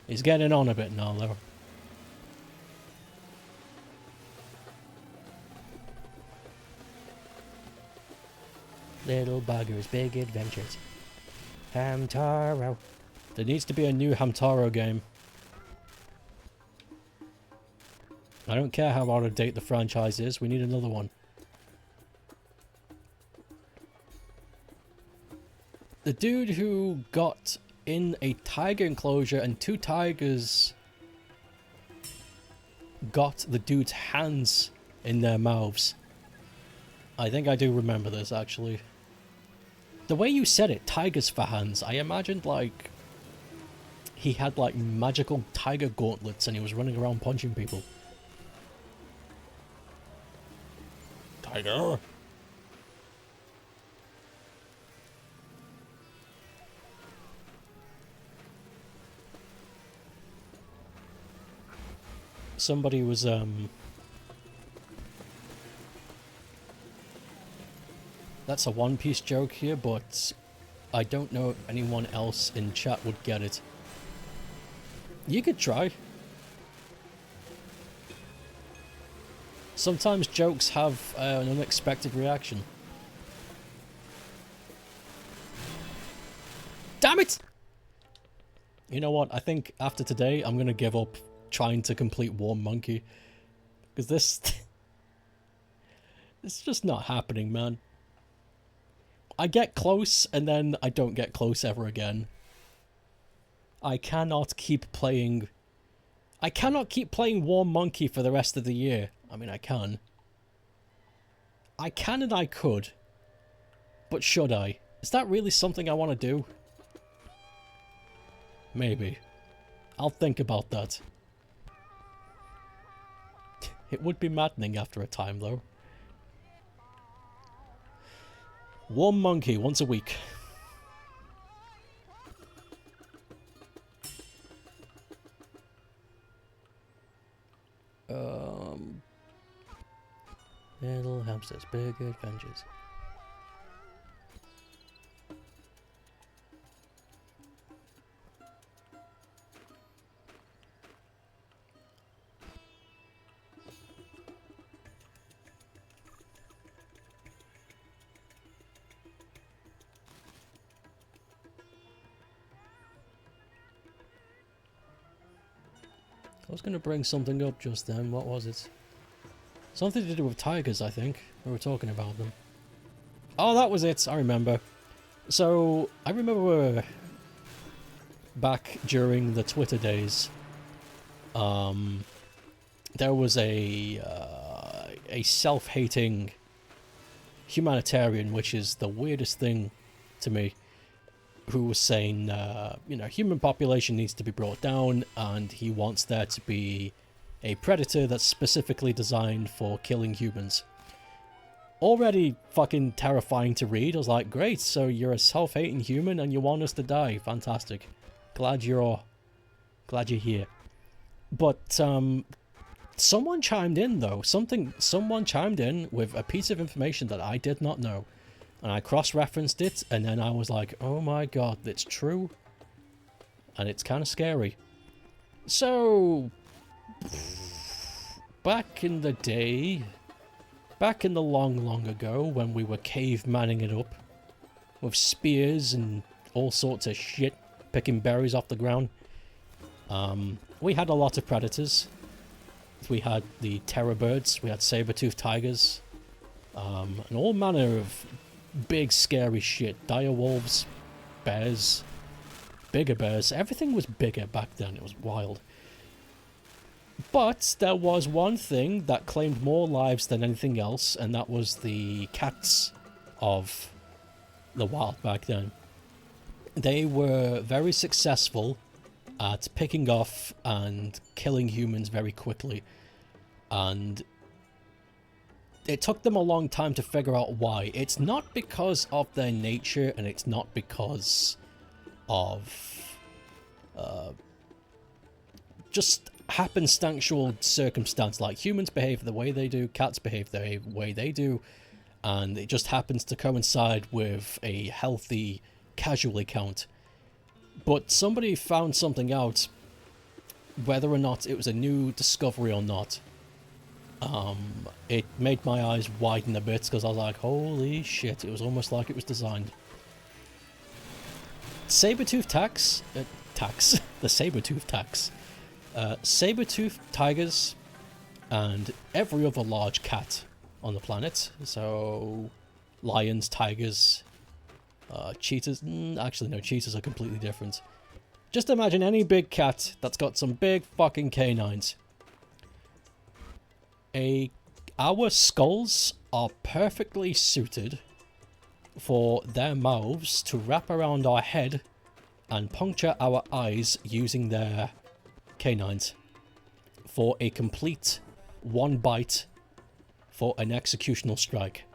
He's getting on a bit now, though. Little buggers, big adventures. Hamtaro. There needs to be a new Hamtaro game. I don't care how out of date the franchise is, we need another one. The dude who got in a tiger enclosure and 2 tigers got the dude's hands in their mouths. I think I do remember this, actually. The way you said it, tigers for hands, I imagined, like, he had, like, magical tiger gauntlets and he was running around punching people. Tiger! Somebody was, that's a One Piece joke here, but I don't know if anyone else in chat would get it. You could try. Sometimes jokes have an unexpected reaction. Damn it! You know what? I think after today, I'm gonna give up trying to complete Warm Monkey. Because this... it's just not happening, man. I get close, and then I don't get close ever again. I cannot keep playing... I cannot keep playing Warm Monkey for the rest of the year. I mean, I can. I can and I could. But should I? Is that really something I want to do? Maybe. I'll think about that. It would be maddening after a time, though. Warm Monkey once a week. Little hamsters, big adventures. I was going to bring something up just then. What was it? Something to do with tigers, I think. We were talking about them. Oh, that was it. I remember. So, I remember back during the Twitter days, there was a self-hating humanitarian, which is the weirdest thing to me, who was saying, you know, human population needs to be brought down, and he wants there to be A predator that's specifically designed for killing humans. Already fucking terrifying to read. I was like, great, so you're a self-hating human and you want us to die. Fantastic. Glad you're here. But someone chimed in though. Someone chimed in with a piece of information that I did not know. And I cross-referenced it, and then I was like, oh my god, it's true. And it's kind of scary. So, back in the day, back in the long, long ago, when we were cavemanning it up, with spears and all sorts of shit, picking berries off the ground, we had a lot of predators. We had the terror birds, we had saber-toothed tigers, and all manner of big scary shit. Dire wolves, bears, bigger bears. Everything was bigger back then. It was wild. But there was one thing that claimed more lives than anything else, and that was the cats of the wild back then. They were very successful at picking off and killing humans very quickly. And it took them a long time to figure out why. It's not because of their nature, and it's not because of just happenstantial circumstance. Like, humans behave the way they do, cats behave the way they do, and it just happens to coincide with a healthy casualty count. But somebody found something out, whether or not it was a new discovery or not. It made my eyes widen a bit, because I was like, holy shit, it was almost like it was designed. Saber-toothed the saber-toothed tax. Saber-toothed tigers and every other large cat on the planet. So, lions, tigers, cheetahs. Actually, no, cheetahs are completely different. Just imagine any big cat that's got some big fucking canines. Our skulls are perfectly suited for their mouths to wrap around our head and puncture our eyes using their canines for a complete one bite for an executional strike.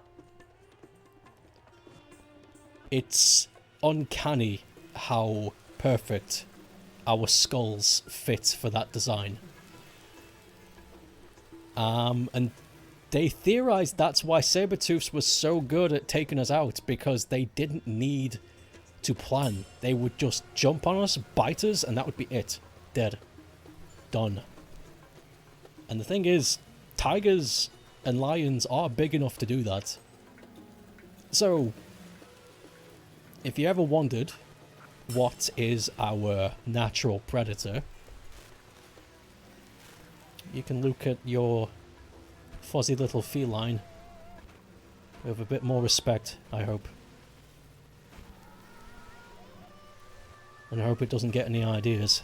It's uncanny how perfect our skulls fit for that design. And they theorized that's why Sabertooths was so good at taking us out, because they didn't need to plan. They would just jump on us, bite us, and that would be it. Dead. Done. And the thing is, tigers and lions are big enough to do that. So, if you ever wondered what is our natural predator, you can look at your fuzzy little feline with a bit more respect, I hope. And I hope it doesn't get any ideas.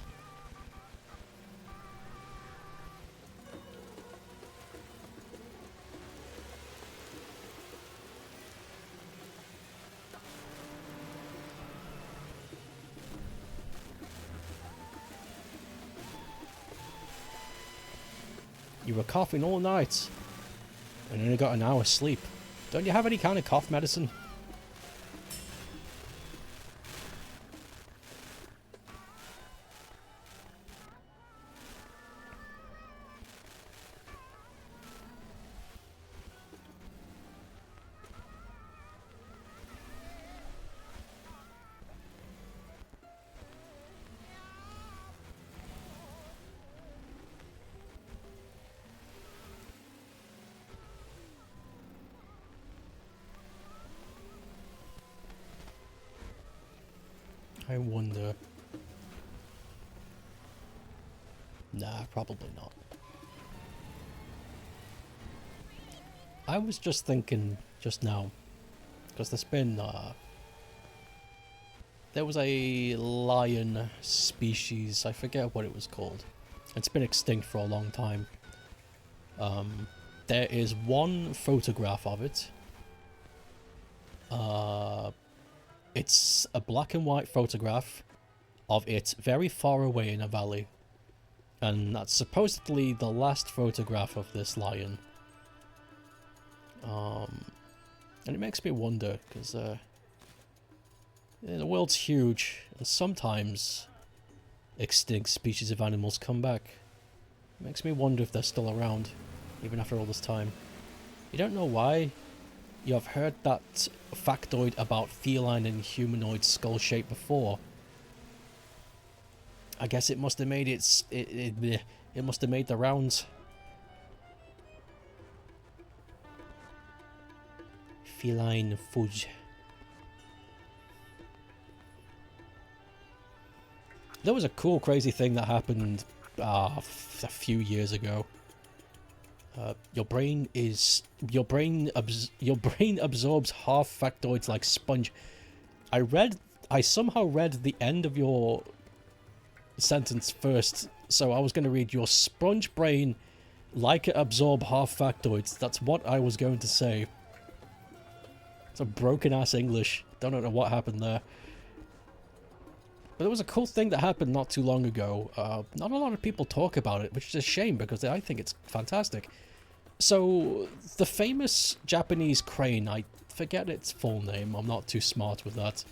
You were coughing all night and only got an hour's sleep. Don't you have any kind of cough medicine? I wonder. Nah, probably not. I was just thinking just now, because there's been, there was a lion species, I forget what it was called. It's been extinct for a long time. There is one photograph of it. It's a black and white photograph of it very far away in a valley. And that's supposedly the last photograph of this lion. And it makes me wonder, because the world's huge, and sometimes extinct species of animals come back. It makes me wonder if they're still around, even after all this time. You don't know why? You have heard that factoid about feline and humanoid skull shape before. I guess it must have made it must have made the rounds. Feline fudge. There was a cool, crazy thing that happened a few years ago. Your brain absorbs half factoids like sponge. I somehow read the end of your sentence first, so I was going to read your sponge brain like it absorb half factoids. That's what I was going to say. It's a broken ass English. Don't know what happened there. But there was a cool thing that happened not too long ago. Not a lot of people talk about it, which is a shame because I think it's fantastic. So, the famous Japanese crane, I forget its full name, I'm not too smart with that.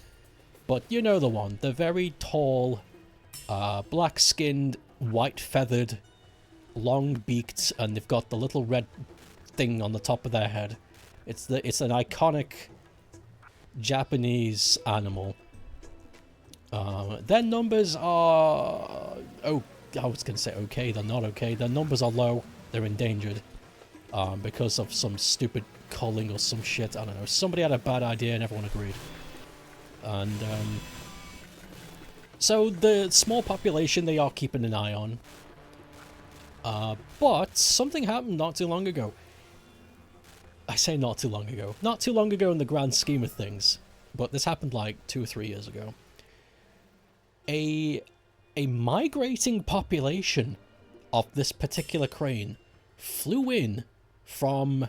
But you know the one, the very tall, black-skinned, white-feathered, long-beaked, and they've got the little red thing on the top of their head. It's an iconic Japanese animal. Their numbers are... Oh, I was going to say okay, they're not okay. Their numbers are low, they're endangered. Because of some stupid culling or some shit, I don't know. Somebody had a bad idea and everyone agreed. And, so the small population they are keeping an eye on. But something happened not too long ago. I say not too long ago. Not too long ago in the grand scheme of things. But this happened like 2 or 3 years ago. A migrating population of this particular crane flew in from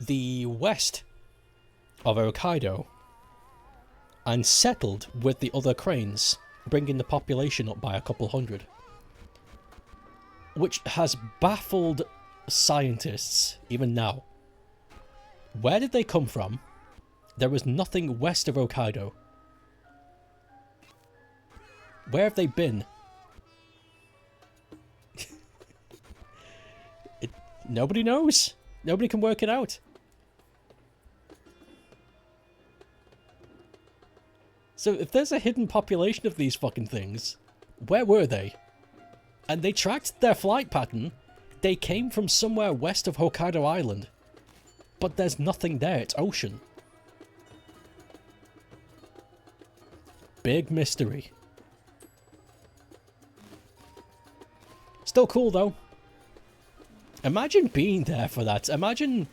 the west of Hokkaido and settled with the other cranes, bringing the population up by a couple hundred. Which has baffled scientists even now. Where did they come from? There was nothing west of Hokkaido. Where have they been? Nobody knows. Nobody can work it out. So if there's a hidden population of these fucking things, where were they? And they tracked their flight pattern. They came from somewhere west of Hokkaido Island. But there's nothing there. It's ocean. Big mystery. Still cool though. Imagine being there for that. Imagine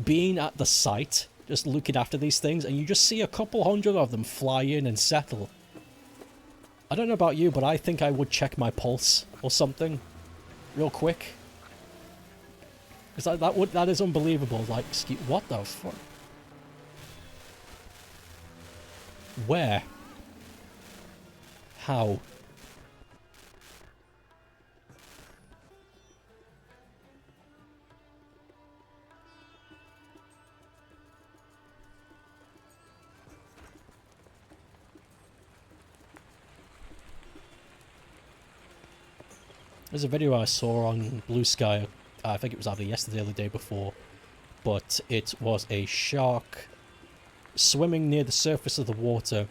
being at the site, just looking after these things, and you just see a couple hundred of them fly in and settle. I don't know about you, but I think I would check my pulse or something real quick. Because that is unbelievable. Like, what the fuck? Where? How? There's a video I saw on BlueSky, I think it was either yesterday or the day before, but it was a shark swimming near the surface of the water,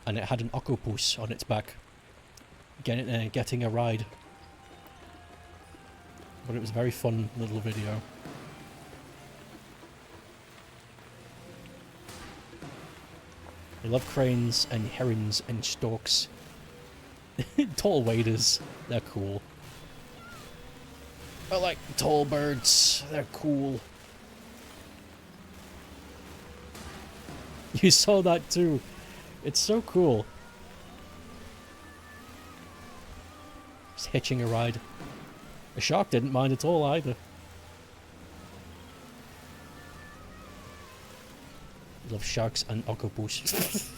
and it had an octopus on its back, getting a ride. But it was a very fun little video. I love cranes and herons and storks. Tall waders, they're cool. I like tall birds, they're cool. You saw that too. It's so cool. Just hitching a ride. The shark didn't mind at all either. Love sharks and octopus.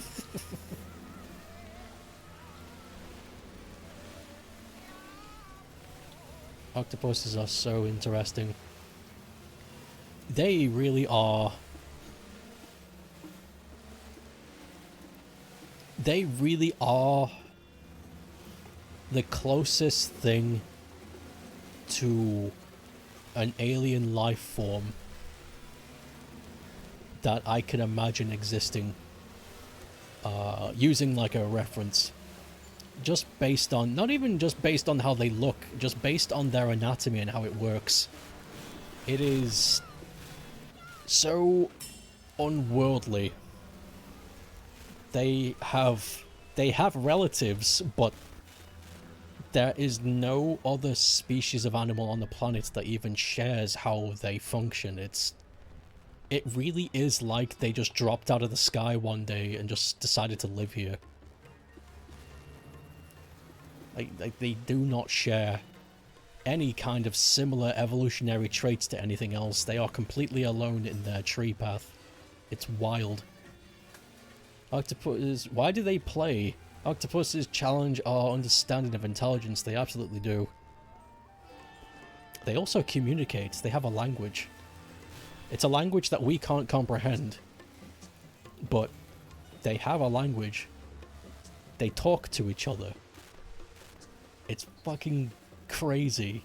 Octopuses are so interesting. They really are... They really are the closest thing to an alien life form that I can imagine existing, using like a reference. Just based on, not even just based on how they look, just based on their anatomy and how it works. It is so unworldly. They have relatives, but there is no other species of animal on the planet that even shares how they function. It really is like they just dropped out of the sky one day and just decided to live here. Like they do not share any kind of similar evolutionary traits to anything else. They are completely alone in their tree path. It's wild. Octopuses, why do they play? Octopuses challenge our understanding of intelligence. They absolutely do. They also communicate. They have a language. It's a language that we can't comprehend. But they have a language. They talk to each other. It's fucking crazy.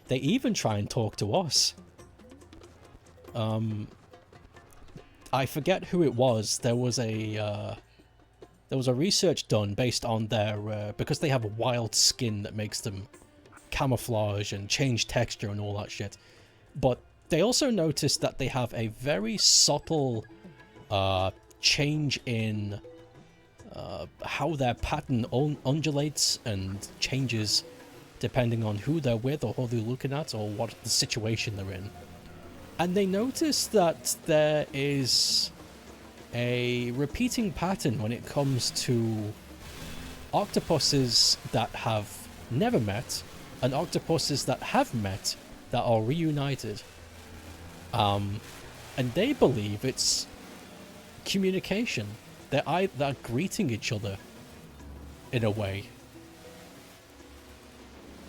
They even try and talk to us. I forget who it was. There was a research done based on their because they have a wild skin that makes them camouflage and change texture and all that shit. But they also noticed that they have a very subtle change in how their pattern undulates and changes depending on who they're with or who they're looking at or what the situation they're in. And they noticed that there is a repeating pattern when it comes to octopuses that have never met and octopuses that have met that are reunited. And they believe it's communication. They're greeting each other in a way.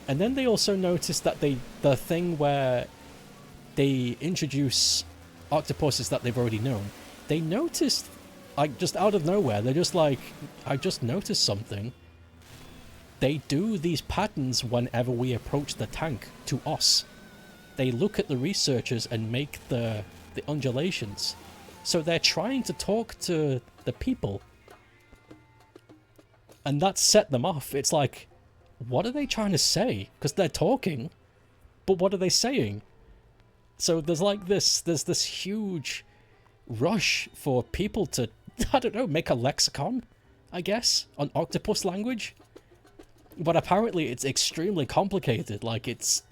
And then they also noticed that the thing where they introduce octopuses that they've already known. They noticed, like, just out of nowhere, they're just like, I just noticed something. They do these patterns whenever we approach the tank to us. They look at the researchers and make the undulations. So they're trying to talk to the people. And that set them off. It's like, what are they trying to say? Because they're talking. But what are they saying? So there's like there's this huge rush for people to, I don't know, make a lexicon, I guess, on octopus language. But apparently it's extremely complicated. Like it's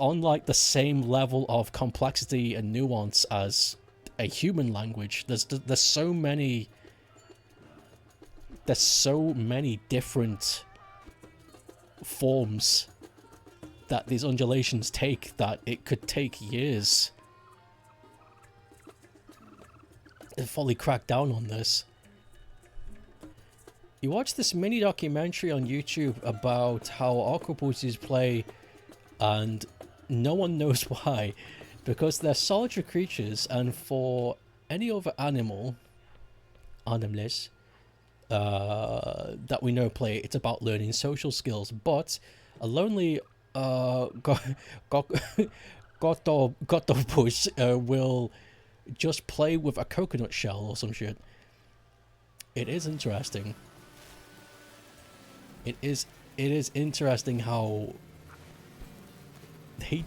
on like the same level of complexity and nuance as a human language. There's so many different forms that these undulations take that it could take years to fully crack down on this. You watch this mini documentary on YouTube about how octopuses play and no one knows why, because they're solitary creatures, and for any other animals that we know play, it's about learning social skills, but a lonely octopus will just play with a coconut shell or some shit. It is interesting. It is interesting how they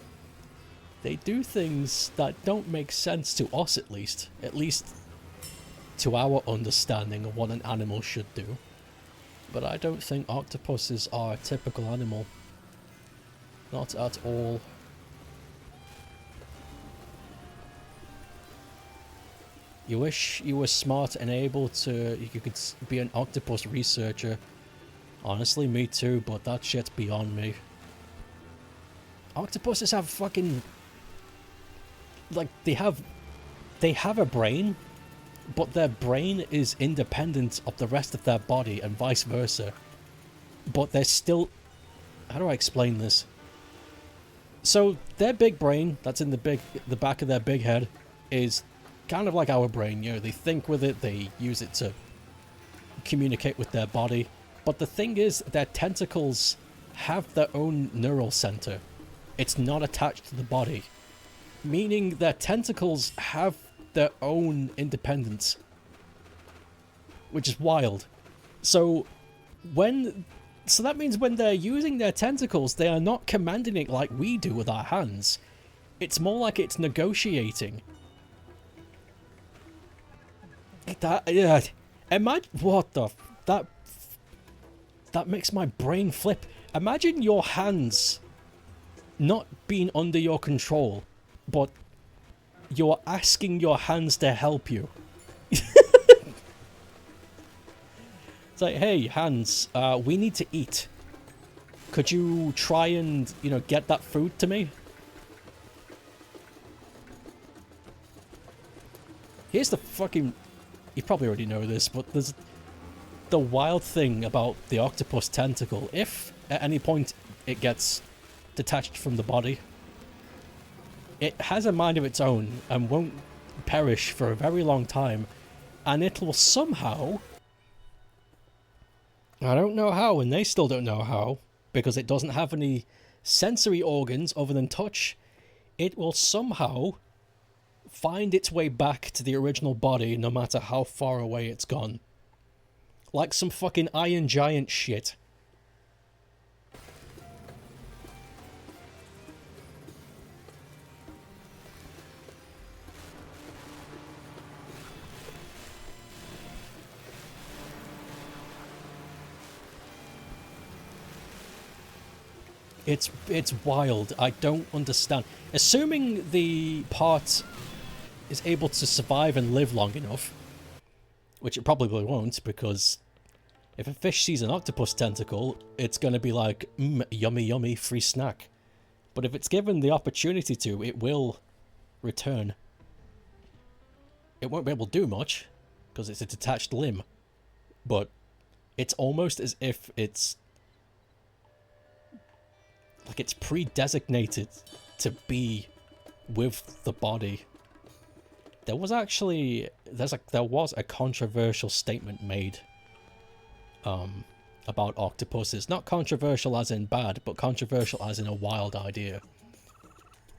do things that don't make sense to us, at least to our understanding of what an animal should do. But I don't think octopuses are a typical animal. Not at all. You wish you were smart and able to... You could be an octopus researcher. Honestly, me too, but that shit's beyond me. Octopuses have fucking... Like, they have a brain, but their brain is independent of the rest of their body and vice versa. But they're still... How do I explain this? So their big brain, that's in the back of their big head, is kind of like our brain. You know, they think with it, they use it to communicate with their body. But the thing is, their tentacles have their own neural center. It's not attached to the body. Meaning their tentacles have their own independence. Which is wild. So that means when they're using their tentacles, they are not commanding it like we do with our hands. It's more like it's negotiating. Imagine what the that makes my brain flip. Imagine your hands not being under your control, but you're asking your hands to help you. It's like, hey, hands, we need to eat. Could you try and, you know, get that food to me? Here's the fucking... You probably already know this, but there's the wild thing about the octopus tentacle. If at any point it gets detached from the body, it has a mind of its own and won't perish for a very long time, and it will somehow... I don't know how, and they still don't know how, because it doesn't have any sensory organs other than touch. It will somehow find its way back to the original body no matter how far away it's gone. Like some fucking Iron Giant shit. It's wild. I don't understand. Assuming the part is able to survive and live long enough, which it probably won't, because if a fish sees an octopus tentacle, it's going to be like, yummy, yummy, free snack. But if it's given the opportunity to, it will return. It won't be able to do much, because it's a detached limb. But it's almost as if it's... like it's pre-designated to be with the body. There was actually... there was a controversial statement made about octopuses. Not controversial as in bad, but controversial as in a wild idea.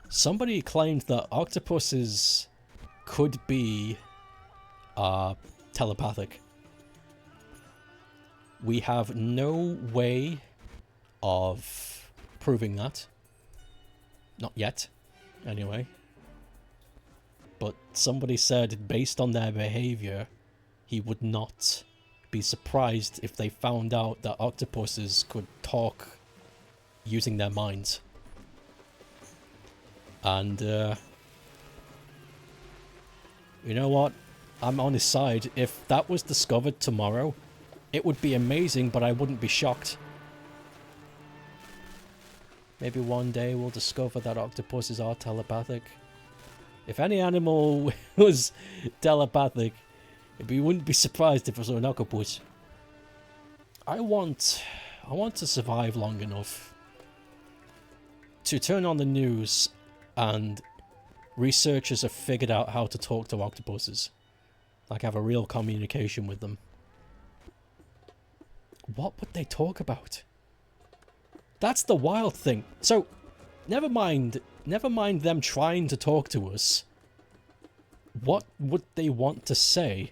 Somebody claimed that octopuses could be telepathic. We have no way of proving that. Not yet, anyway. But somebody said, based on their behavior, he would not be surprised if they found out that octopuses could talk using their minds. And, you know what? I'm on his side. If that was discovered tomorrow, it would be amazing, but I wouldn't be shocked. Maybe one day we'll discover that octopuses are telepathic. If any animal was telepathic, we wouldn't be surprised if it was an octopus. I want to survive long enough to turn on the news and researchers have figured out how to talk to octopuses. Like have a real communication with them. What would they talk about? That's the wild thing. So, never mind them trying to talk to us. What would they want to say?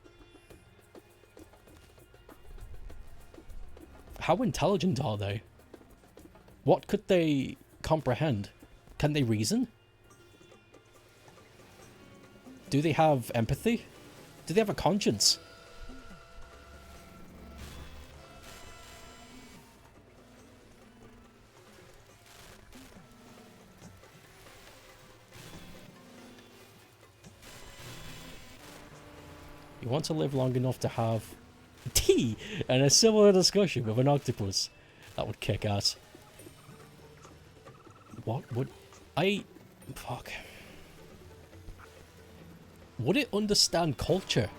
How intelligent are they? What could they comprehend? Can they reason? Do they have empathy? Do they have a conscience? You want to live long enough to have tea and a similar discussion with an octopus. That would kick ass. What would... Fuck. Would it understand culture?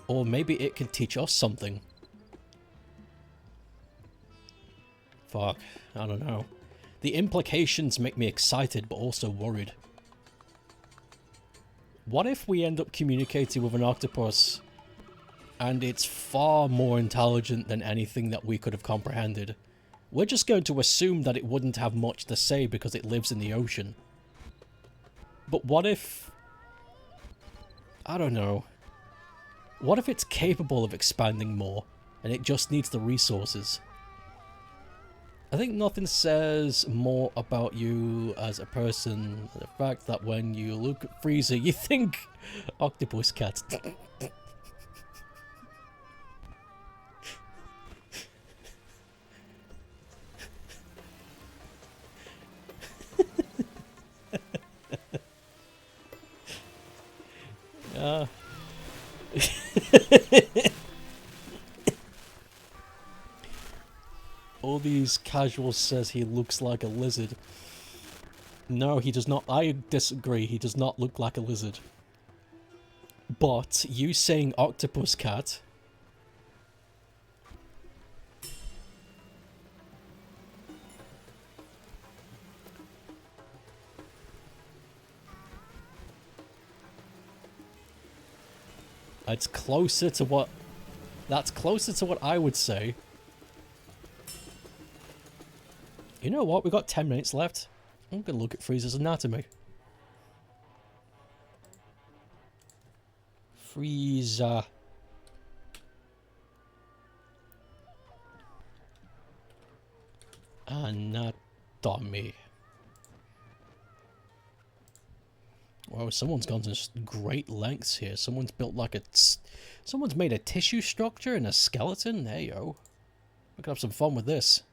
Or maybe it can teach us something. Fuck, I don't know. The implications make me excited but also worried. What if we end up communicating with an octopus and it's far more intelligent than anything that we could have comprehended? We're just going to assume that it wouldn't have much to say because it lives in the ocean. But what if... I don't know. What if it's capable of expanding more and it just needs the resources? I think nothing says more about you as a person than the fact that when you look at Freezer, you think octopus cat. All these casuals says he looks like a lizard. No, he does not. I disagree. He does not look like a lizard. But you saying octopus cat... It's closer to what... That's closer to what I would say. You know what? We've got 10 minutes left. I'm going to look at Freezer's anatomy. Freezer. Anatomy. Wow, someone's gone to great lengths here. Someone's built like a... Someone's made a tissue structure and a skeleton. There you go. We can have some fun with this.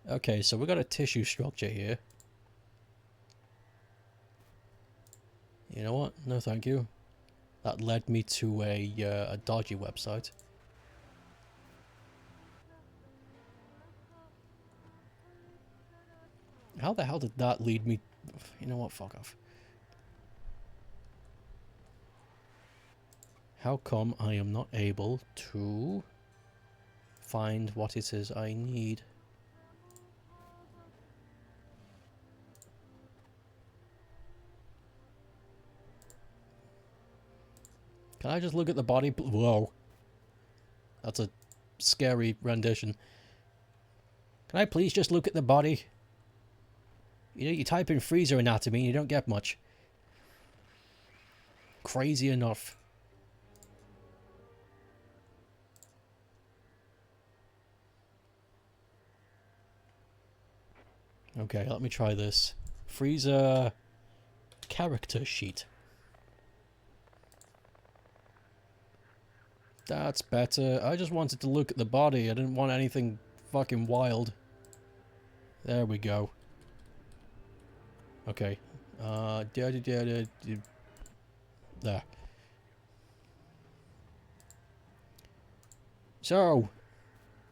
Okay, so we got a tissue structure here. You know what? No thank you. That led me to a dodgy website. How the hell did that lead me... You know what? Fuck off. How come I am not able to find what it is I need? Can I just look at the body? Whoa. That's a scary rendition. Can I please just look at the body? You know, you type in freezer anatomy and you don't get much. Crazy enough. Okay, let me try this. Freezer character sheet. That's better. I just wanted to look at the body. I didn't want anything fucking wild. There we go. Okay. There. So,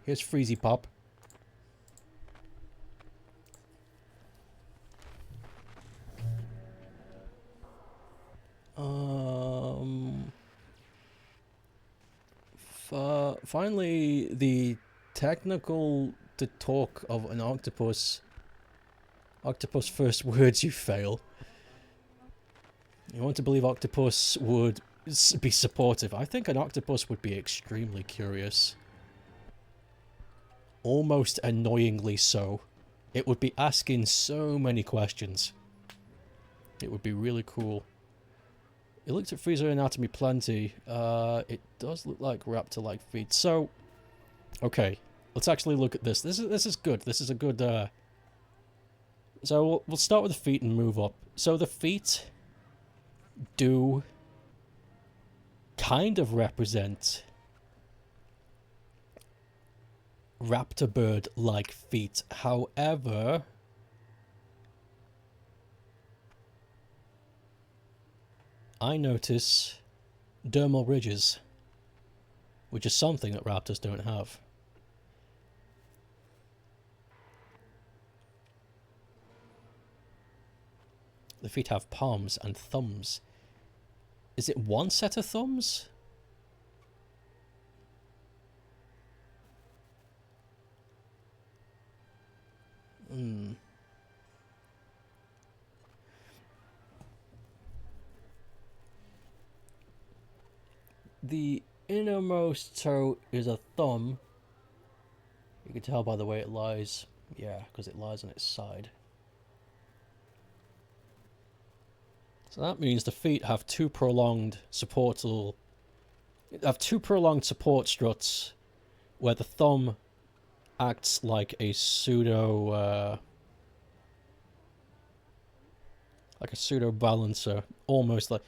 here's Freezy Pop. Finally, the technical to talk of an octopus. Octopus first words you fail. You want to believe octopus would be supportive. I think an octopus would be extremely curious. Almost annoyingly so. It would be asking so many questions. It would be really cool. You looked at freezer anatomy plenty. It does look like raptor-like feet. So, okay, let's actually look at this. This is good. This is a good. So we'll start with the feet and move up. So the feet do kind of represent raptor bird-like feet. However, I notice dermal ridges, which is something that raptors don't have. The feet have palms and thumbs. Is it one set of thumbs? The innermost toe is a thumb. You can tell by the way it lies. Yeah, because it lies on its side. So that means the feet have two prolonged support struts where the thumb acts like a pseudo balancer, almost like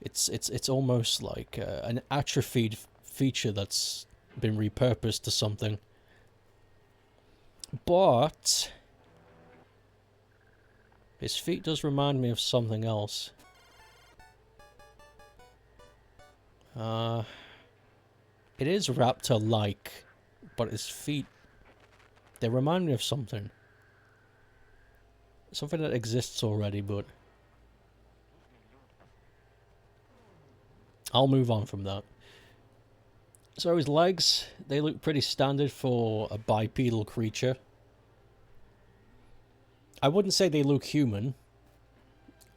it's almost like an atrophied feature that's been repurposed to something. But his feet does remind me of something else. It is raptor-like, but his feet, they remind me of something. Something that exists already, but I'll move on from that. So his legs, they look pretty standard for a bipedal creature. I wouldn't say they look human.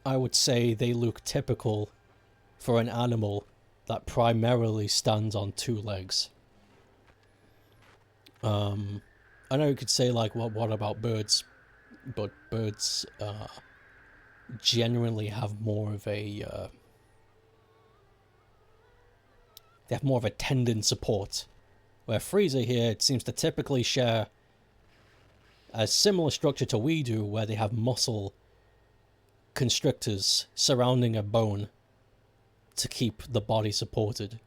I would say they look typical for an animal that primarily stands on two legs. I know you could say, like, well, what about birds? But birds genuinely have more of a they have more of a tendon support, where Frieza here seems to typically share a similar structure to we do, where they have muscle constrictors surrounding a bone to keep the body supported.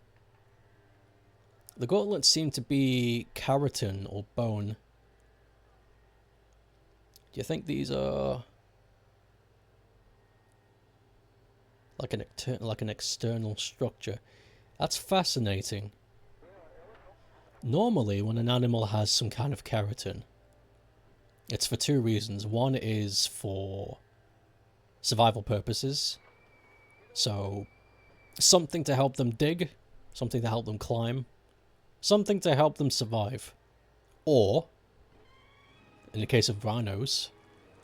The gauntlets seem to be keratin or bone. Do you think these are like an external structure? That's fascinating. Normally, when an animal has some kind of keratin, it's for two reasons. One is for survival purposes. So, something to help them dig, something to help them climb, something to help them survive. Or, in the case of rhinos,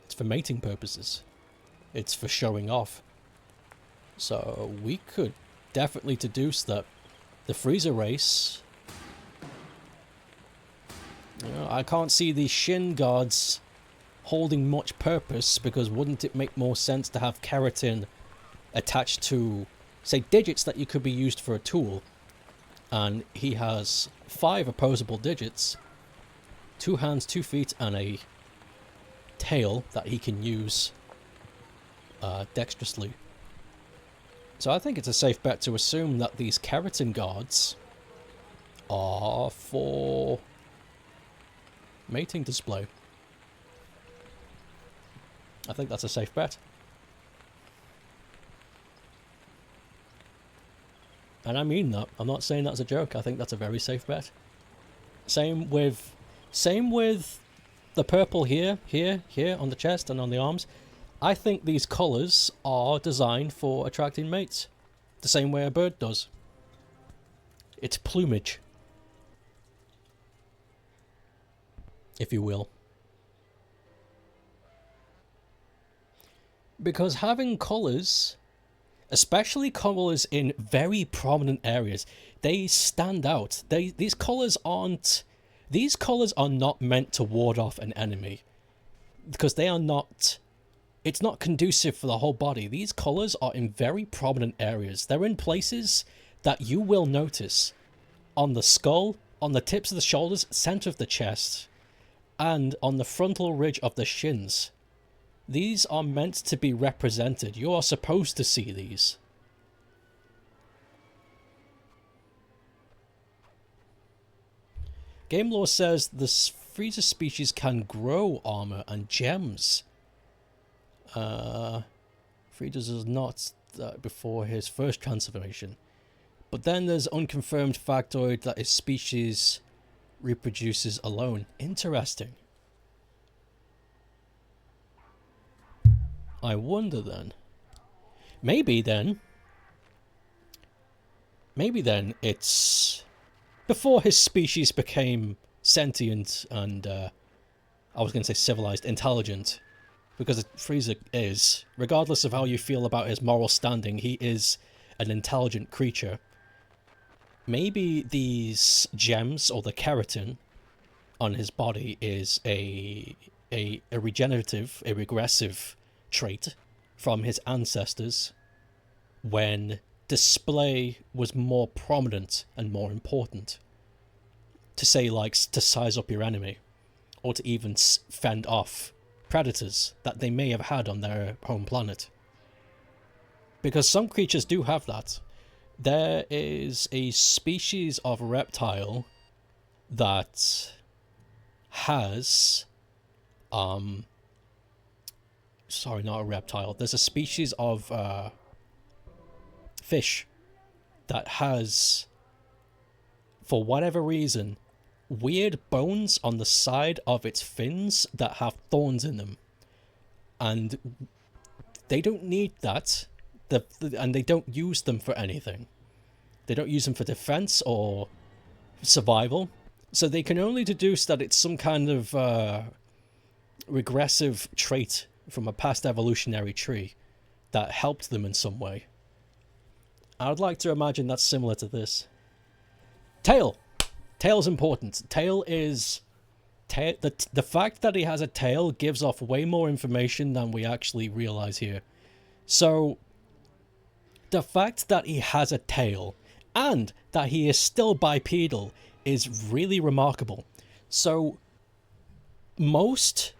it's for mating purposes. It's for showing off. So, we could definitely deduce that the Frieza race... You know, I can't see the shin guards holding much purpose, because wouldn't it make more sense to have keratin attached to, say, digits that you could be used for a tool? And he has 5 opposable digits, 2 hands, 2 feet, and a tail that he can use dexterously. So I think it's a safe bet to assume that these keratin guards are for mating display. I think that's a safe bet. And I mean that. I'm not saying that's a joke. I think that's a very safe bet. Same with the purple here on the chest and on the arms. I think these colours are designed for attracting mates, the same way a bird does. It's plumage, if you will. Because having colours, especially colours in very prominent areas, they stand out. These colours are not meant to ward off an enemy, because they are not... It's not conducive for the whole body. These colours are in very prominent areas. They're in places that you will notice. On the skull, on the tips of the shoulders, centre of the chest, and on the frontal ridge of the shins. These are meant to be represented. You are supposed to see these. Game lore says the Frieza species can grow armor and gems. Frieza does not before his first transformation. But then there's unconfirmed factoid that his species reproduces alone. Interesting. I wonder then. Maybe then it's before his species became sentient and, I was going to say civilized, intelligent. Because Frieza is, regardless of how you feel about his moral standing, he is an intelligent creature. maybe these gems or the keratin on his body is a regenerative, a regressive trait from his ancestors when display was more prominent and more important. To say, like, to size up your enemy, or to even fend off predators that they may have had on their home planet. Because some creatures do have that. There is a species of reptile that has... sorry, not a reptile. There's a species of fish that has, for whatever reason, weird bones on the side of its fins that have thorns in them. And they don't need that. And they don't use them for anything. They don't use them for defense or survival. So they can only deduce that it's some kind of regressive trait from a past evolutionary tree that helped them in some way. I would like to imagine that's similar to this. Tail. Tail's important. Tail is... The fact that he has a tail gives off way more information than we actually realize here. So, the fact that he has a tail and that he is still bipedal is really remarkable. So, most,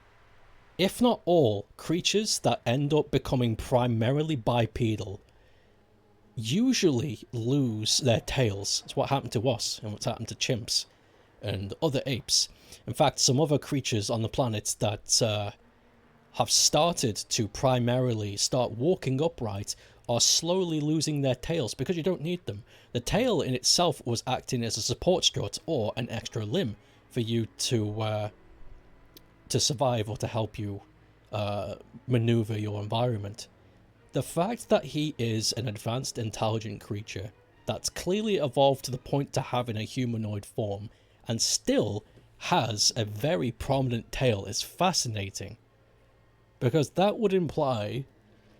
if not all, creatures that end up becoming primarily bipedal usually lose their tails. It's what happened to us and what's happened to chimps and other apes. In fact, some other creatures on the planet that have started to primarily start walking upright are slowly losing their tails because you don't need them. The tail in itself was acting as a support strut or an extra limb for you to survive or to help you maneuver your environment. The fact that he is an advanced intelligent creature that's clearly evolved to the point to having a humanoid form and still has a very prominent tail is fascinating, because that would imply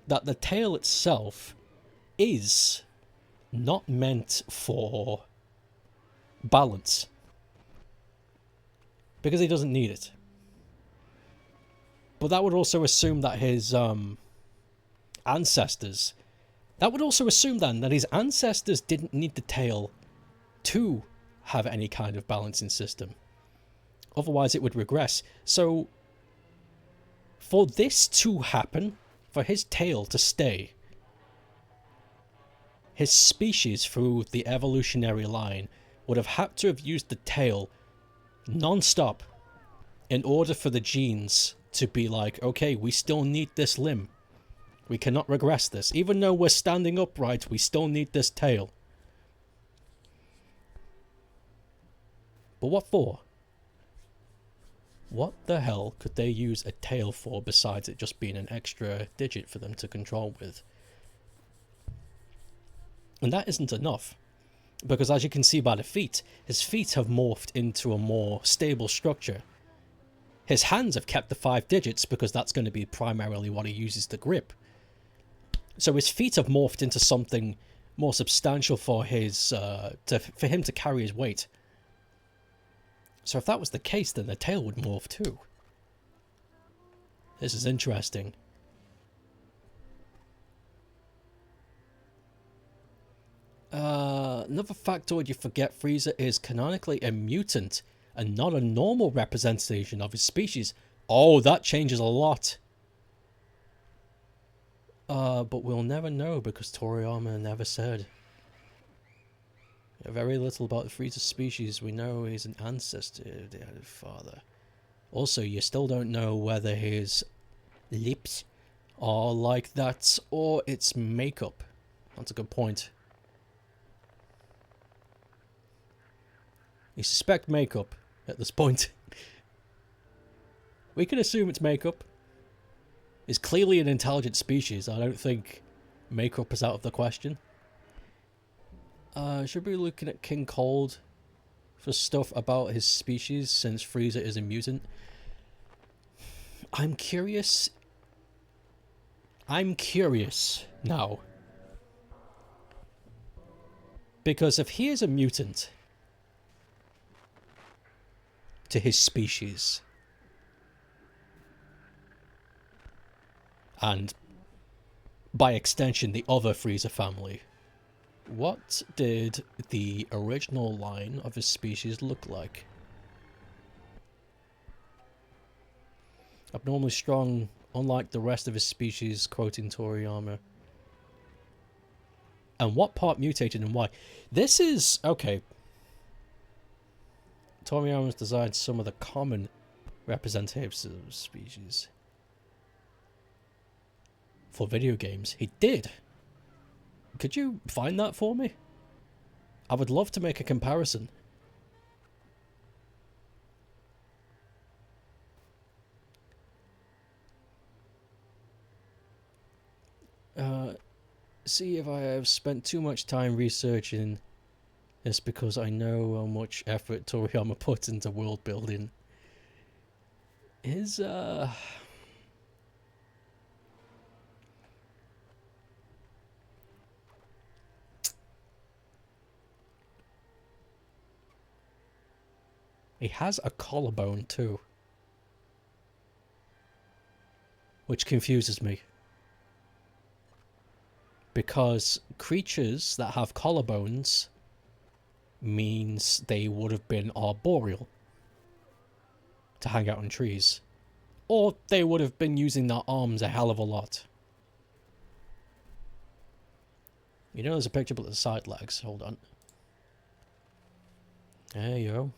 that the tail itself is not meant for balance, because he doesn't need it. But that would also assume that his ancestors... That would also assume then that his ancestors didn't need the tail to have any kind of balancing system. Otherwise it would regress. So, for this to happen, for his tail to stay, his species through the evolutionary line would have had to have used the tail non-stop in order for the genes to be like, okay, we still need this limb. We cannot regress this. Even though we're standing upright, we still need this tail. But what for? What the hell could they use a tail for besides it just being an extra digit for them to control with? And that isn't enough. Because as you can see by the feet, his feet have morphed into a more stable structure. His hands have kept the 5 digits because that's going to be primarily what he uses to grip. So his feet have morphed into something more substantial for his for him to carry his weight. So if that was the case, then the tail would morph too. This is interesting. Another factoid you forget, Frieza is canonically a mutant and not a normal representation of his species. Oh, that changes a lot. But we'll never know because Toriyama never said. Very little about the Frieza species. We know he's an ancestor, the father. Also, you still don't know whether his lips are like that or it's makeup. That's a good point. You suspect makeup at this point. We can assume it's makeup. It's clearly an intelligent species. I don't think makeup is out of the question. Should we be looking at King Cold for stuff about his species since Frieza is a mutant? I'm curious. I'm curious now. Because if he is a mutant to his species, and by extension the other Freezer family, what did the original line of his species look like? Abnormally strong, unlike the rest of his species, quoting Toriyama. And what part mutated and why? This is... okay. Toriyama's designed some of the common representatives of species for video games. He did. Could you find that for me? I would love to make a comparison. See if I have spent too much time researching this because I know how much effort Toriyama put into world building. Is he has a collarbone too, which confuses me. Because creatures that have collarbones means they would have been arboreal to hang out on trees. Or they would have been using their arms a hell of a lot. You know there's a picture of the side legs. Hold on. There you go.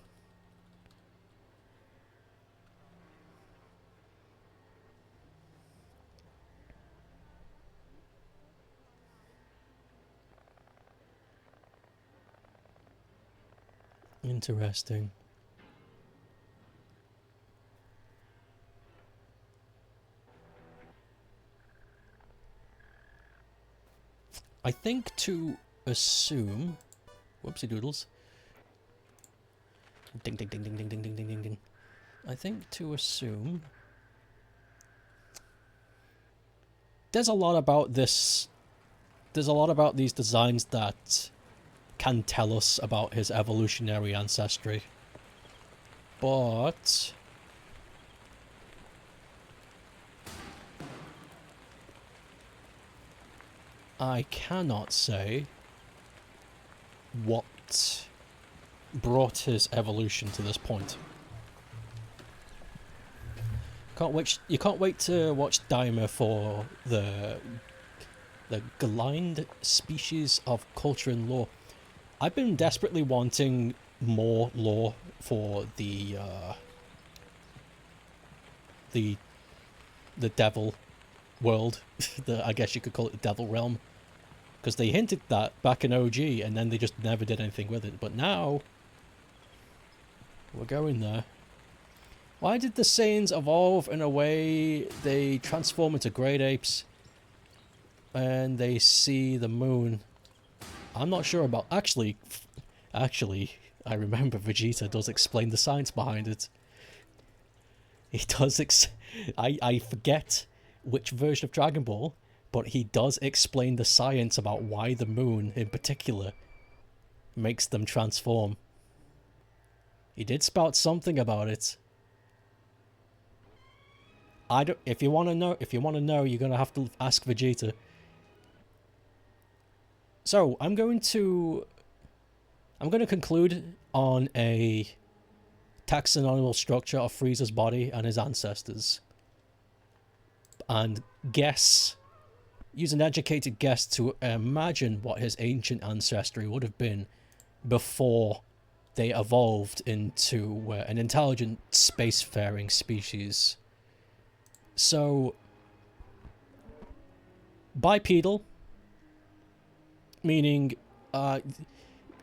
Interesting. I think to assume... whoopsie doodles. Ding ding ding ding ding ding ding ding ding ding. I think to assume... there's a lot about this... there's a lot about these designs that can tell us about his evolutionary ancestry. But... I cannot say what brought his evolution to this point. You can't wait to watch Daima for the Galigned species of culture and lore. I've been desperately wanting more lore for the devil world. I guess you could call it the devil realm. Because they hinted that back in OG and then they just never did anything with it. But now, we're going there. Why did the Saiyans evolve in a way they transform into great apes and they see the moon? I'm not sure about... Actually, I remember Vegeta does explain the science behind it. He does I forget which version of Dragon Ball, but he does explain the science about why the moon, in particular, makes them transform. He did spout something about it. If you want to know, you're gonna have to ask Vegeta. So I'm going to conclude on a taxonomical structure of Frieza's body and his ancestors, and use an educated guess to imagine what his ancient ancestry would have been before they evolved into an intelligent spacefaring species. So, bipedal, meaning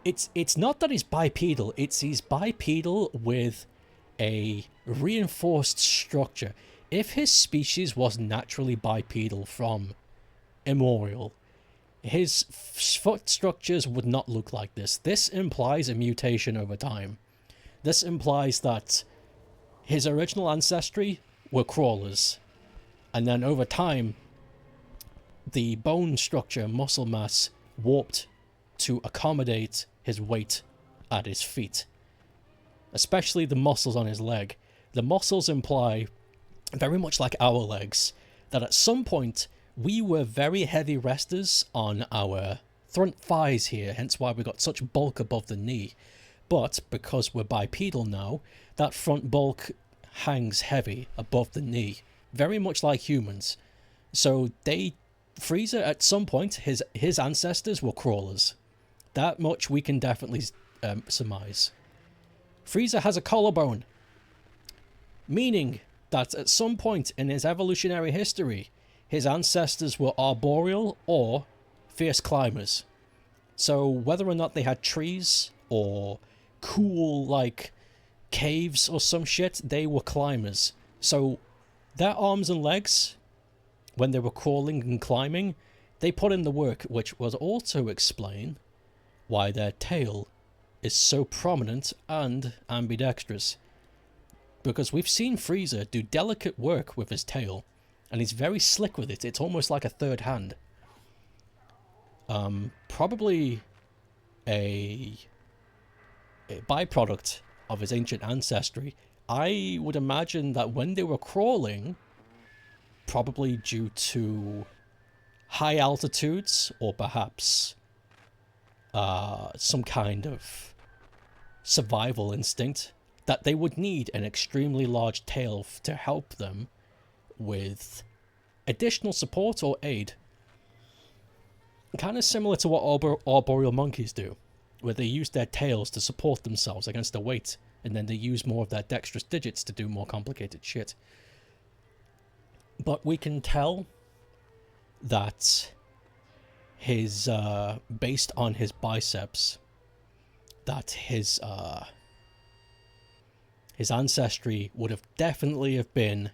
it's not that he's bipedal, he's bipedal with a reinforced structure. If his species was naturally bipedal from immemorial, his foot structures would not look like this. This implies a mutation over time. This implies that his original ancestry were crawlers, and then over time the bone structure, muscle mass, warped to accommodate his weight at his feet, especially the muscles on his leg. The muscles imply, very much like our legs, that at some point we were very heavy resters on our front thighs here, hence why we got such bulk above the knee. But because we're bipedal now, that front bulk hangs heavy above the knee, very much like humans. So Frieza at some point, his ancestors were crawlers. That much we can definitely surmise. Frieza has a collarbone, meaning that at some point in his evolutionary history, his ancestors were arboreal or fierce climbers. So whether or not they had trees or cool, like, caves or some shit, they were climbers. So their arms and legs, when they were crawling and climbing, they put in the work, which would also explain why their tail is so prominent and ambidextrous. Because we've seen Frieza do delicate work with his tail, and he's very slick with it. It's almost like a third hand. Probably a byproduct of his ancient ancestry. I would imagine that when they were crawling, probably due to high altitudes, or perhaps some kind of survival instinct, that they would need an extremely large tail to help them with additional support or aid. Kind of similar to what arboreal monkeys do, where they use their tails to support themselves against the weight, and then they use more of their dexterous digits to do more complicated shit. But we can tell that based on his biceps, that his ancestry would have definitely have been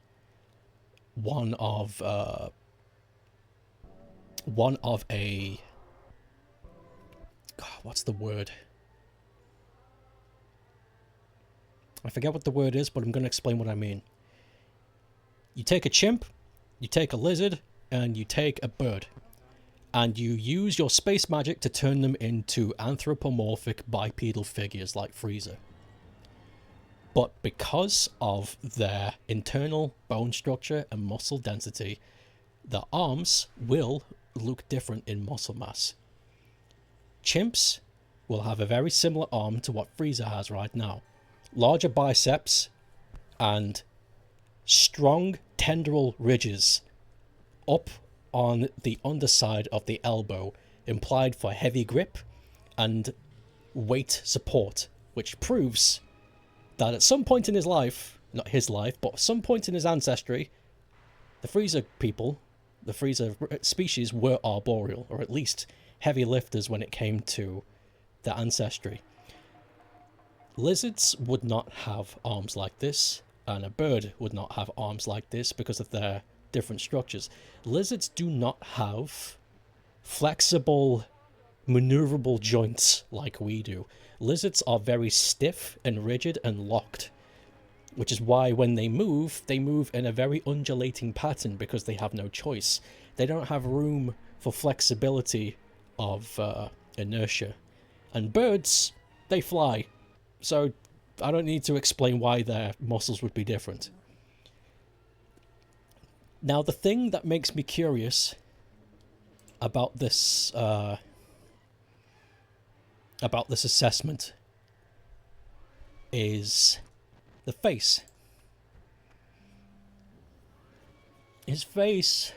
one of a God, what's the word? I forget what the word is, but I'm going to explain what I mean. You take a chimp, you take a lizard, and you take a bird, and you use your space magic to turn them into anthropomorphic bipedal figures like Frieza. But because of their internal bone structure and muscle density, the arms will look different in muscle mass. Chimps will have a very similar arm to what Frieza has right now. Larger biceps and strong tendril ridges up on the underside of the elbow, implied for heavy grip and weight support, which proves that at some point in his life, not his life, but some point in his ancestry, the Frieza people, the Frieza species, were arboreal, or at least heavy lifters when it came to their ancestry. Lizards would not have arms like this, and a bird would not have arms like this because of their different structures. Lizards do not have flexible, maneuverable joints like we do. Lizards are very stiff and rigid and locked, which is why when they move in a very undulating pattern because they have no choice. They don't have room for flexibility of inertia. And birds, they fly. So I don't need to explain why their muscles would be different. Now, the thing that makes me curious about this assessment is the face. His face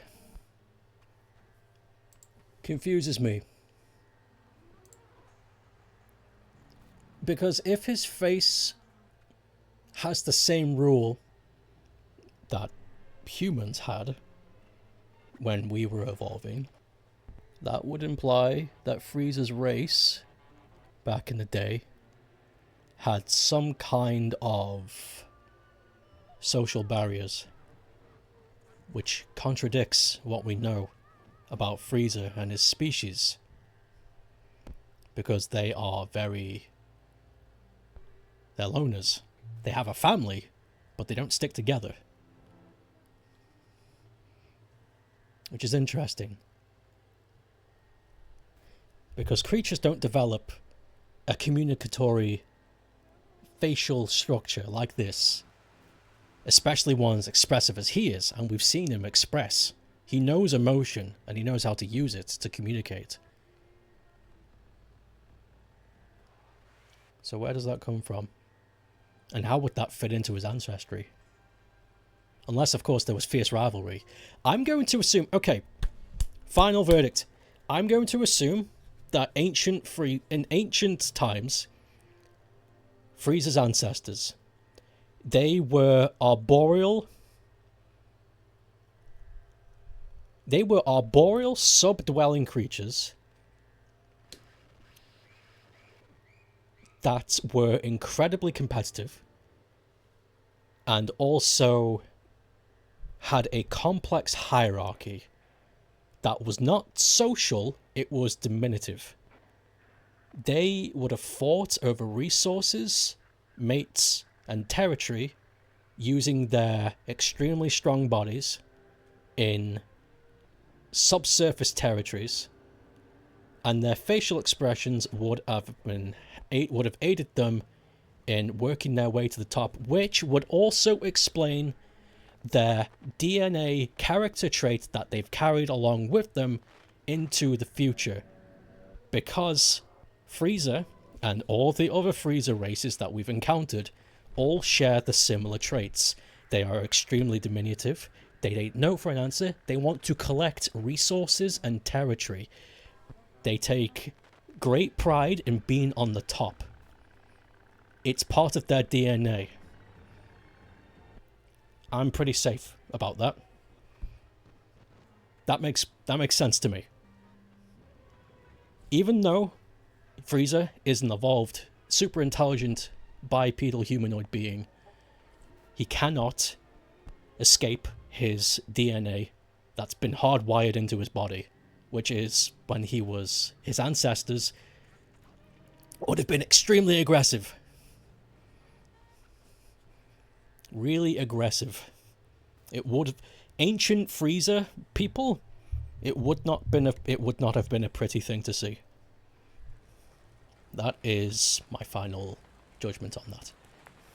confuses me. Because if his face has the same rule that humans had when we were evolving, that would imply that Frieza's race back in the day had some kind of social barriers, which contradicts what we know about Frieza and his species, because they're loners. They have a family, but they don't stick together, which is interesting. Because creatures don't develop a communicatory facial structure like this. Especially ones expressive as he is, and we've seen him express. He knows emotion, and he knows how to use it to communicate. So where does that come from? And how would that fit into his ancestry? Unless, of course, there was fierce rivalry. I'm going to assume... Okay, final verdict. I'm going to assume that in ancient times, Frieza's ancestors, they were arboreal... They were arboreal sub-dwelling creatures that were incredibly competitive and also had a complex hierarchy that was not social, it was diminutive. They would have fought over resources, mates, and territory using their extremely strong bodies in subsurface territories, and their facial expressions would have aided them in working their way to the top, which would also explain their DNA character trait that they've carried along with them into the future. Because Frieza and all the other Frieza races that we've encountered all share the similar traits. They are extremely diminutive. They don't know for an answer. They want to collect resources and territory. They take great pride in being on the top. It's part of their DNA. I'm pretty safe about that. That makes sense to me. Even though Frieza is an evolved, super intelligent, bipedal humanoid being, he cannot escape his DNA that's been hardwired into his body, which is when his ancestors would have been extremely aggressive. Really aggressive. Ancient Frieza people, it would not have been a pretty thing to see. That is my final judgment on that.